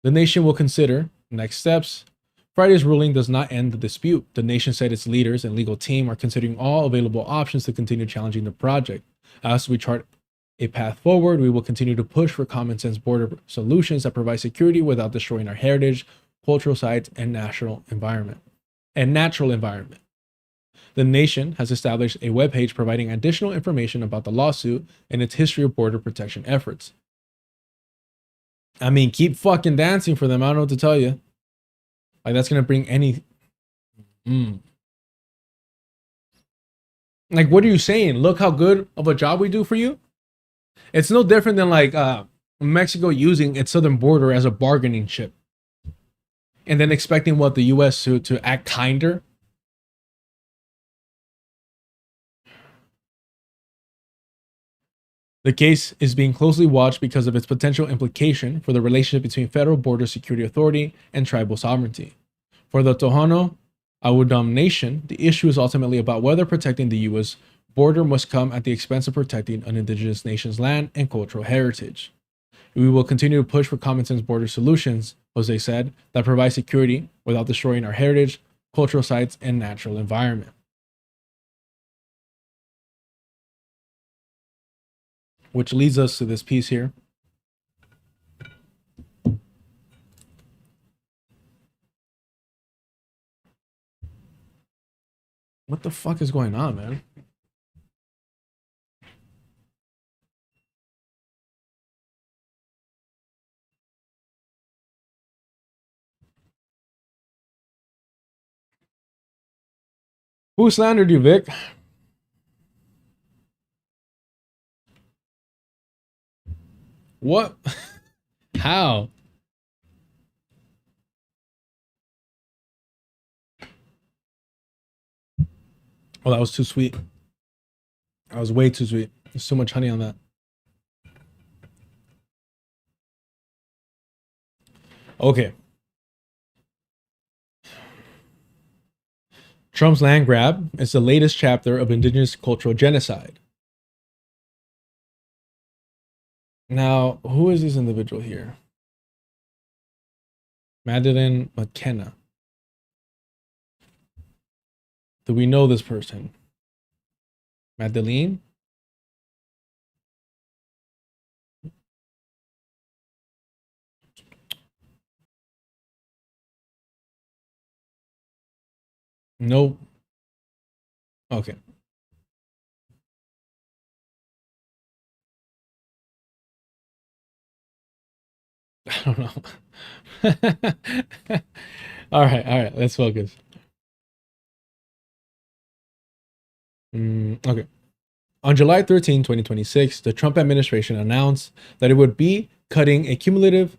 The nation will consider next steps. Friday's ruling does not end the dispute. The nation said its leaders and legal team are considering all available options to continue challenging the project. As we chart a path forward, we will continue to push for common sense border solutions that provide security without destroying our heritage, cultural sites, and natural environment. The nation has established a webpage providing additional information about the lawsuit and its history of border protection efforts. I mean, keep fucking dancing for them. I don't know what to tell you. Like, that's going to bring any... Like, what are you saying? Look how good of a job we do for you? It's no different than, like, Mexico using its southern border as a bargaining chip. And then expecting, what, the U.S. to act kinder? The case is being closely watched because of its potential implication for the relationship between Federal Border Security Authority and tribal sovereignty. For the Tohono O'odham Nation, the issue is ultimately about whether protecting the U.S. border must come at the expense of protecting an indigenous nation's land and cultural heritage. We will continue to push for common sense border solutions, Jose said, that provide security without destroying our heritage, cultural sites, and natural environment. Which leads us to this piece here. What the fuck is going on, man? Who slandered you, Vic? What? How? Oh, that was too sweet. That was way too sweet. There's so much honey on that. Okay. Trump's land grab is the latest chapter of indigenous cultural genocide. Now, who is this individual here? Madeleine McKenna. Do we know this person? Madeleine? Nope. Okay. I don't know. All right, let's focus. Okay. On July 13, 2026, the Trump administration announced that it would be cutting a cumulative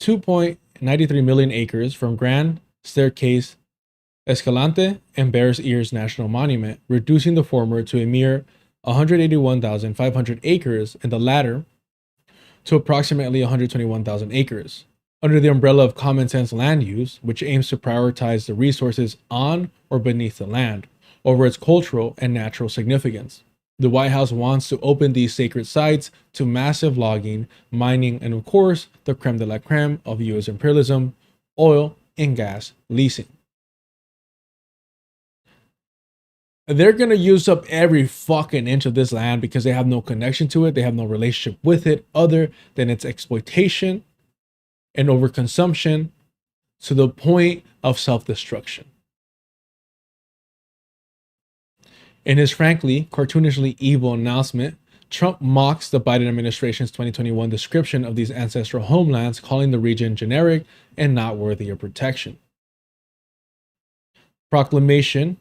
2.93 million acres from Grand Staircase, Escalante, and Bears Ears National Monument, reducing the former to a mere 181,500 acres and the latter to approximately 121,000 acres, under the umbrella of common sense land use, which aims to prioritize the resources on or beneath the land over its cultural and natural significance. The White House wants to open these sacred sites to massive logging, mining, and of course, the creme de la creme of US imperialism, oil and gas leasing. They're going to use up every fucking inch of this land because they have no connection to it. They have no relationship with it other than its exploitation and overconsumption to the point of self-destruction. In his frankly, cartoonishly evil announcement, Trump mocks the Biden administration's 2021 description of these ancestral homelands, calling the region generic and not worthy of protection. Proclamation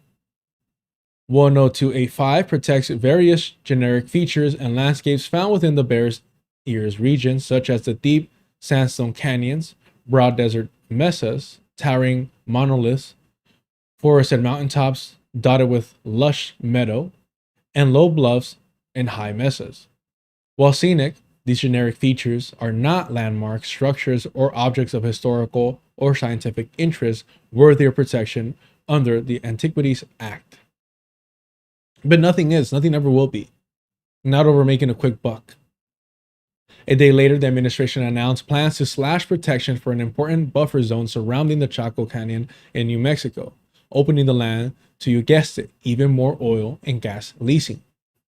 10285 protects various generic features and landscapes found within the Bears Ears region, such as the deep sandstone canyons, broad desert mesas, towering monoliths, forested mountaintops dotted with lush meadow, and low bluffs and high mesas. While scenic, these generic features are not landmarks, structures, or objects of historical or scientific interest worthy of protection under the Antiquities Act. But nothing ever will be. Not over making a quick buck. A day later, the administration announced plans to slash protection for an important buffer zone surrounding the Chaco Canyon in New Mexico, opening the land to, you guessed it, even more oil and gas leasing.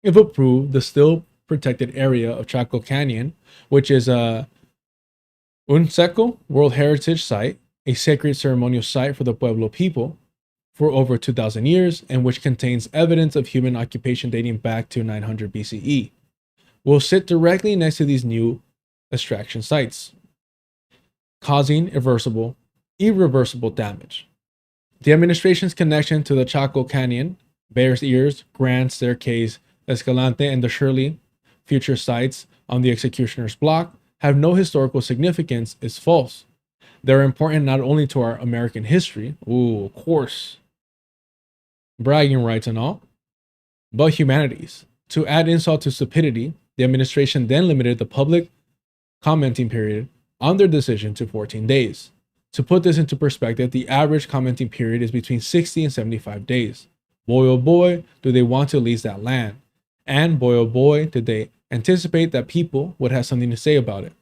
If approved, the still protected area of Chaco Canyon, which is a UNESCO World Heritage Site, a sacred ceremonial site for the Pueblo people, for over 2,000 years, and which contains evidence of human occupation dating back to 900 BCE, will sit directly next to these new extraction sites, causing irreversible damage. The administration's connection to the Chaco Canyon, Bears Ears, Grand Staircase, Escalante, and the Shirley future sites on the executioner's block have no historical significance is false. They're important not only to our American history, of course, bragging rights and all, but humanities. To add insult to stupidity, the administration then limited the public commenting period on their decision to 14 days. To put this into perspective, the average commenting period is between 60 and 75 days. Boy, oh boy, do they want to lease that land. And boy, oh boy, did they anticipate that people would have something to say about it.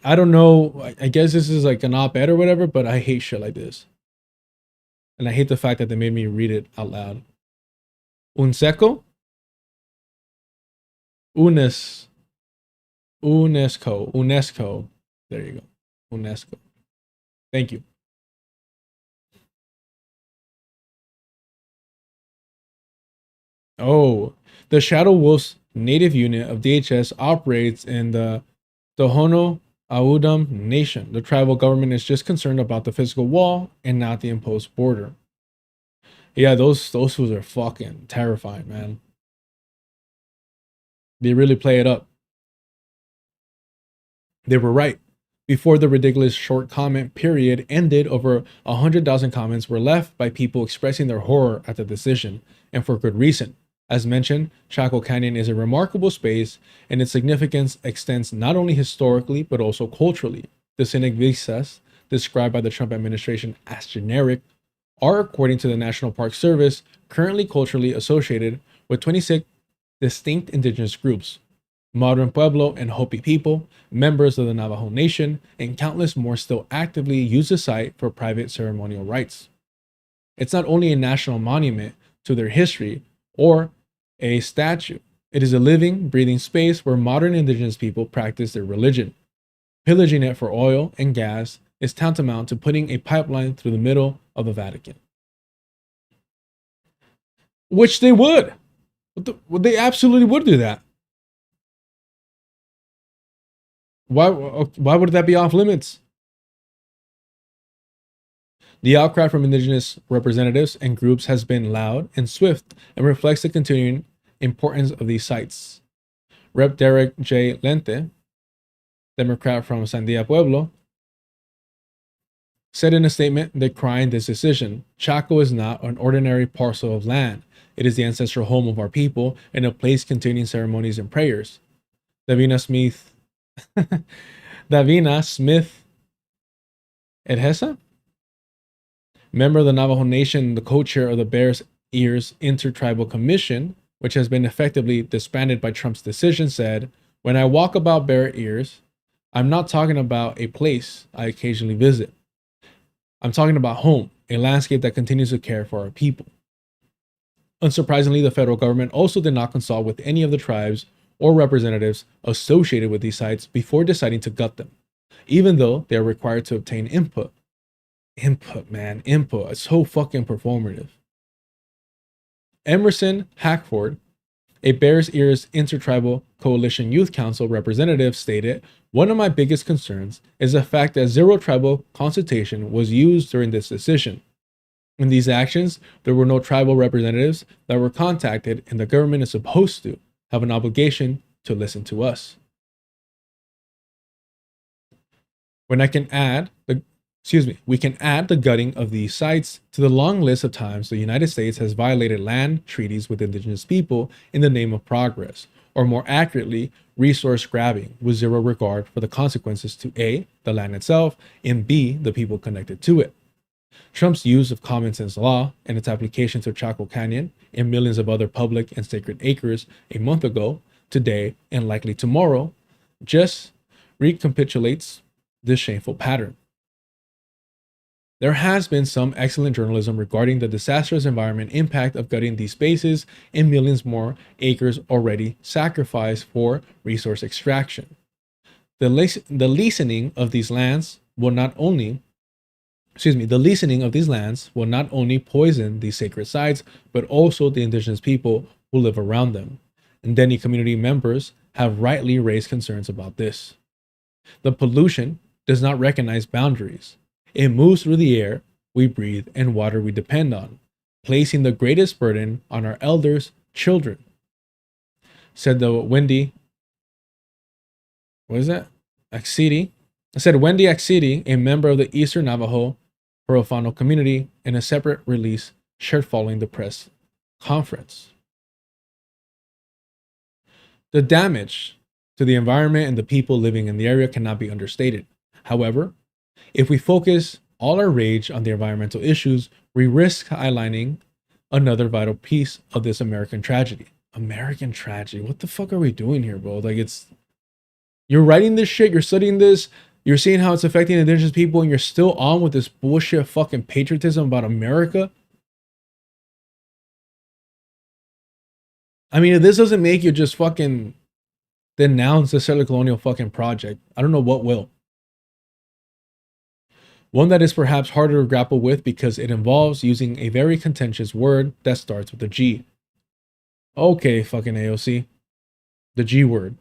I don't know, I guess this is like an op-ed or whatever, but I hate shit like this. And I hate the fact that they made me read it out loud. UNESCO, there you go, UNESCO. Thank you. Oh, the Shadow Wolves native unit of DHS operates in the Tohono O'odham Nation. The tribal government is just concerned about the physical wall and not the imposed border. Yeah, those fools are fucking terrifying, man. They really play it up. They were right. Before the ridiculous short comment period ended, over 100,000 comments were left by people expressing their horror at the decision, and for good reason. As mentioned, Chaco Canyon is a remarkable space, and its significance extends not only historically, but also culturally. The scenic vistas, described by the Trump administration as generic, are, according to the National Park Service, currently culturally associated with 26 distinct indigenous groups: Modern Pueblo and Hopi people, members of the Navajo Nation, and countless more still actively use the site for private ceremonial rites. It's not only a national monument to their history or a statue, it is a living, breathing space where modern indigenous people practice their religion. Pillaging it for oil and gas is tantamount to putting a pipeline through the middle of the Vatican. Which they would. They absolutely would do that. Why would that be off limits? The outcry from indigenous representatives and groups has been loud and swift and reflects the continuing importance of these sites. Rep. Derek J. Lente, Democrat from Sandia Pueblo, said in a statement decrying this decision, "Chaco is not an ordinary parcel of land. It is the ancestral home of our people and a place containing ceremonies and prayers." Davina Smith Edhesa, member of the Navajo Nation, the co-chair of the Bears Ears Intertribal Commission, which has been effectively disbanded by Trump's decision, said, "When I walk about Bear Ears, I'm not talking about a place I occasionally visit. I'm talking about home, a landscape that continues to care for our people." Unsurprisingly, the federal government also did not consult with any of the tribes or representatives associated with these sites before deciding to gut them, even though they are required to obtain input. Input. It's so fucking performative. Emerson Hackford, a Bears Ears Intertribal Coalition Youth Council representative, stated, "One of my biggest concerns is the fact that zero tribal consultation was used during this decision. In these actions, there were no tribal representatives that were contacted, and the government is supposed to have an obligation to listen to us." We can add the gutting of these sites to the long list of times the United States has violated land treaties with indigenous people in the name of progress, or more accurately, resource grabbing, with zero regard for the consequences to A, the land itself, and B, the people connected to it. Trump's use of common sense law and its application to Chaco Canyon and millions of other public and sacred acres a month ago, today, and likely tomorrow, just recapitulates this shameful pattern. There has been some excellent journalism regarding the disastrous environment impact of gutting these spaces and millions more acres already sacrificed for resource extraction. The leasing of these lands will not only poison these sacred sites, but also the indigenous people who live around them. And Denny community members have rightly raised concerns about this. The pollution does not recognize boundaries. It moves through the air we breathe and water we depend on, placing the greatest burden on our elders' children, said Wendy Axidi, a member of the Eastern Navajo Profano community, in a separate release shared following the press conference. The damage to the environment and the people living in the area cannot be understated. However, if we focus all our rage on the environmental issues, we risk highlighting another vital piece of this American tragedy. American tragedy. What the fuck are we doing here, bro? You're writing this shit, you're studying this, you're seeing how it's affecting indigenous people, and you're still on with this bullshit fucking patriotism about America? I mean, if this doesn't make you just fucking denounce the settler colonial fucking project, I don't know what will. One that is perhaps harder to grapple with because it involves using a very contentious word that starts with a G. Okay, fucking AOC. The G word.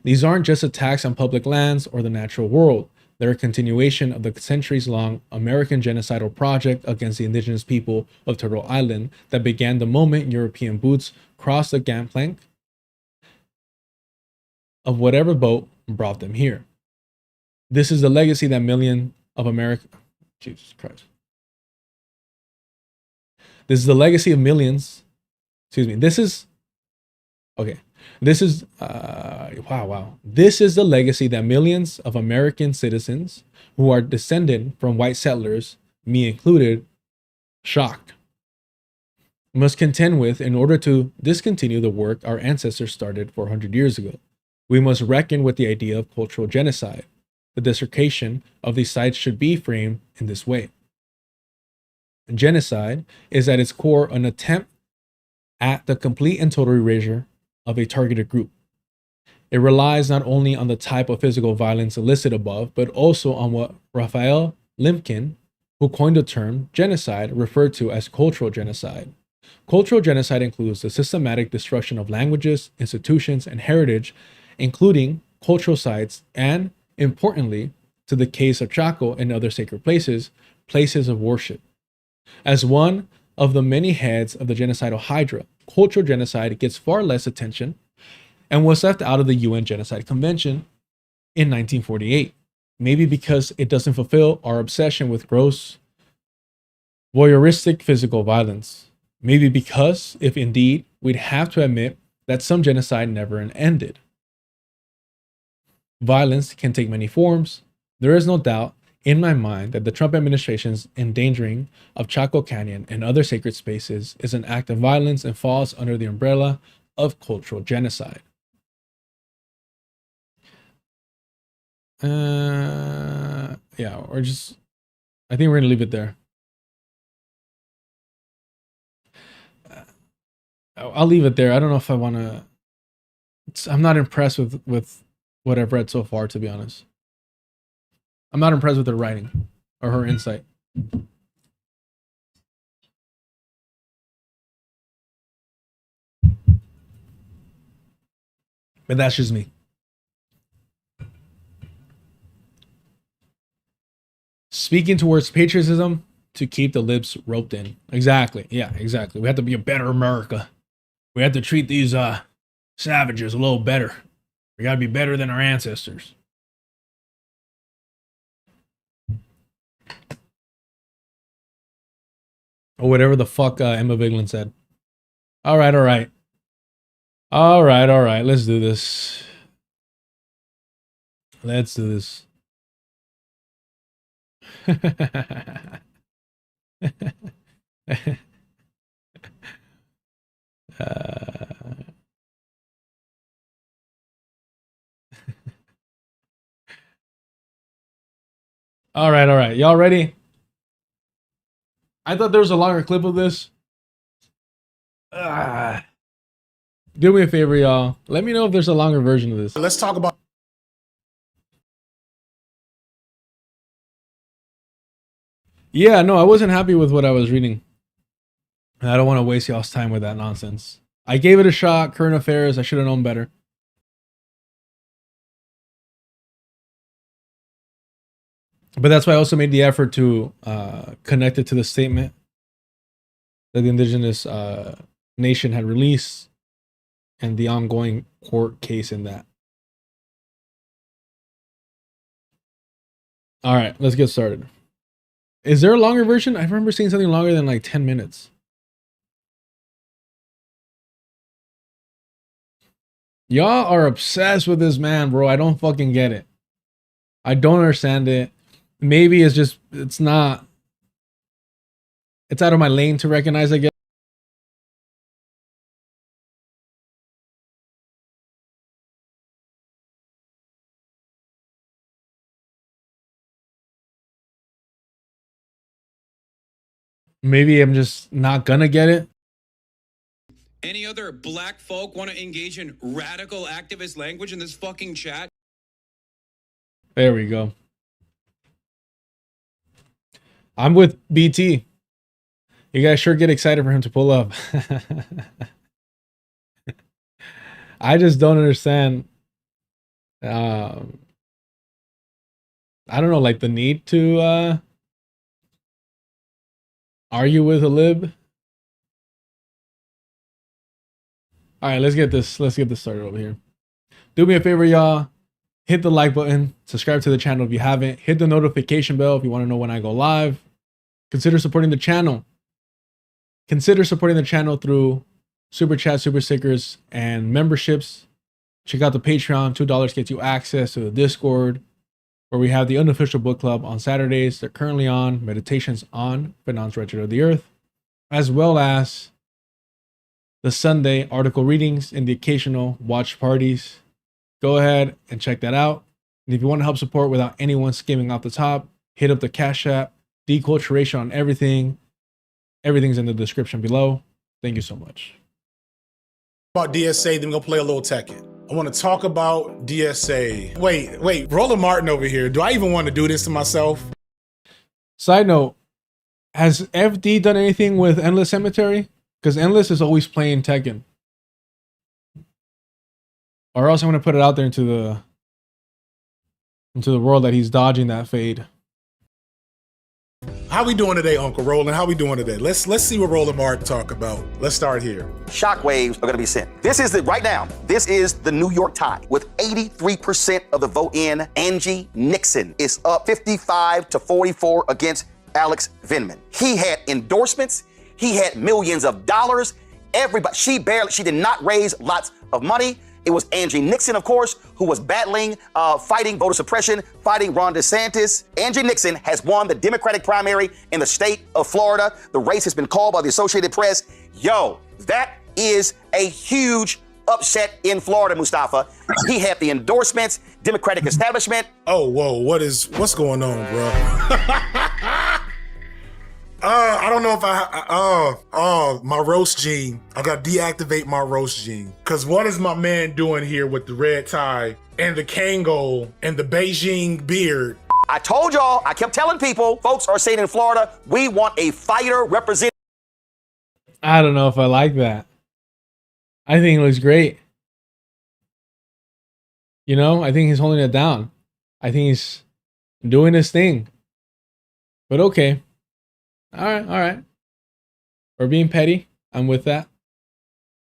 These aren't just attacks on public lands or the natural world. They're a continuation of the centuries-long American genocidal project against the indigenous people of Turtle Island that began the moment European boots crossed the gangplank of whatever boat brought them here. This is the legacy that millions of America. Jesus Christ. This is the legacy of millions. Excuse me. This is wow. This is the legacy that millions of American citizens who are descended from white settlers, me included, shock. We must contend with in order to discontinue the work our ancestors started 400 years ago. We must reckon with the idea of cultural genocide. The dissertation of these sites should be framed in this way. Genocide is at its core an attempt at the complete and total erasure of a targeted group. It relies not only on the type of physical violence listed above, but also on what Raphael Lemkin, who coined the term genocide, referred to as cultural genocide. Cultural genocide includes the systematic destruction of languages, institutions, and heritage, including cultural sites, and, importantly, to the case of Chaco and other sacred places, places of worship. As one of the many heads of the genocidal hydra, cultural genocide gets far less attention and was left out of the UN Genocide Convention in 1948, maybe because it doesn't fulfill our obsession with gross, voyeuristic physical violence. Maybe because, if indeed, we'd have to admit that some genocide never ended. Violence can take many forms. There is no doubt in my mind that the Trump administration's endangering of Chaco Canyon and other sacred spaces is an act of violence and falls under the umbrella of cultural genocide. Yeah, or just, I think we're gonna leave it there. I'll leave it there. I don't know if I want to. I'm not impressed with what I've read so far, to be honest. I'm not impressed with her writing or her insight. But that's just me. Speaking towards patriotism to keep the libs roped in. Exactly. Yeah, exactly. We have to be a better America. We have to treat these savages a little better. We got to be better than our ancestors. Or whatever the fuck Emma Vigeland said. All right, all right. All right, all right. Let's do this. Let's do this. All right, all right. Y'all ready? I thought there was a longer clip of this. Do me a favor, y'all. Let me know if there's a longer version of this. Let's talk about. Yeah, no, I wasn't happy with what I was reading. I don't want to waste y'all's time with that nonsense. I gave it a shot. Current affairs. I should have known better. But that's why I also made the effort to connect it to the statement that the indigenous nation had released and the ongoing court case in that. All right, let's get started. Is there a longer version? I remember seeing something longer than like 10 minutes. Y'all are obsessed with this man, bro. I don't fucking get it. I don't understand it. Maybe it's just, it's not, it's out of my lane to recognize, I guess. Maybe I'm just not gonna get it. Any other black folk want to engage in radical activist language in this fucking chat? There we go. I'm with BT. You guys sure get excited for him to pull up. I just don't understand. I don't know, like the need to argue with a lib. All right, let's get this started over here. Do me a favor, y'all. Hit the like button, subscribe to the channel if you haven't, hit the notification bell if you want to know when I go live. Consider supporting the channel. Consider supporting the channel through super chat, super stickers, and memberships. Check out the Patreon. $2 gets you access to the Discord, where we have the unofficial book club on Saturdays. They're currently on Meditations on Finance Record of the Earth. as well as the Sunday article readings and the occasional watch parties. Go ahead and check that out. And if you want to help support without anyone skimming off the top, hit up the Cash App, deculturation on everything. Everything's in the description below. Thank you so much. About DSA, then we're gonna play a little Tekken. I want to talk about DSA. Wait, Roland Martin over here. Do I even want to do this to myself? Side note, has FD done anything with Endless Cemetery? Because Endless is always playing Tekken. Or else I'm gonna put it out there into the world that he's dodging that fade. How we doing today, Uncle Roland? How we doing today? Let's see what Roland Martin talk about. Let's start here. Shockwaves are going to be sent. This is the New York Times with 83% of the vote in. Angie Nixon is up 55-44 against Alex Vindman. He had endorsements. He had millions of dollars. She did not raise lots of money. It was Angie Nixon, of course, who was battling, fighting voter suppression, fighting Ron DeSantis. Angie Nixon has won the Democratic primary in the state of Florida. The race has been called by the Associated Press. Yo, that is a huge upset in Florida, Mustafa. He had the endorsements, Democratic establishment. Oh, whoa, what's going on, bro? I don't know if my roast gene. I gotta deactivate my roast gene. Cause what is my man doing here with the red tie and the Kangol and the Beijing beard? I told y'all, I kept telling people, folks are saying in Florida, we want a fighter representing. I don't know if I like that. I think it looks great. You know, I think he's holding it down. I think he's doing his thing. But okay. All right. We're being petty. I'm with that.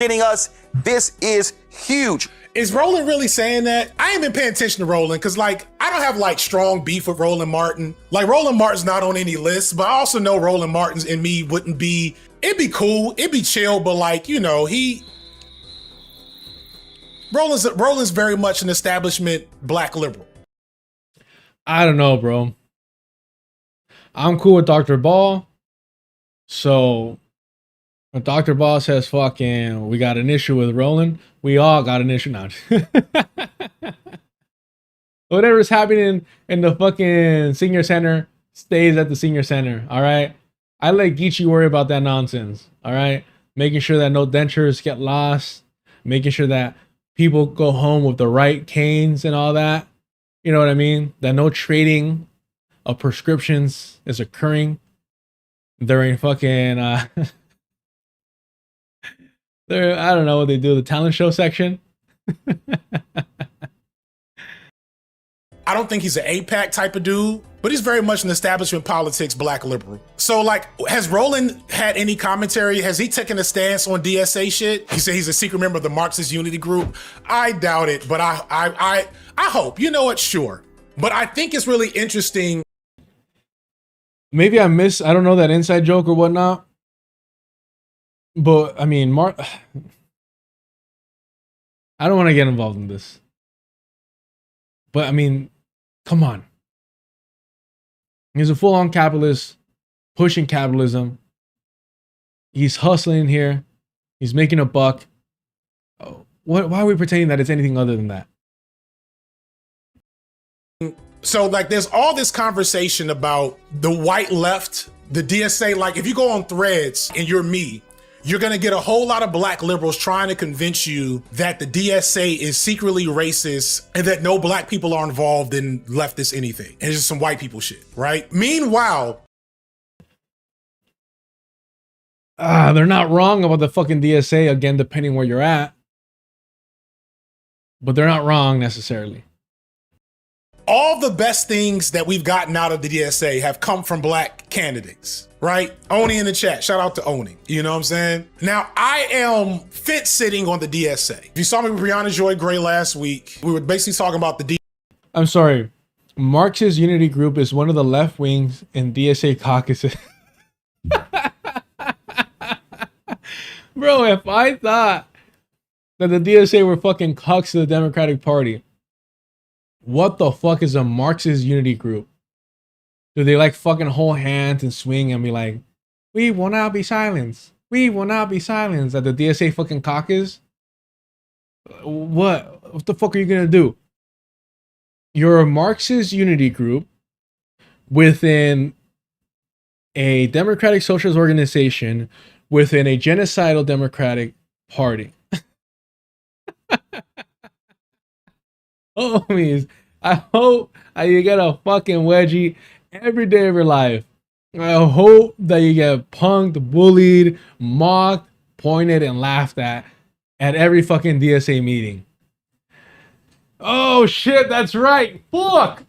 Us, this is huge. Is Roland really saying that? I ain't been paying attention to Roland because, like, I don't have like strong beef with Roland Martin. Like, Roland Martin's not on any list, but I also know Roland Martin's and me wouldn't be. It'd be cool, it'd be chill, but like, you know, Roland's very much an establishment black liberal. I don't know, bro. I'm cool with Dr. Ball. So when Dr. Ball says fucking we got an issue with Roland, we all got an issue now. Whatever's happening in the fucking senior center stays at the senior center. All right. I let Geechee worry about that nonsense. All right. Making sure that no dentures get lost, making sure that people go home with the right canes and all that. You know what I mean? That no trading of prescriptions is occurring during fucking I don't know what they do, the talent show section. I don't think he's an APAC type of dude, but he's very much an establishment politics black liberal. So like, has Roland had any commentary? Has he taken a stance on DSA shit? He said he's a secret member of the Marxist Unity Group. I doubt it, but I hope. You know what? Sure. But I think it's really interesting. Maybe I don't know that inside joke or whatnot. But I mean, I don't want to get involved in this. But I mean, come on. He's a full-on capitalist, pushing capitalism. He's hustling here. He's making a buck. Why are we pretending that it's anything other than that? So like there's all this conversation about the white left, the DSA. Like if you go on Threads and you're me, you're gonna get a whole lot of black liberals trying to convince you that the DSA is secretly racist and that no black people are involved in leftist anything. And it's just some white people shit, right? Meanwhile, they're not wrong about the fucking DSA, again, depending where you're at. But they're not wrong necessarily. All the best things that we've gotten out of the DSA have come from black candidates, right? Oni in the chat, shout out to Oni, you know what I'm saying? Now, I am fence sitting on the DSA. If you saw me with Brianna Joy Gray last week, we were basically talking about the I'm sorry, Marxist Unity Group is one of the left wings in DSA caucuses. Bro, if I thought that the DSA were fucking cucks to the Democratic Party, what the fuck is a Marxist Unity Group? Do they like fucking hold hands and swing and be like, We will not be silenced. We will not be silenced at the DSA fucking caucus. What the fuck are you gonna do? You're a Marxist unity group within a democratic socialist organization within a genocidal democratic party. Homies, I hope you get a fucking wedgie every day of your life. I hope that you get punked, bullied, mocked, pointed, and laughed at every fucking DSA meeting. Oh shit, that's right. Fuck.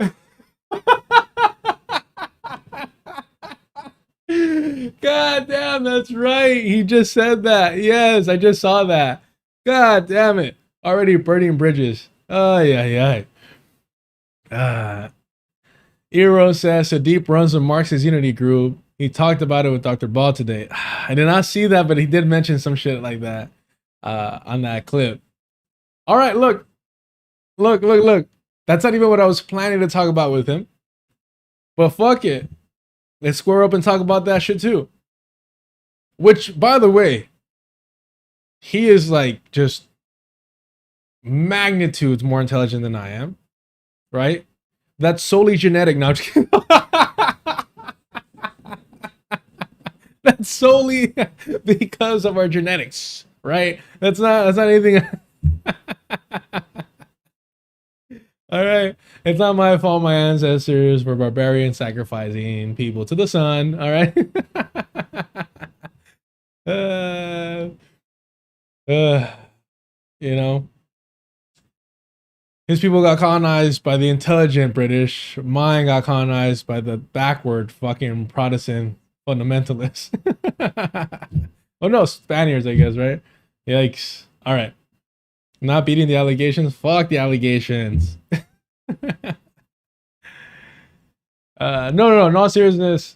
God damn, that's right. He just said that. Yes, I just saw that. God damn it. Already burning bridges. Oh, yeah. Eero says Deep runs a Marxist Unity group. He talked about it with Dr. Ball today. I did not see that, but he did mention some shit like that on that clip. All right, look. That's not even what I was planning to talk about with him. But fuck it. Let's square up and talk about that shit too. Which, by the way, he is like just magnitudes more intelligent than I am. Right? That's solely genetic. No, I'm just kidding. That's solely because of our genetics, right? That's not anything. All right, it's not my fault. My ancestors were barbarians sacrificing people to the sun. All right. You know, his people got colonized by the intelligent British. Mine got colonized by the backward fucking Protestant fundamentalists. Oh no, Spaniards, I guess, right? Yikes. All right. Not beating the allegations? Fuck the allegations. No. In all seriousness,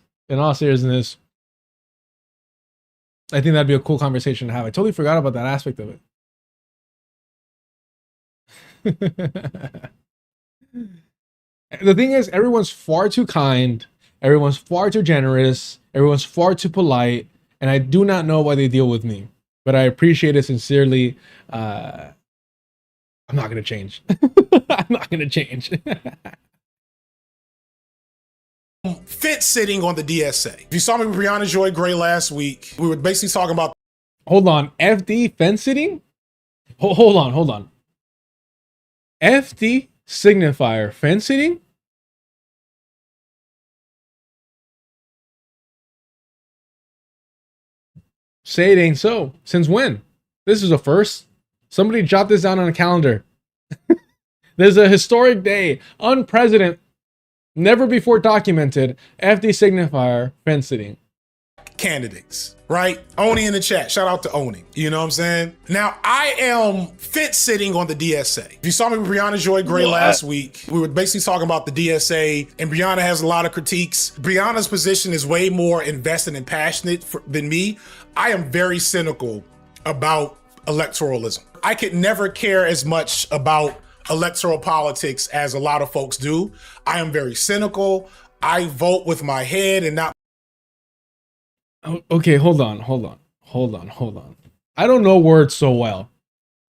I think that'd be a cool conversation to have. I totally forgot about that aspect of it. The thing is, everyone's far too kind, everyone's far too generous, everyone's far too polite, and I do not know why they deal with me. But I appreciate it sincerely. I'm not gonna change. I'm not gonna change. Fit sitting on the DSA. If you saw me with Brianna Joy Gray last week, we were basically talking about. Hold on, FD fence sitting? Hold on. FD Signifier fence sitting? Say it ain't so. Since when? This is a first. Somebody jot this down on a calendar. There's a historic day, unprecedented, never before documented, FD Signifier fence sitting. Candidates, right? Oni in the chat. Shout out to Oni. You know what I'm saying? Now, I am fit sitting on the DSA. If you saw me with Brianna Joy Gray last week, we were basically talking about the DSA, and Brianna has a lot of critiques. Brianna's position is way more invested and passionate than me. I am very cynical about electoralism. I could never care as much about electoral politics as a lot of folks do. I am very cynical. I vote with my head and not. Okay, hold on. I don't know words so well.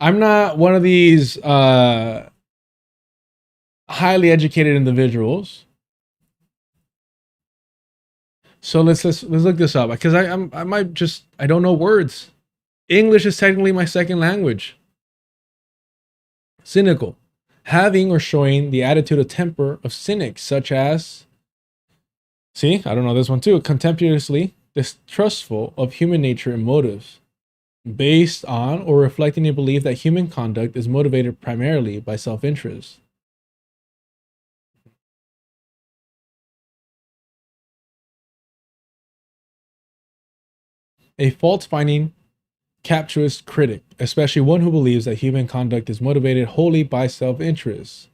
I'm not one of these highly educated individuals. So let's look this up, because I don't know words. English is technically my second language. Cynical. Having or showing the attitude of temper of cynics, such as, see, I don't know this one too, contemptuously distrustful of human nature and motives, based on or reflecting a belief that human conduct is motivated primarily by self-interest. A fault-finding, captious critic, especially one who believes that human conduct is motivated wholly by self-interest.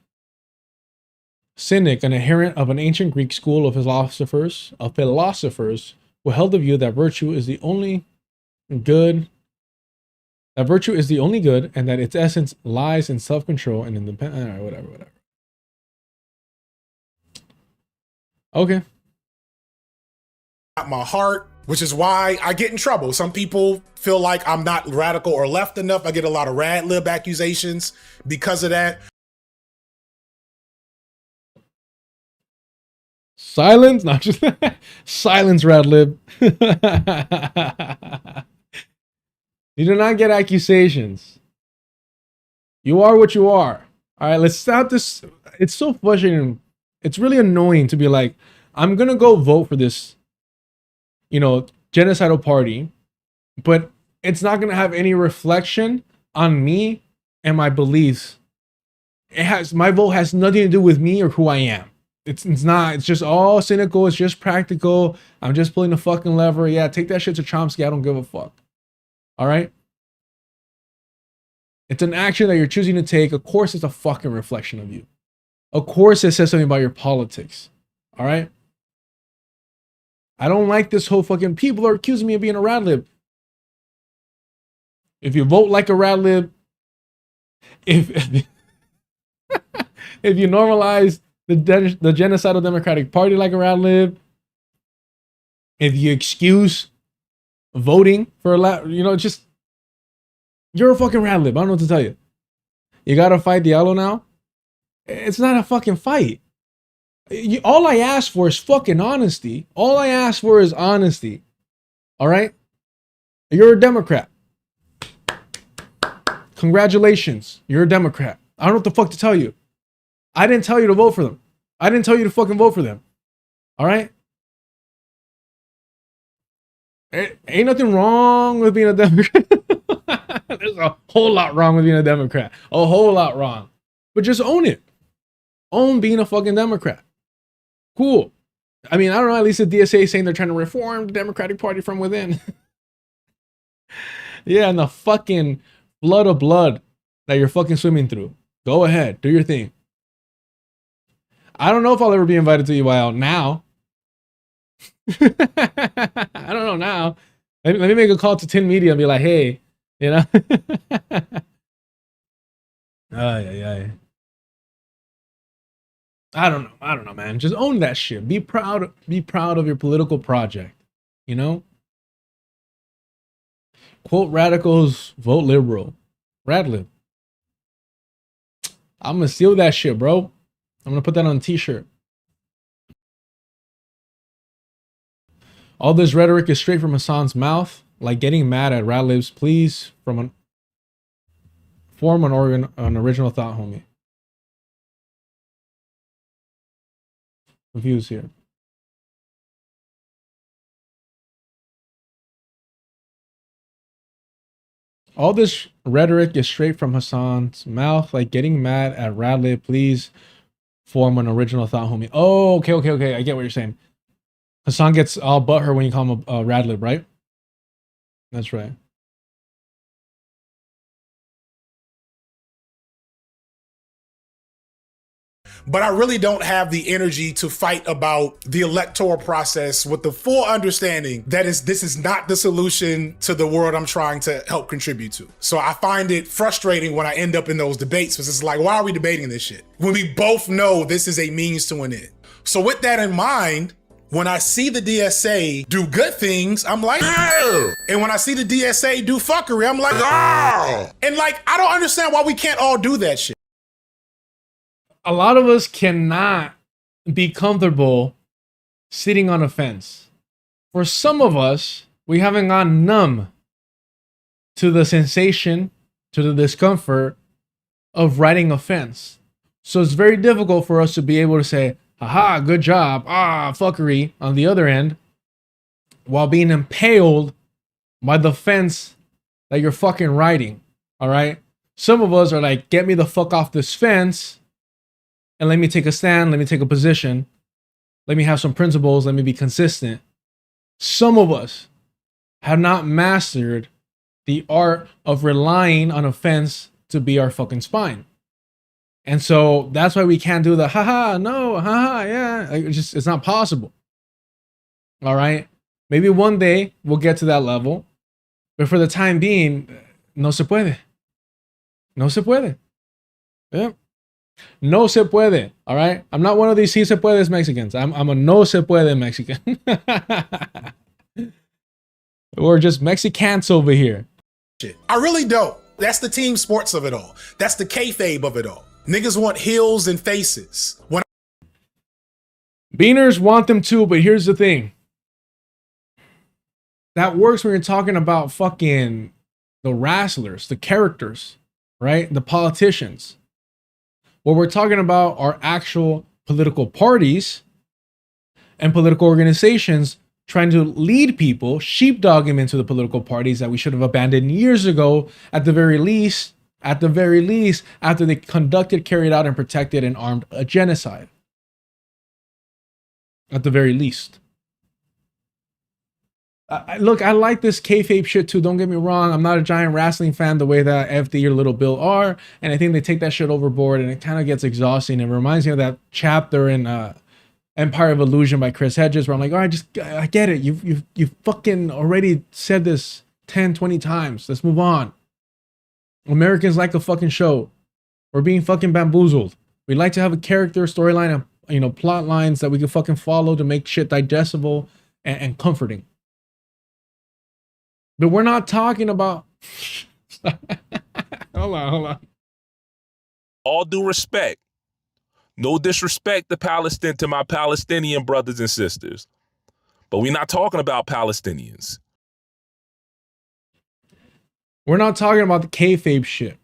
Cynic, an adherent of an ancient Greek school of philosophers who held the view that virtue is the only good, and that its essence lies in self-control and independence. Whatever. Okay. not my heart, which is why I get in trouble. Some people feel like I'm not radical or left enough. I get a lot of rad lib accusations because of that. Silence, not just silence, rad lib. You do not get accusations. You are what you are. All right, let's stop this. It's so frustrating. It's really annoying to be like, I'm gonna go vote for this, genocidal party, but it's not gonna have any reflection on me and my beliefs. My vote has nothing to do with me or who I am. It's not. It's just all cynical. It's just practical. I'm just pulling the fucking lever. Yeah, take that shit to Chomsky. I don't give a fuck. All right? It's an action that you're choosing to take. Of course, it's a fucking reflection of you. Of course, it says something about your politics. All right? I don't like this whole fucking people are accusing me of being a rad lib. If you vote like a rad lib, if you normalize the genocidal Democratic Party like a rad lib, if you excuse voting for just you're a fucking rad lib. I don't know what to tell you. You gotta fight Diallo now. It's not a fucking fight. All I ask for is fucking honesty. All I ask for is honesty. All right? You're a Democrat. Congratulations. You're a Democrat. I don't know what the fuck to tell you. I didn't tell you to vote for them. I didn't tell you to fucking vote for them. All right? Ain't nothing wrong with being a Democrat. There's a whole lot wrong with being a Democrat. A whole lot wrong. But just own it. Own being a fucking Democrat. Cool. I mean, I don't know, at least the DSA is saying they're trying to reform the Democratic Party from within. Yeah, and the fucking flood of blood that you're fucking swimming through. Go ahead. Do your thing. I don't know if I'll ever be invited to EYL now. I don't know now. Let me make a call to Tin Media and be like, hey, Ay. I don't know, man. Just own that shit. Be proud of your political project. Quote radicals, vote liberal. Radlib. I'm gonna steal that shit, bro. I'm gonna put that on a t-shirt. All this rhetoric is straight from Hassan's mouth, like getting mad at Radlibs. Please, form an original thought, homie. Views here. All this rhetoric is straight from Hassan's mouth, like getting mad at Radlib. Please form an original thought, homie. Oh, okay. I get what you're saying. Hassan gets all butthurt when you call him a Radlib, right? That's right. But I really don't have the energy to fight about the electoral process with the full understanding that this is not the solution to the world I'm trying to help contribute to. So I find it frustrating when I end up in those debates, because it's like, why are we debating this shit? When we both know this is a means to an end. So with that in mind, when I see the DSA do good things, I'm like, oh. And when I see the DSA do fuckery, I'm like, oh. And like, I don't understand why we can't all do that shit. A lot of us cannot be comfortable sitting on a fence. For some of us, we haven't gone numb to the sensation, to the discomfort of riding a fence. So it's very difficult for us to be able to say, haha, good job, fuckery on the other end, while being impaled by the fence that you're fucking riding, all right? Some of us are like, get me the fuck off this fence, and let me take a stand, let me take a position, let me have some principles, let me be consistent. Some of us have not mastered the art of relying on a fence to be our fucking spine. And so that's why we can't do the haha, no, haha, yeah. It's not possible. All right? Maybe one day we'll get to that level. But for the time being, no se puede. No se puede. Yeah. No se puede. All right? I'm not one of these si se puedes Mexicans. I'm a no se puede Mexican. We're just Mexicans over here. I really don't. That's the team sports of it all. That's the kayfabe of it all. Niggas want heels and faces. Beaners want them too, but here's the thing. That works when you're talking about fucking the wrestlers, the characters, right? The politicians. What we're talking about are actual political parties and political organizations trying to lead people, sheepdog them into the political parties that we should have abandoned years ago, at the very least, after they conducted, carried out, and protected and armed a genocide. At the very least. Look, I like this kayfabe shit too. Don't get me wrong. I'm not a giant wrestling fan the way that FD or Little Bill are. And I think they take that shit overboard and it kind of gets exhausting. It reminds me of that chapter in Empire of Illusion by Chris Hedges where I'm like, all right, I get it. You've fucking already said this 10, 20 times. Let's move on. Americans like a fucking show. We're being fucking bamboozled. We like to have a character, storyline, and plot lines that we can fucking follow to make shit digestible and comforting. But we're not talking about... Hold on. All due respect. No disrespect to my Palestinian brothers and sisters. But we're not talking about Palestinians. We're not talking about the kayfabe shit.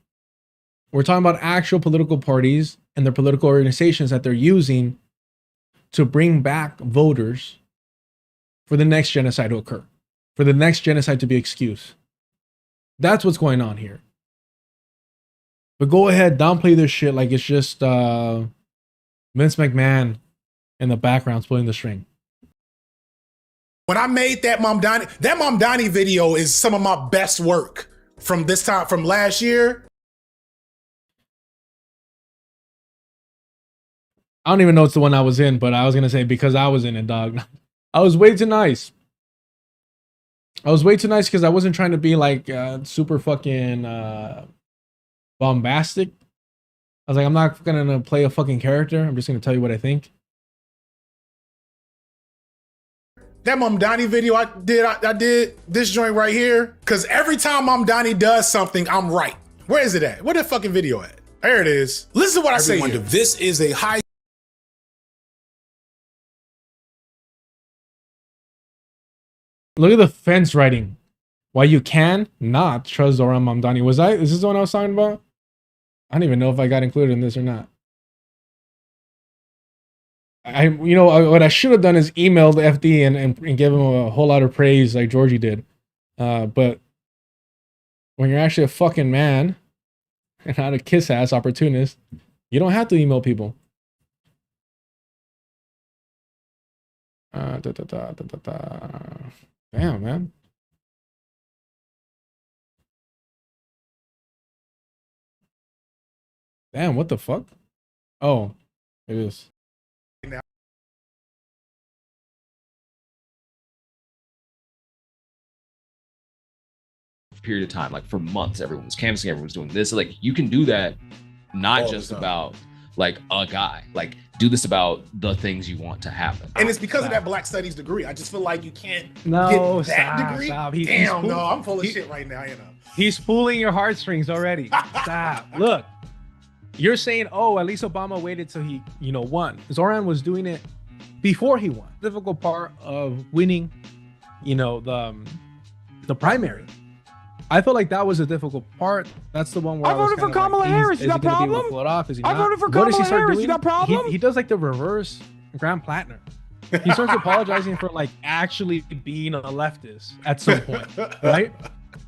We're talking about actual political parties and their political organizations that they're using to bring back voters for the next genocide to occur. For the next genocide to be excused. That's what's going on here. But go ahead, downplay this shit like it's just Vince McMahon in the background pulling the string. When I made that Mamdani video is some of my best work from this time, from last year. I don't even know it's the one I was in, but I was going to say because I was in it, dog. I was way too nice. Because I wasn't trying to be like super fucking bombastic. I was like, I'm not gonna play a fucking character. I'm just gonna tell you what I think. That Mamdani video I did this joint right here. Cause every time Mamdani does something, I'm right. Where is it at? Where the fucking video at? There it is. Listen to what I say here. This is a high. Look at the fence writing. Why you can not trust Zoran Mamdani. Is this the one I was talking about? I don't even know if I got included in this or not. What I should have done is emailed FD and give him a whole lot of praise like Georgie did. But when you're actually a fucking man and not a kiss-ass opportunist, you don't have to email people. Damn, man. Damn, what the fuck? Oh, it is. Period of time, like for months, everyone's canvassing, everyone's doing this. Like you can do that, not just about like a guy. Like do this about the things you want to happen. And it's because of that Black Studies degree. I just feel like you can't get that degree. Stop. Damn, no, I'm full of shit right now, He's pulling your heartstrings already. Stop. Look, you're saying, oh, at least Obama waited till he, won. Zoran was doing it before he won. The difficult part of winning, the primary. I feel like that was a difficult part. That's the one where I voted for Kamala Harris. You got a problem? I voted for Kamala Harris. You got a problem? He does like the reverse Graham Plattner. He starts apologizing for like actually being a leftist at some point, right?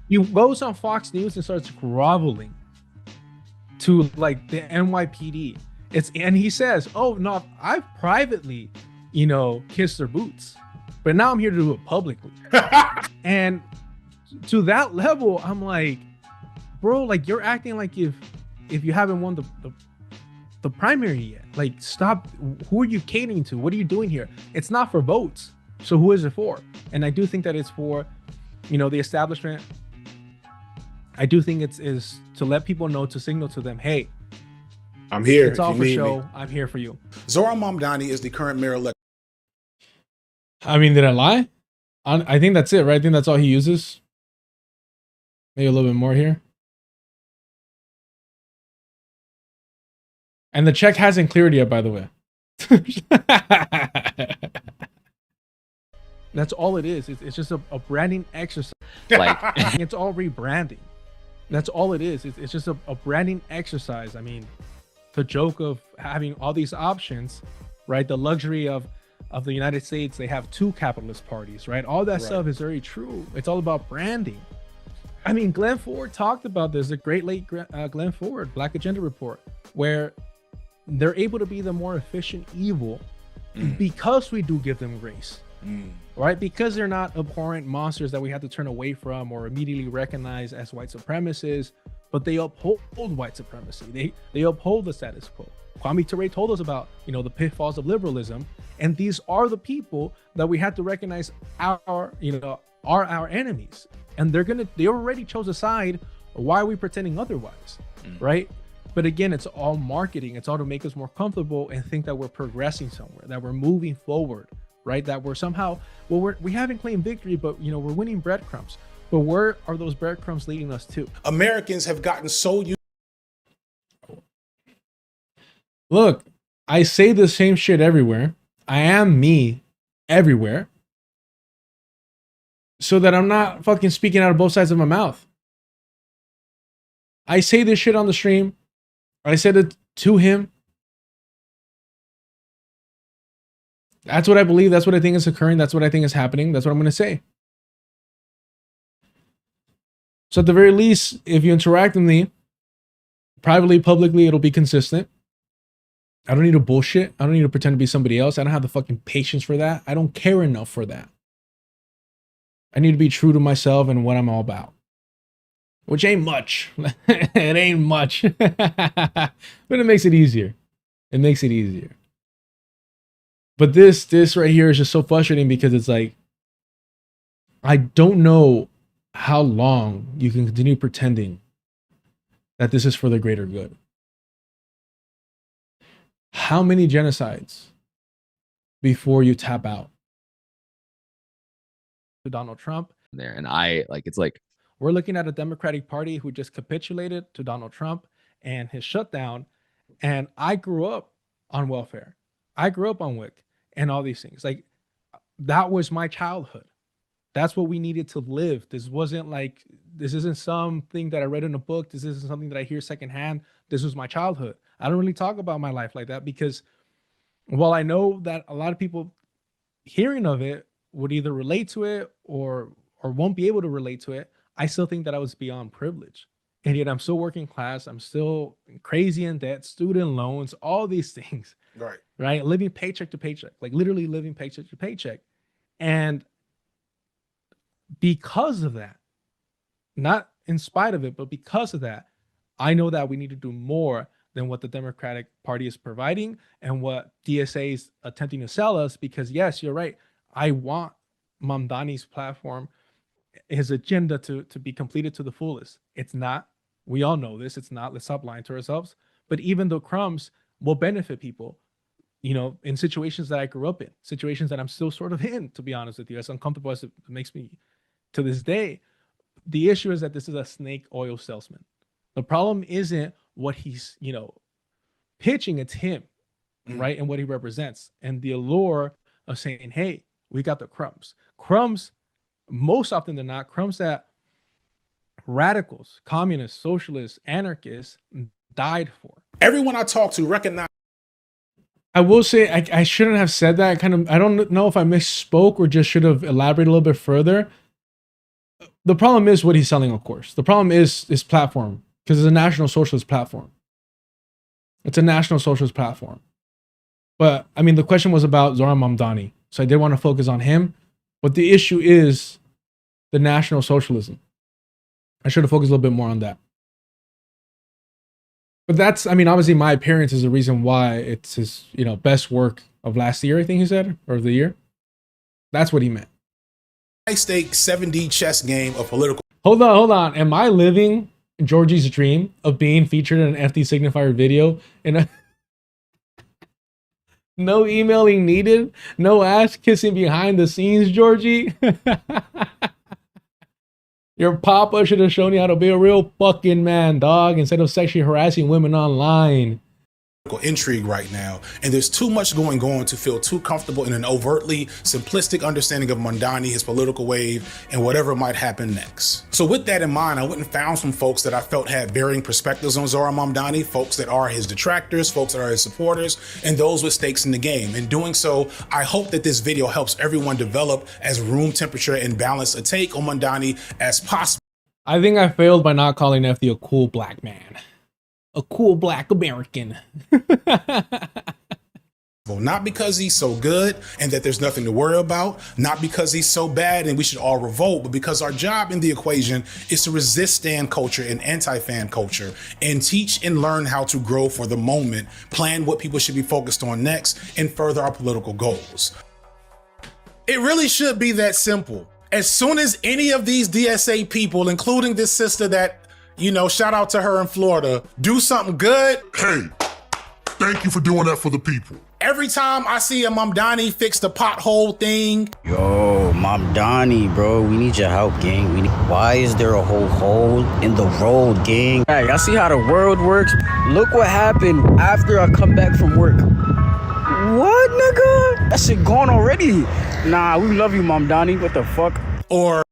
He goes on Fox News and starts groveling to like the NYPD. And he says, "Oh no, I've privately, kissed their boots, but now I'm here to do it publicly." And to that level, I'm like, bro, like you're acting like if you haven't won the primary yet. Like, stop. Who are you catering to? What are you doing here? It's not for votes. So who is it for? And I do think that it's for, the establishment. I do think it's to let people know, to signal to them, hey, I'm here. It's all for show. I'm here for you. Zoran Mamdani is the current mayor-elect. I mean, did I lie? I think that's it, right? I think that's all he uses. Maybe a little bit more here. And the check hasn't cleared yet, by the way. That's all it is. It's just a branding exercise. Like it's all rebranding. That's all it is. It's just a branding exercise. I mean, the joke of having all these options, right? The luxury of the United States, they have 2 capitalist parties, right? All that stuff is very true. It's all about branding. I mean, Glenn Ford talked about this, the great late Glenn Ford, Black Agenda Report, where they're able to be the more efficient evil because we do give them grace. Right? Because they're not abhorrent monsters that we have to turn away from or immediately recognize as white supremacists, but they uphold white supremacy. They uphold the status quo. Kwame Ture told us about, the pitfalls of liberalism, and these are the people that we have to recognize are our enemies. And they already chose a side. Why are we pretending otherwise? Right? But again, it's all marketing. It's all to make us more comfortable and think that we're progressing somewhere, that we're moving forward. Right, that we're somehow, we haven't claimed victory, but we're winning breadcrumbs. But where are those breadcrumbs leading us to? Americans have gotten so used. Look, I say the same shit everywhere. I am me everywhere, so that I'm not fucking speaking out of both sides of my mouth. I say this shit on the stream. I said it to him. That's what I believe. That's what I think is occurring. That's what I think is happening. That's what I'm going to say. So at the very least, if you interact with me privately, publicly, it'll be consistent. I don't need to bullshit. I don't need to pretend to be somebody else. I don't have the fucking patience for that. I don't care enough for that. I need to be true to myself and what I'm all about. Which ain't much. It ain't much. But it makes it easier. It makes it easier. But this right here is just so frustrating because it's like, I don't know how long you can continue pretending that this is for the greater good. How many genocides before you tap out? To Donald Trump. There, and it's like, we're looking at a Democratic Party who just capitulated to Donald Trump and his shutdown. And I grew up on welfare. I grew up on WIC and all these things. Like, that was my childhood. That's what we needed to live. This isn't something that I read in a book. This isn't something that I hear secondhand. This was my childhood. I don't really talk about my life like that because while I know that a lot of people hearing of it would either relate to it or won't be able to relate to it, I still think that I was beyond privilege. And yet I'm still working class. I'm still crazy in debt, student loans, all these things. Right? Living paycheck to paycheck, like literally living paycheck to paycheck. And because of that, not in spite of it, but because of that, I know that we need to do more than what the Democratic Party is providing and what DSA is attempting to sell us. Because yes, you're right. I want Mamdani's platform, his agenda to be completed to the fullest. It's not. We all know this. It's not. Let's stop lying to ourselves. But even though crumbs will benefit people, in situations that I grew up in, situations that I'm still sort of in, to be honest with you, as uncomfortable as it makes me to this day, the issue is that this is a snake oil salesman. The problem isn't what he's, pitching, it's him, right? And what he represents. And the allure of saying, hey, we got the crumbs. Crumbs, most often than not, crumbs that radicals, communists, socialists, anarchists died for. Everyone I talk to recognize. I will say I shouldn't have said that. I don't know if I misspoke or just should have elaborated a little bit further. The problem is what he's selling, of course. The problem is his platform, because it's a national socialist platform. It's a national socialist platform. But I mean, the question was about Zoran Mamdani. So I did want to focus on him. But the issue is the national socialism. I should have focused a little bit more on that. But that's, obviously my appearance is the reason why it's his, best work of last year, I think he said, or of the year. That's what he meant. High stake 7D chess game of political. Hold on. Am I living Georgie's dream of being featured in an FD Signifier video? No emailing needed. No ass kissing behind the scenes, Georgie. Your papa should have shown you how to be a real fucking man, dog, instead of sexually harassing women online. Intrigue right now, and there's too much going on to feel too comfortable in an overtly simplistic understanding of Mamdani, his political wave, and whatever might happen next. So with that in mind, I went and found some folks that I felt had varying perspectives on Zohran Mamdani, folks that are his detractors, folks that are his supporters, and those with stakes in the game. In doing so, I hope that this video helps everyone develop as room temperature and balance a take on Mamdani as possible. I think I failed by not calling FD a cool black man. A cool black American. Well, not because he's so good and that there's nothing to worry about, not because he's so bad and we should all revolt, but because our job in the equation is to resist stan culture and anti-fan culture and teach and learn how to grow for the moment, plan what people should be focused on next, and further our political goals. It really should be that simple. As soon as any of these DSA people, including this sister that, you know, shout out to her in Florida, do something good. Hey, thank you for doing that for the people. Every time I see a Mamdani fix the pothole thing. Yo, Mamdani, bro, we need your help, gang. Why is there a whole hole in the road, gang? Hey, I see how the world works. Look what happened after I come back from work. What, nigga? That shit gone already. Nah, we love you, Mamdani. What the fuck? Or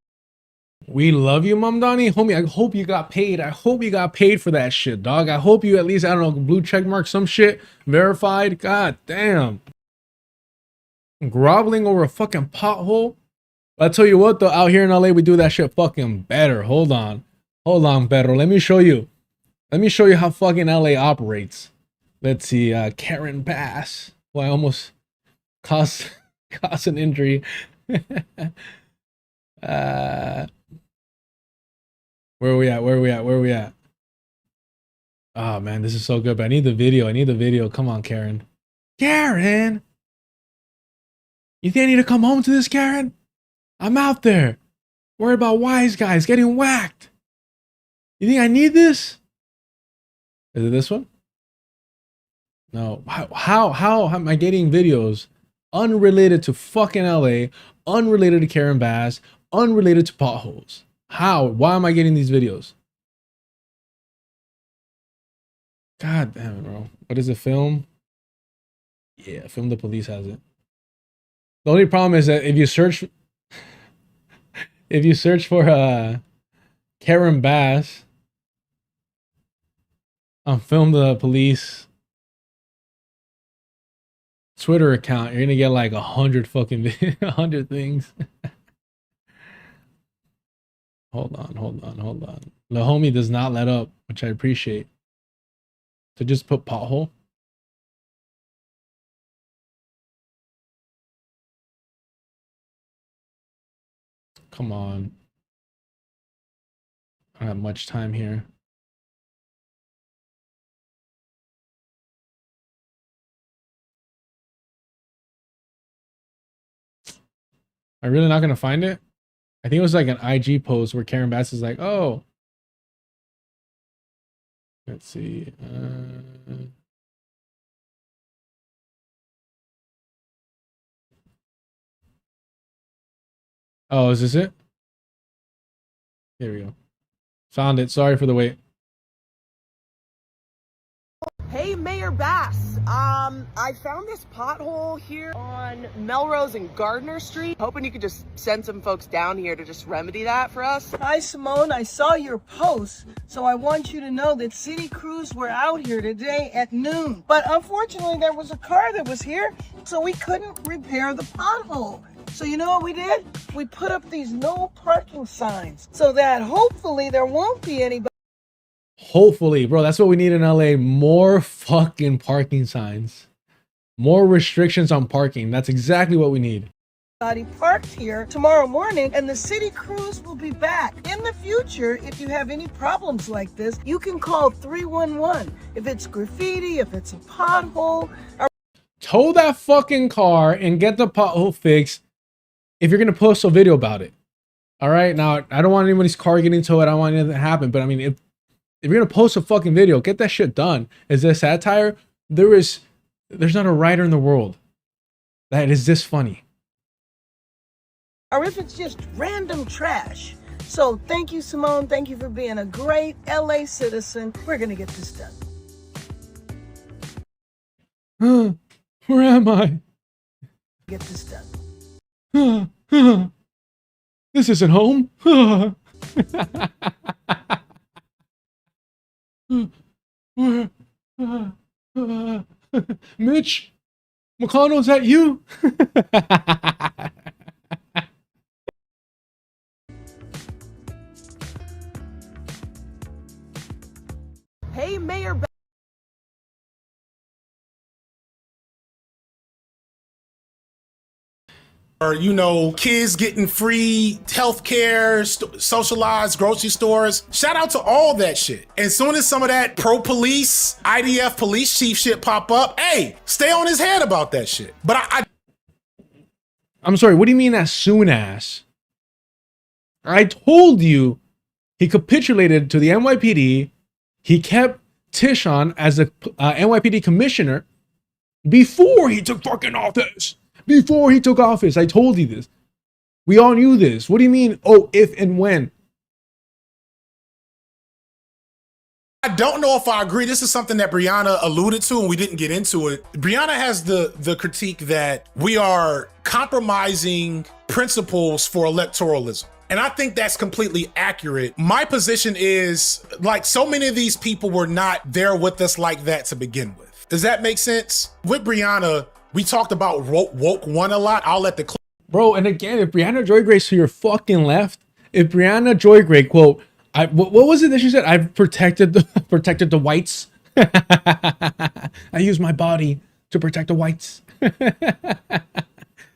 we love you, Mamdani. Homie, I hope you got paid. I hope you got paid for that shit, dog. I hope you at least, I don't know, blue check mark, some shit, verified. God damn. Groveling over a fucking pothole. But I tell you what, though, out here in LA, we do that shit fucking better. Hold on. Hold on, Pedro. Let me show you. Let me show you how fucking LA operates. Let's see. Karen Bass. Well, I almost caused an injury. Where are we at? Where are we at? Where are we at? Oh man, this is so good, but I need the video. I need the video. Come on, Karen. Karen! You think I need to come home to this, Karen? I'm out there. Worried about wise guys getting whacked. You think I need this? Is it this one? No. How am I getting videos unrelated to fucking LA, unrelated to Karen Bass, unrelated to potholes? How? Why am I getting these videos? God damn it, bro. What is it? Film? Yeah, Film the Police has it. The only problem is that if you search for Karen Bass on Film the Police Twitter account, you're gonna get like 100 fucking 100 things. Hold on. The homie does not let up, which I appreciate. So just put pothole. Come on. I don't have much time here. I'm really not gonna find it. I think it was like an IG post where Karen Bass is like, oh. Let's see. Oh, is this it? Here we go. Found it. Sorry for the wait. Hey, Mayor Bass. I found this pothole here on Melrose and Gardner Street. Hoping you could just send some folks down here to just remedy that for us. Hi, Simone. I saw your post, so I want you to know that city crews were out here today at noon. But unfortunately, there was a car that was here, so we couldn't repair the pothole. So you know what we did? We put up these no parking signs so that hopefully there won't be anybody. Hopefully, bro, that's what we need in LA. More fucking parking signs. More restrictions on parking. That's exactly what we need. Parked here tomorrow morning, and the city crews will be back. In the future, if you have any problems like this, you can call 311. If it's graffiti, if it's a pothole. Tow that fucking car and get the pothole fixed if you're going to post a video about it. All right? Now, I don't want anybody's car getting towed. I don't want anything to happen. But I mean, if you're going to post a fucking video, get that shit done. Is this satire? There is There's not a writer in the world that is this funny. Or if it's just random trash. So thank you, Simone. Thank you for being a great LA citizen. We're going to get this done. Where am I? Get this done. This isn't home. Mitch McConnell, is that you? Hey, Mayor. Or, you know, kids getting free healthcare, socialized grocery stores. Shout out to all that shit. As soon as some of that pro-police, IDF police chief shit pop up, hey, stay on his head about that shit. But I'm sorry, what do you mean as soon as? I told you he capitulated to the NYPD. He kept Tish on as a NYPD commissioner before he took fucking office. Before he took office. I told you this. We all knew this. What do you mean, oh, if and when? I don't know if I agree. This is something that Brianna alluded to and we didn't get into it. Brianna has the critique that we are compromising principles for electoralism. And I think that's completely accurate. My position is, like, so many of these people were not there with us like that to begin with. Does that make sense? With Brianna, we talked about woke one a lot. I'll let the bro. And again, if Brianna Joy Gray to your fucking left, if Brianna Joy Gray quote, what was it that she said? I've protected the whites. I use my body to protect the whites.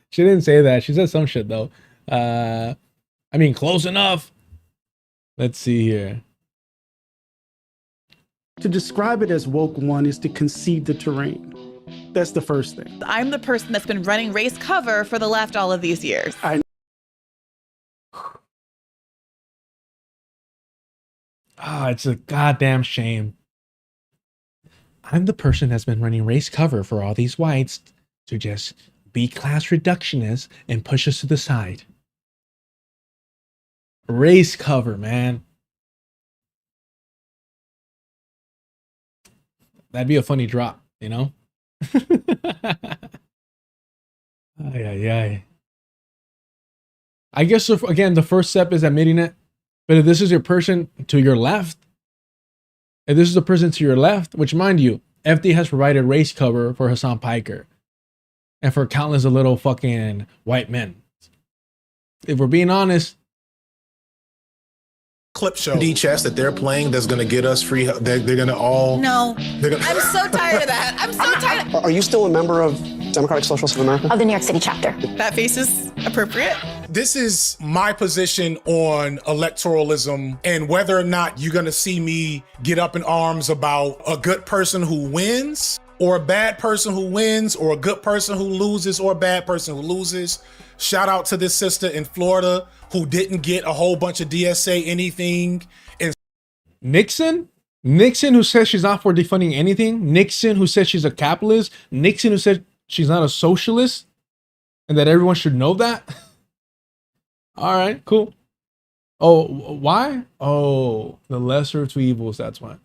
She didn't say that. She said some shit though. I mean, close enough. Let's see here. To describe it as woke one is to concede the terrain. That's the first thing. I'm the person that's been running race cover for the left all of these years. It's a goddamn shame. I'm the person that's been running race cover for all these whites to just be class reductionists and push us to the side. Race cover, man. That'd be a funny drop, you know? Ay. I guess, again, the first step is admitting it. But if this is your person to your left, if this is the person to your left, which, mind you, FD has provided race cover for Hassan Piker and for countless of little fucking white men. If we're being honest, clip show D chess that they're playing that's gonna get us free. They're gonna all. No, they're gonna, I'm so tired of that. I'm so tired. Are you still a member of Democratic Socialists of America? Of the New York City chapter. That face is appropriate. This is my position on electoralism and whether or not you're gonna see me get up in arms about a good person who wins or a bad person who wins or a good person who loses or a bad person who loses. Shout out to this sister in Florida who didn't get a whole bunch of DSA anything. And Nixon, who says she's not for defunding anything. Nixon, who says she's a capitalist. Nixon, who said she's not a socialist and that everyone should know that. All right, cool. Oh, why? Oh, the lesser of two evils, that's why.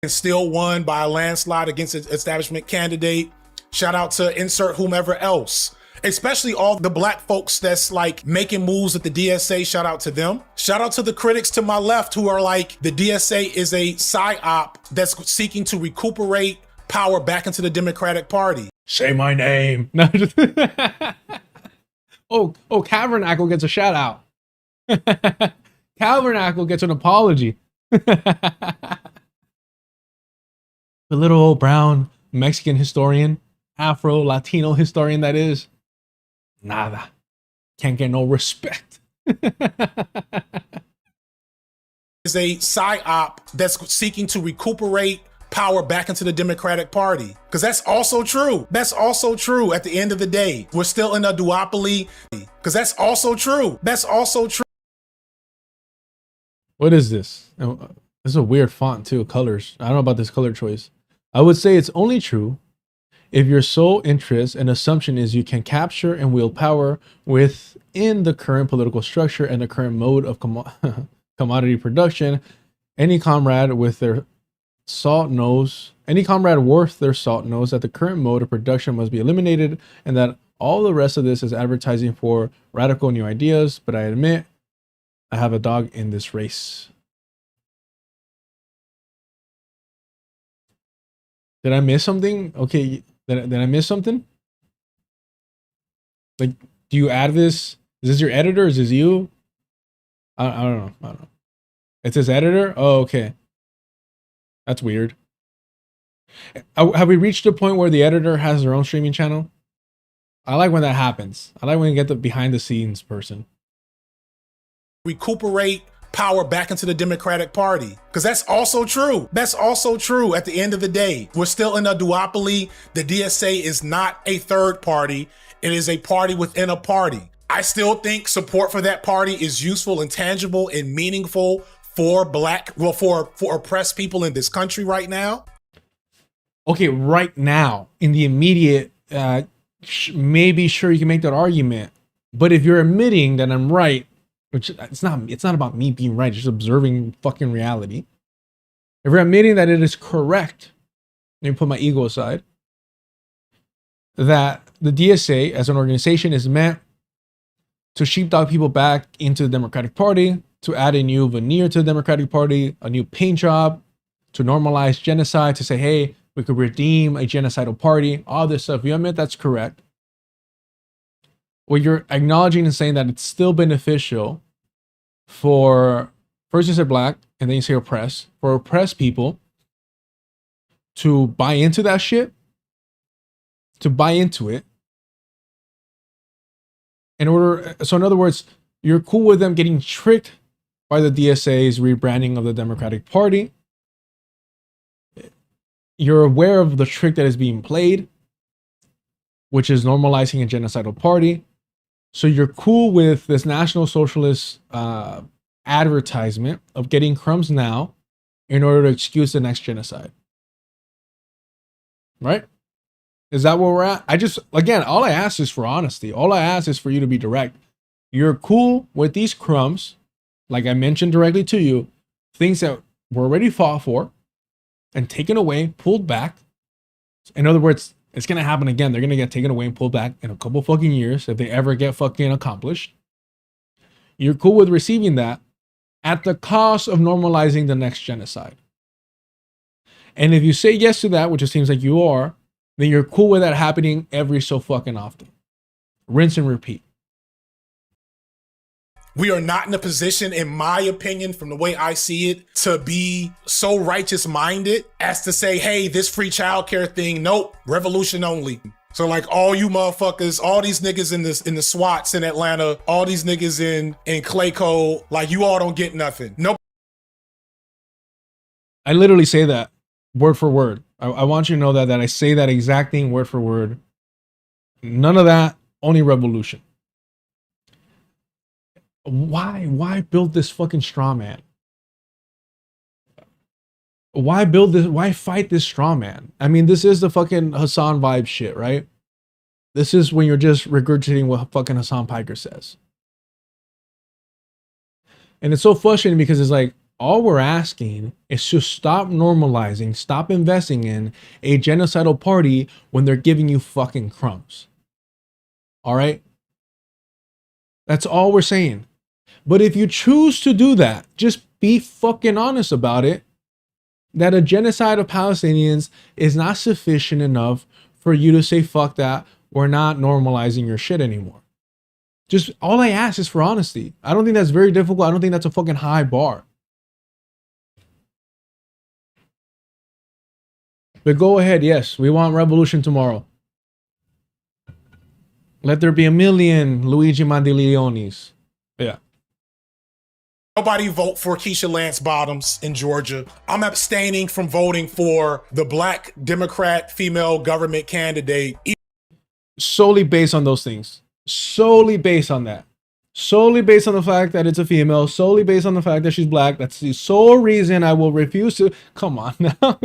And still won by a landslide against an establishment candidate. Shout out to insert whomever else. Especially all the black folks that's like making moves at the DSA, shout out to them. Shout out to the critics to my left who are like, the DSA is a psyop that's seeking to recuperate power back into the Democratic Party. Say my name. Oh, Cavernacle gets a shout out. Cavernacle gets an apology. The little old brown Mexican historian, Afro-Latino historian that is. Nada. Can't get no respect. Is a psyop that's seeking to recuperate power back into the Democratic Party. Because that's also true. That's also true at the end of the day. We're still in a duopoly. Because that's also true. That's also true. What is this? This is a weird font too, colors. I don't know about this color choice. I would say it's only true if your sole interest and assumption is you can capture and wield power within the current political structure and the current mode of commodity production, any comrade worth their salt knows that the current mode of production must be eliminated and that all the rest of this is advertising for radical new ideas. But I admit I have a dog in this race. Did I miss something? Okay, did I miss something? Like, do you add this? Is this your editor? Is this you? I don't know. It says editor? Oh, okay. That's weird. Have we reached a point where the editor has their own streaming channel? I like when that happens. I like when you get the behind the scenes person. Recuperate power back into the Democratic Party. Because that's also true. That's also true at the end of the day. We're still in a duopoly. The DSA is not a third party. It is a party within a party. I still think support for that party is useful and tangible and meaningful for for oppressed people in this country right now. Okay, right now, in the immediate, maybe sure you can make that argument. But if you're admitting that I'm right, which it's not about me being right, just observing fucking reality. If you're admitting that it is correct, let me put my ego aside, that the DSA as an organization is meant to sheepdog people back into the Democratic Party, to add a new veneer to the Democratic Party, a new paint job, to normalize genocide, to say, hey, we could redeem a genocidal party, all this stuff. You admit that's correct. Well, you're acknowledging and saying that it's still beneficial for, first you said black, and then you say oppressed, for oppressed people to buy into that shit, to buy into it. So in other words, you're cool with them getting tricked by the DSA's rebranding of the Democratic Party. You're aware of the trick that is being played, which is normalizing a genocidal party. So you're cool with this National Socialist advertisement of getting crumbs now in order to excuse the next genocide. Right? Is that where we're at? Again, all I ask is for honesty. All I ask is for you to be direct. You're cool with these crumbs, like I mentioned directly to you, things that were already fought for and taken away, pulled back. In other words, it's going to happen again. They're going to get taken away and pulled back in a couple fucking years if they ever get fucking accomplished. You're cool with receiving that at the cost of normalizing the next genocide. And if you say yes to that, which it seems like you are, then you're cool with that happening every so fucking often. Rinse and repeat. We are not in a position, in my opinion, from the way I see it, to be so righteous-minded as to say, hey, this free childcare thing, nope, revolution only. So like all you motherfuckers, all these niggas in the SWATs in Atlanta, all these niggas in Clayco, like you all don't get nothing. Nope. I literally say that word for word. I want you to know that I say that exact thing word for word. None of that, only revolution. Why build this fucking straw man? Why build this? Why fight this straw man? I mean, this is the fucking Hassan vibe shit, right? This is when you're just regurgitating what fucking Hassan Piker says. And it's so frustrating because it's like, all we're asking is to stop normalizing, stop investing in a genocidal party when they're giving you fucking crumbs. All right? That's all we're saying. But if you choose to do that, just be fucking honest about it, that a genocide of Palestinians is not sufficient enough for you to say, fuck that, we're not normalizing your shit anymore. Just all I ask is for honesty. I don't think that's very difficult. I don't think that's a fucking high bar. But go ahead, yes, we want revolution tomorrow. Let there be a million Luigi Mandiglionis. Yeah. Nobody vote for Keisha Lance Bottoms in Georgia. I'm abstaining from voting for the black Democrat female government candidate. Solely based on those things. Solely based on that. Solely based on the fact that it's a female. Solely based on the fact that she's black. That's the sole reason I will refuse to. Come on now.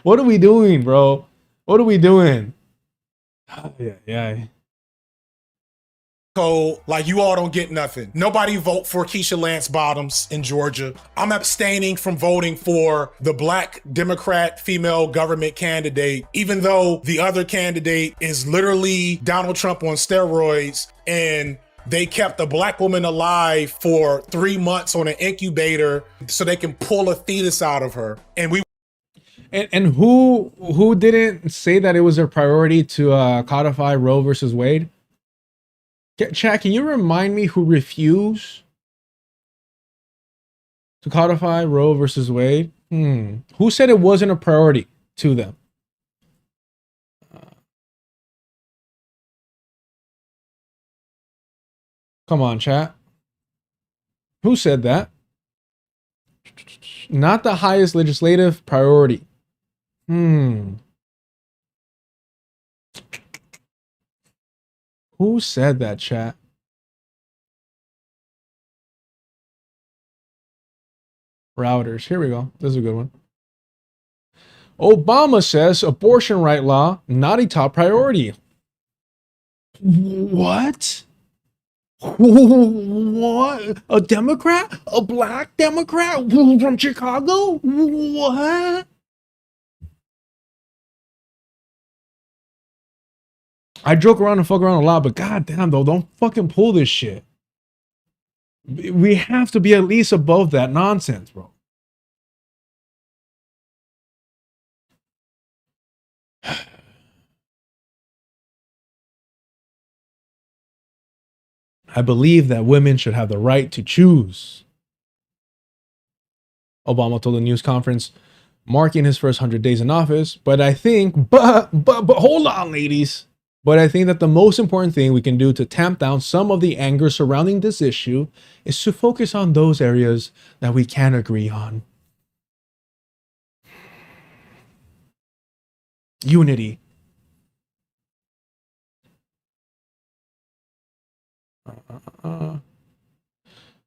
What are we doing, bro? What are we doing? Yeah. Like, you all don't get nothing. Nobody vote for Keisha Lance Bottoms in Georgia. I'm abstaining from voting for the black Democrat female government candidate, even though the other candidate is literally Donald Trump on steroids, and they kept a black woman alive for 3 months on an incubator so they can pull a fetus out of her. And who didn't say that it was a priority to codify Roe versus Wade? Chad, can you remind me who refused to codify Roe versus Wade? Who said it wasn't a priority to them? Come on, chat. Who said that? Not the highest legislative priority. Who said that, chat? Routers. Here we go. This is a good one. Obama says abortion right law, not a top priority. What? What? A Democrat? A black Democrat from Chicago? What? I joke around and fuck around a lot, but goddamn though, don't fucking pull this shit. We have to be at least above that nonsense, bro. I believe that women should have the right to choose. Obama told a news conference marking his first 100 days in office, but I think, but hold on, ladies. But I think that the most important thing we can do to tamp down some of the anger surrounding this issue is to focus on those areas that we can agree on. Unity.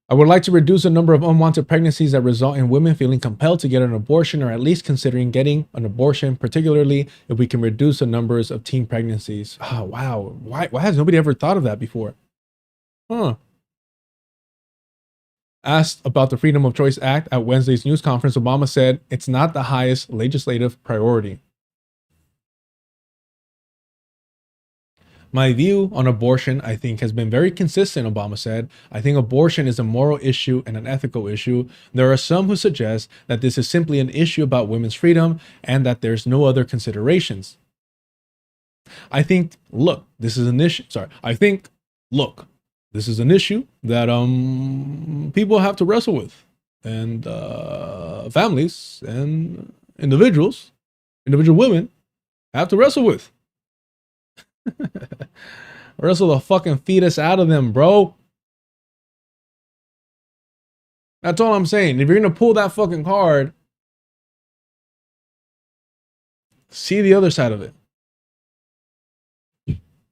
I would like to reduce the number of unwanted pregnancies that result in women feeling compelled to get an abortion, or at least considering getting an abortion, particularly if we can reduce the numbers of teen pregnancies. Oh, wow. Why has nobody ever thought of that before? Asked about the Freedom of Choice Act at Wednesday's news conference, Obama said it's not the highest legislative priority. My view on abortion, I think, has been very consistent, Obama said. I think abortion is a moral issue and an ethical issue. There are some who suggest that this is simply an issue about women's freedom and that there's no other considerations. I think, look, this is an issue. This is an issue that people have to wrestle with, and families and individual women have to wrestle with. Wrestle the fucking fetus out of them, bro. That's all I'm saying. If you're gonna pull that fucking card, see the other side of it.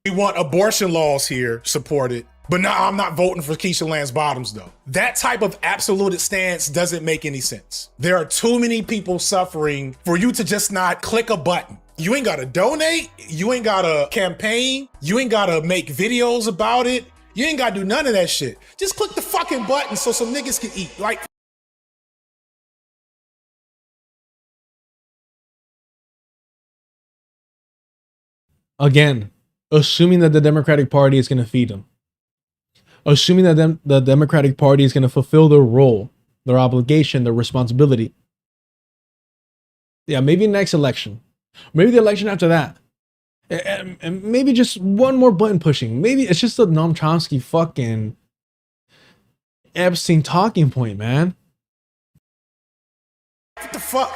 We want abortion laws here supported, but now I'm not voting for Keisha Lance Bottoms, though. That type of absolute stance doesn't make any sense. There are too many people suffering for you to just not click a button. You ain't gotta donate, you ain't gotta campaign, you ain't gotta make videos about it, you ain't gotta do none of that shit. Just click the fucking button so some niggas can eat. Like, again, assuming that the Democratic Party is gonna feed them. Assuming that the Democratic Party is gonna fulfill their role, their obligation, their responsibility. Yeah, maybe next election. Maybe the election after that. And maybe just one more button pushing. Maybe it's just a Noam Chomsky fucking Epstein talking point, man. what the fuck?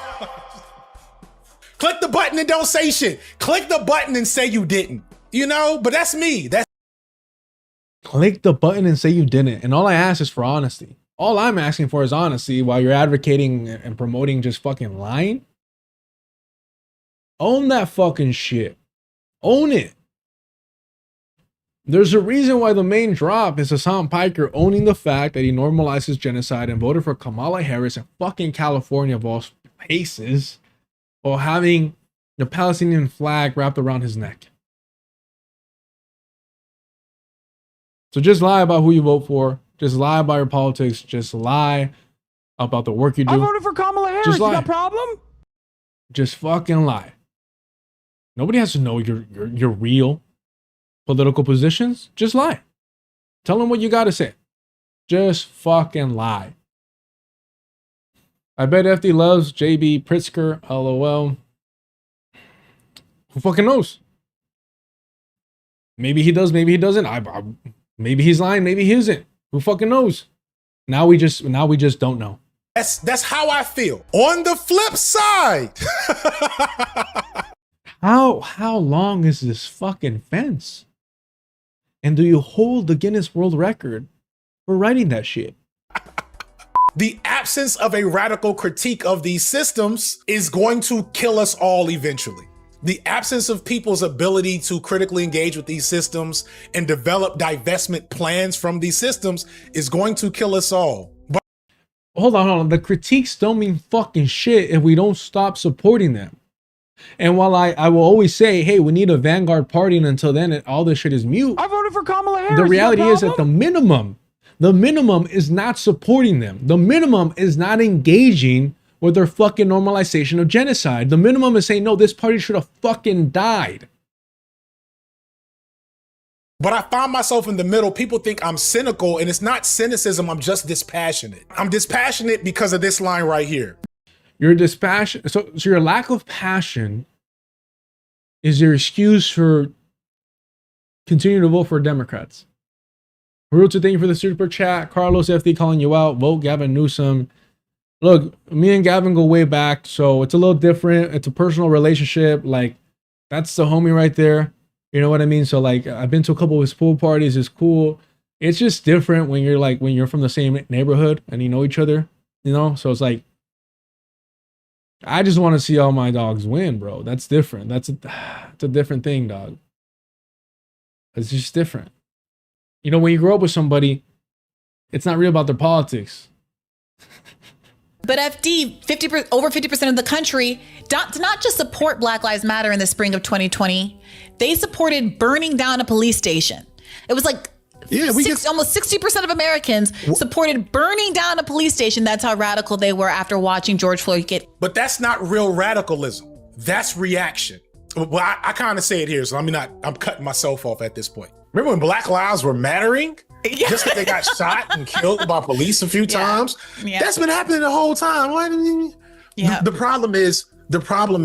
Click the button and don't say shit. Click the button and say you didn't. You know, but that's me. Click the button and say you didn't. And all I ask is for honesty. All I'm asking for is honesty while you're advocating and promoting just fucking lying. Own that fucking shit. Own it. There's a reason why the main drop is Hassan Piker owning the fact that he normalizes genocide and voted for Kamala Harris in fucking California of all places while having the Palestinian flag wrapped around his neck. So just lie about who you vote for. Just lie about your politics. Just lie about the work you do. I voted for Kamala Harris. Just lie. You got a problem? Just fucking lie. Nobody has to know your real political positions. Just lie. Tell them what you got to say. Just fucking lie. I bet FD loves JB Pritzker. LOL. Who fucking knows? Maybe he does. Maybe he doesn't. Maybe he's lying. Maybe he isn't. Who fucking knows? Now we just don't know. That's how I feel. On the flip side, how long is this fucking fence? And do you hold the Guinness World Record for writing that shit? The absence of a radical critique of these systems is going to kill us all eventually. The absence of people's ability to critically engage with these systems and develop divestment plans from these systems is going to kill us all. But hold on. The critiques don't mean fucking shit if we don't stop supporting them. And while I will always say, hey, we need a vanguard party, and until then, all this shit is mute. I voted for Kamala Harris. The reality is that the minimum is not supporting them. The minimum is not engaging with their fucking normalization of genocide. The minimum is saying, no, this party should have fucking died. But I find myself in the middle. People think I'm cynical, and it's not cynicism. I'm just dispassionate. I'm dispassionate because of this line right here. You're dispassionate. So your lack of passion is your excuse for continuing to vote for Democrats. Haruto, thank you for the super chat. Carlos FD calling you out. Vote Gavin Newsom. Look, me and Gavin go way back, so it's a little different. It's a personal relationship. Like, that's the homie right there. You know what I mean? So, like, I've been to a couple of his pool parties. It's cool. It's just different when you're from the same neighborhood and you know each other, you know? So it's like, I just want to see all my dogs win, bro. That's different. It's a different thing, dog. It's just different. You know, when you grow up with somebody, it's not real about their politics. But FD, over 50% of the country did not just support Black Lives Matter in the spring of 2020. They supported burning down a police station. It was like almost 60% of Americans supported burning down a police station. That's how radical they were after watching George Floyd get. But that's not real radicalism. That's reaction. Well, I kind of say it here, so I'm cutting myself off at this point. Remember when Black Lives were mattering? Yeah. Just because they got shot and killed by police a few times? Yeah. That's been happening the whole time. Yeah. The problem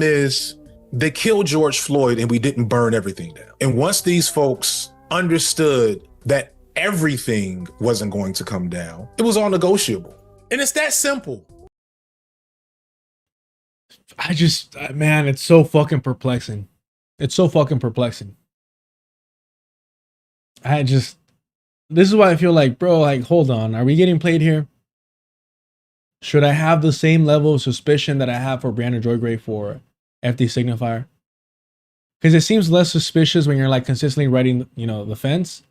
is they killed George Floyd and we didn't burn everything down. And once these folks understood that everything wasn't going to come down, it was all negotiable. And it's that simple. Man, it's so fucking perplexing. It's so fucking perplexing. This is why I feel like, bro, like, hold on. Are we getting played here? Should I have the same level of suspicion that I have for Brianna Joy Gray for FD Signifier? Because it seems less suspicious when you're like consistently writing, the fence.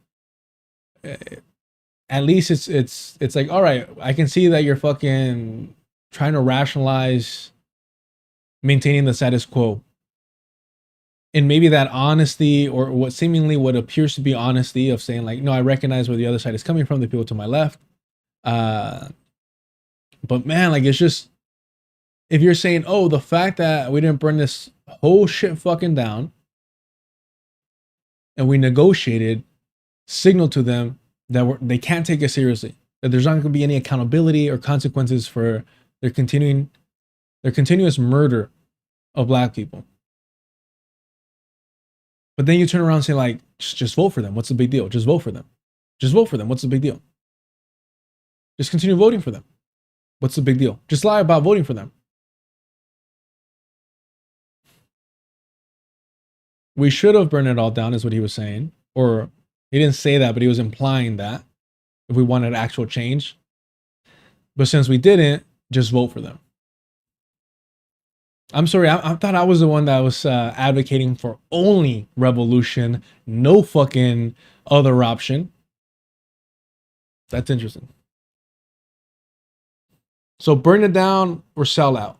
At least it's like, all right, I can see that you're fucking trying to rationalize maintaining the status quo. And maybe that honesty, or what appears to be honesty of saying like, no, I recognize where the other side is coming from, the people to my left. But man, like, it's just, if you're saying, oh, the fact that we didn't burn this whole shit fucking down and we negotiated, signal to them that they can't take us seriously, that there's not going to be any accountability or consequences for their continuous murder of Black people. But then you turn around and say, like, just vote for them. What's the big deal? Just vote for them. Just vote for them. What's the big deal? Just continue voting for them. What's the big deal? Just lie about voting for them. We should have burned it all down, is what he was saying. Or he didn't say that, but he was implying that if we wanted actual change. But since we didn't, just vote for them. I'm sorry, I thought I was the one that was advocating for only revolution, no fucking other option. That's interesting. So burn it down or sell out.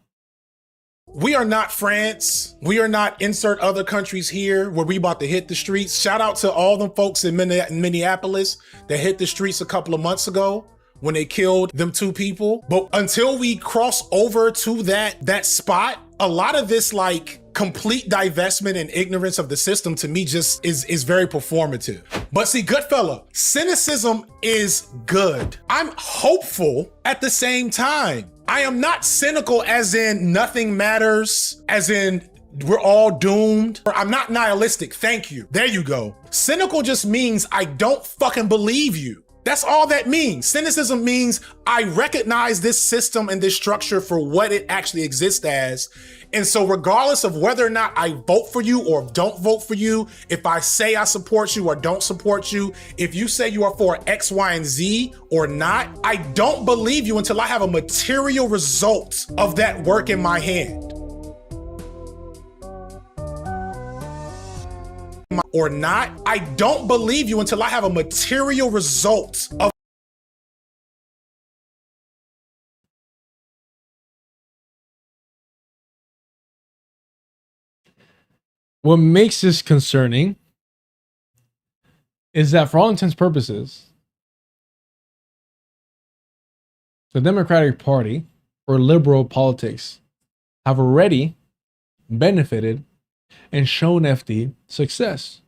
We are not France. We are not insert other countries here where we about to hit the streets. Shout out to all them folks in Minneapolis that hit the streets a couple of months ago when they killed them 2 people. But until we cross over to that spot, a lot of this like complete divestment and ignorance of the system to me just is very performative. But see, Goodfella, cynicism is good. I'm hopeful at the same time. I am not cynical as in nothing matters, as in we're all doomed. I'm not nihilistic, thank you. There you go. Cynical just means I don't fucking believe you. That's all that means. Cynicism means I recognize this system and this structure for what it actually exists as. And so regardless of whether or not I vote for you or don't vote for you, if I say I support you or don't support you, if you say you are for X, Y, and Z or not, I don't believe you until I have a material result of that work in my hand. Or not, I don't believe you until I have a material result of. What makes this concerning is that for all intents and purposes, the Democratic Party or liberal politics have already benefited and shown FD success.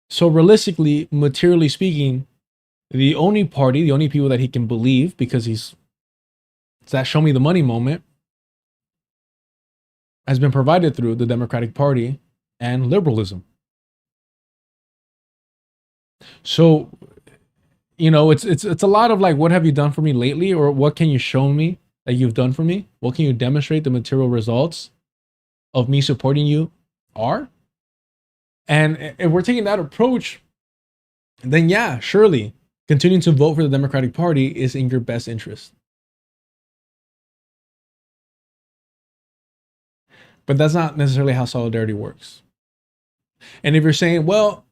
So realistically, materially speaking, the only party, the only people that he can believe, because it's that show me the money moment, has been provided through the Democratic Party and liberalism. So, you know, it's a lot of like, what have you done for me lately? Or what can you show me that you've done for me? What can you demonstrate the material results of me supporting you are? And if we're taking that approach, then yeah, surely continuing to vote for the Democratic Party is in your best interest. But that's not necessarily how solidarity works. And if you're saying, well,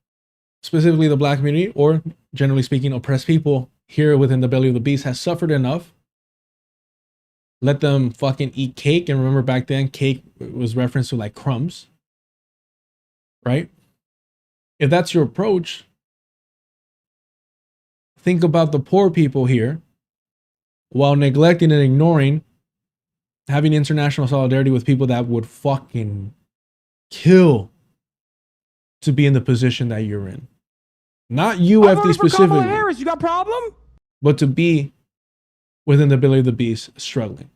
specifically the Black community, or generally speaking, oppressed people here within the belly of the beast has suffered enough, let them fucking eat cake. And remember back then, cake was referenced to like crumbs, right? If that's your approach, think about the poor people here while neglecting and ignoring having international solidarity with people that would fucking kill to be in the position that you're in. Not you, FD specifically. Harris, you got a problem? But to be within the belly of the beast struggling.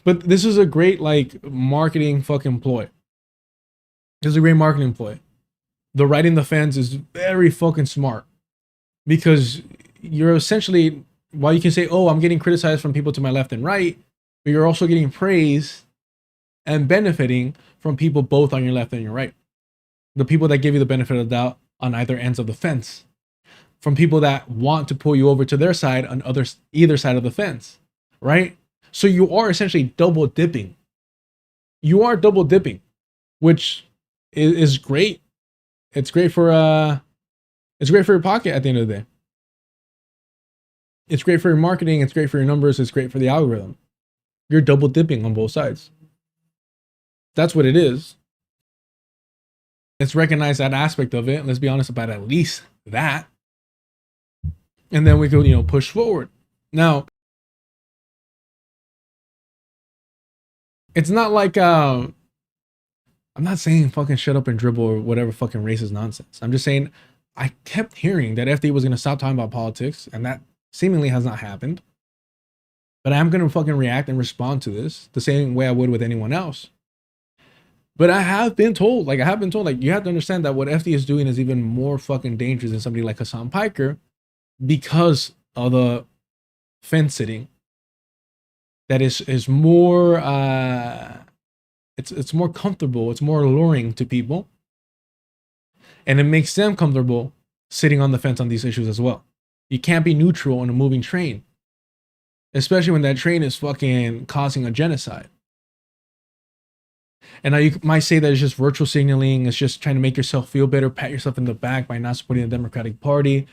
But this is a great like marketing fucking ploy. This is a great marketing ploy. The writing the fans is very fucking smart, because you're essentially, while you can say, oh, I'm getting criticized from people to my left and right, but you're also getting praise and benefiting from people both on your left and your right. The people that give you the benefit of the doubt on either ends of the fence, from people that want to pull you over to their side on either side of the fence, right? So you are essentially double dipping. You are double dipping, which is great. It's great for your pocket at the end of the day. It's great for your marketing. It's great for your numbers. It's great for the algorithm. You're double dipping on both sides. That's what it is. Let's recognize that aspect of it. Let's be honest about at least that. And then we could, push forward. Now, it's not like, I'm not saying fucking shut up and dribble or whatever fucking racist nonsense. I'm just saying I kept hearing that FD was going to stop talking about politics, and that seemingly has not happened. But I'm going to fucking react and respond to this the same way I would with anyone else. But I have been told, you have to understand that what FD is doing is even more fucking dangerous than somebody like Hassan Piker, because of the fence sitting that is more, it's more comfortable, it's more alluring to people. And it makes them comfortable sitting on the fence on these issues as well. You can't be neutral on a moving train, especially when that train is fucking causing a genocide. And now you might say that it's just virtual signaling. It's just trying to make yourself feel better, pat yourself in the back by not supporting the Democratic Party.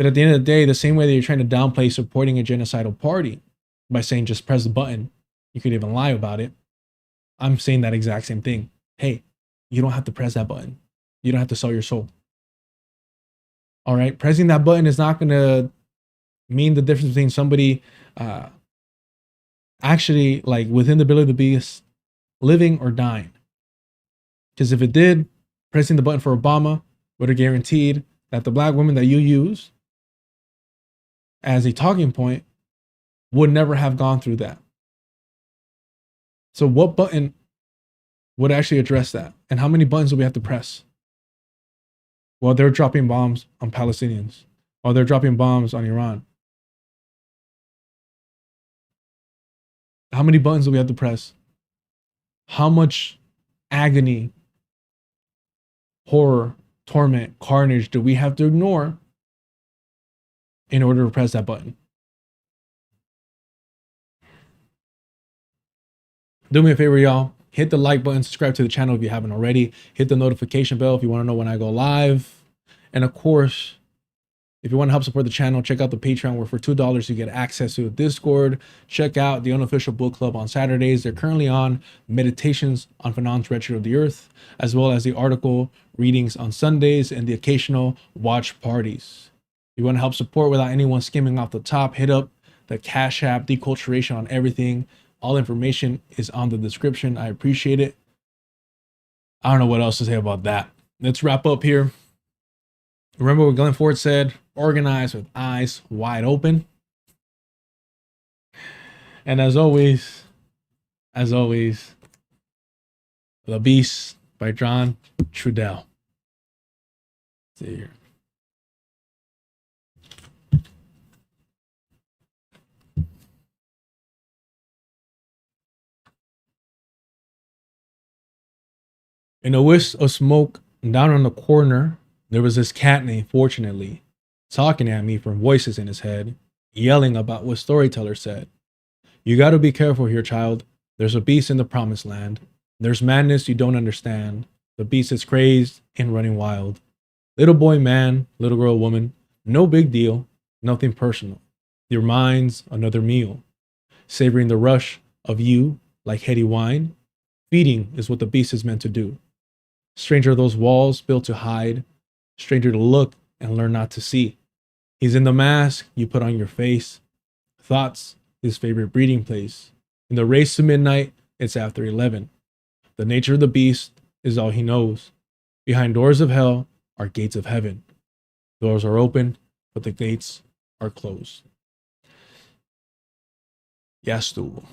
But at the end of the day, the same way that you're trying to downplay supporting a genocidal party by saying just press the button, you could even lie about it. I'm saying that exact same thing. Hey, you don't have to press that button. You don't have to sell your soul. All right, pressing that button is not going to mean the difference between somebody actually like within the ability to be living or dying. Because if it did, pressing the button for Obama would have guaranteed that the black woman that you use as a talking point would never have gone through that. So what button would actually address that? And how many buttons do we have to press? Well, they're dropping bombs on Palestinians. While they're dropping bombs on Iran. How many buttons do we have to press? How much agony, horror, torment, carnage do we have to ignore in order to press that button? Do me a favor, y'all. Hit the like button, subscribe to the channel if you haven't already. Hit the notification bell if you want to know when I go live. And of course, if you want to help support the channel, check out the Patreon, where for $2 you get access to the Discord. Check out the unofficial book club on Saturdays. They're currently on Meditations on Fanon's Redshirt of the Earth, as well as the article readings on Sundays and the occasional watch parties. If you want to help support without anyone skimming off the top, hit up the Cash App, Deculturation on everything. All information is on the description. I appreciate it. I don't know what else to say about that. Let's wrap up here. Remember what Glenn Ford said, organize with eyes wide open. And as always, The Beast by John Trudell. See you here. In a wisp of smoke down on the corner, there was this cat named Fortunately, talking at me from voices in his head, yelling about what storyteller said. You gotta be careful here, child. There's a beast in the promised land. There's madness you don't understand. The beast is crazed and running wild. Little boy, man, little girl, woman, no big deal, nothing personal. Your mind's another meal. Savoring the rush of you like heady wine. Feeding is what the beast is meant to do. Stranger those walls built to hide. Stranger to look and learn not to see. He's in the mask you put on your face. Thoughts, his favorite breeding place. In the race to midnight, it's after 11. The nature of the beast is all he knows. Behind doors of hell are gates of heaven. Doors are open, but the gates are closed. Ya estuvo.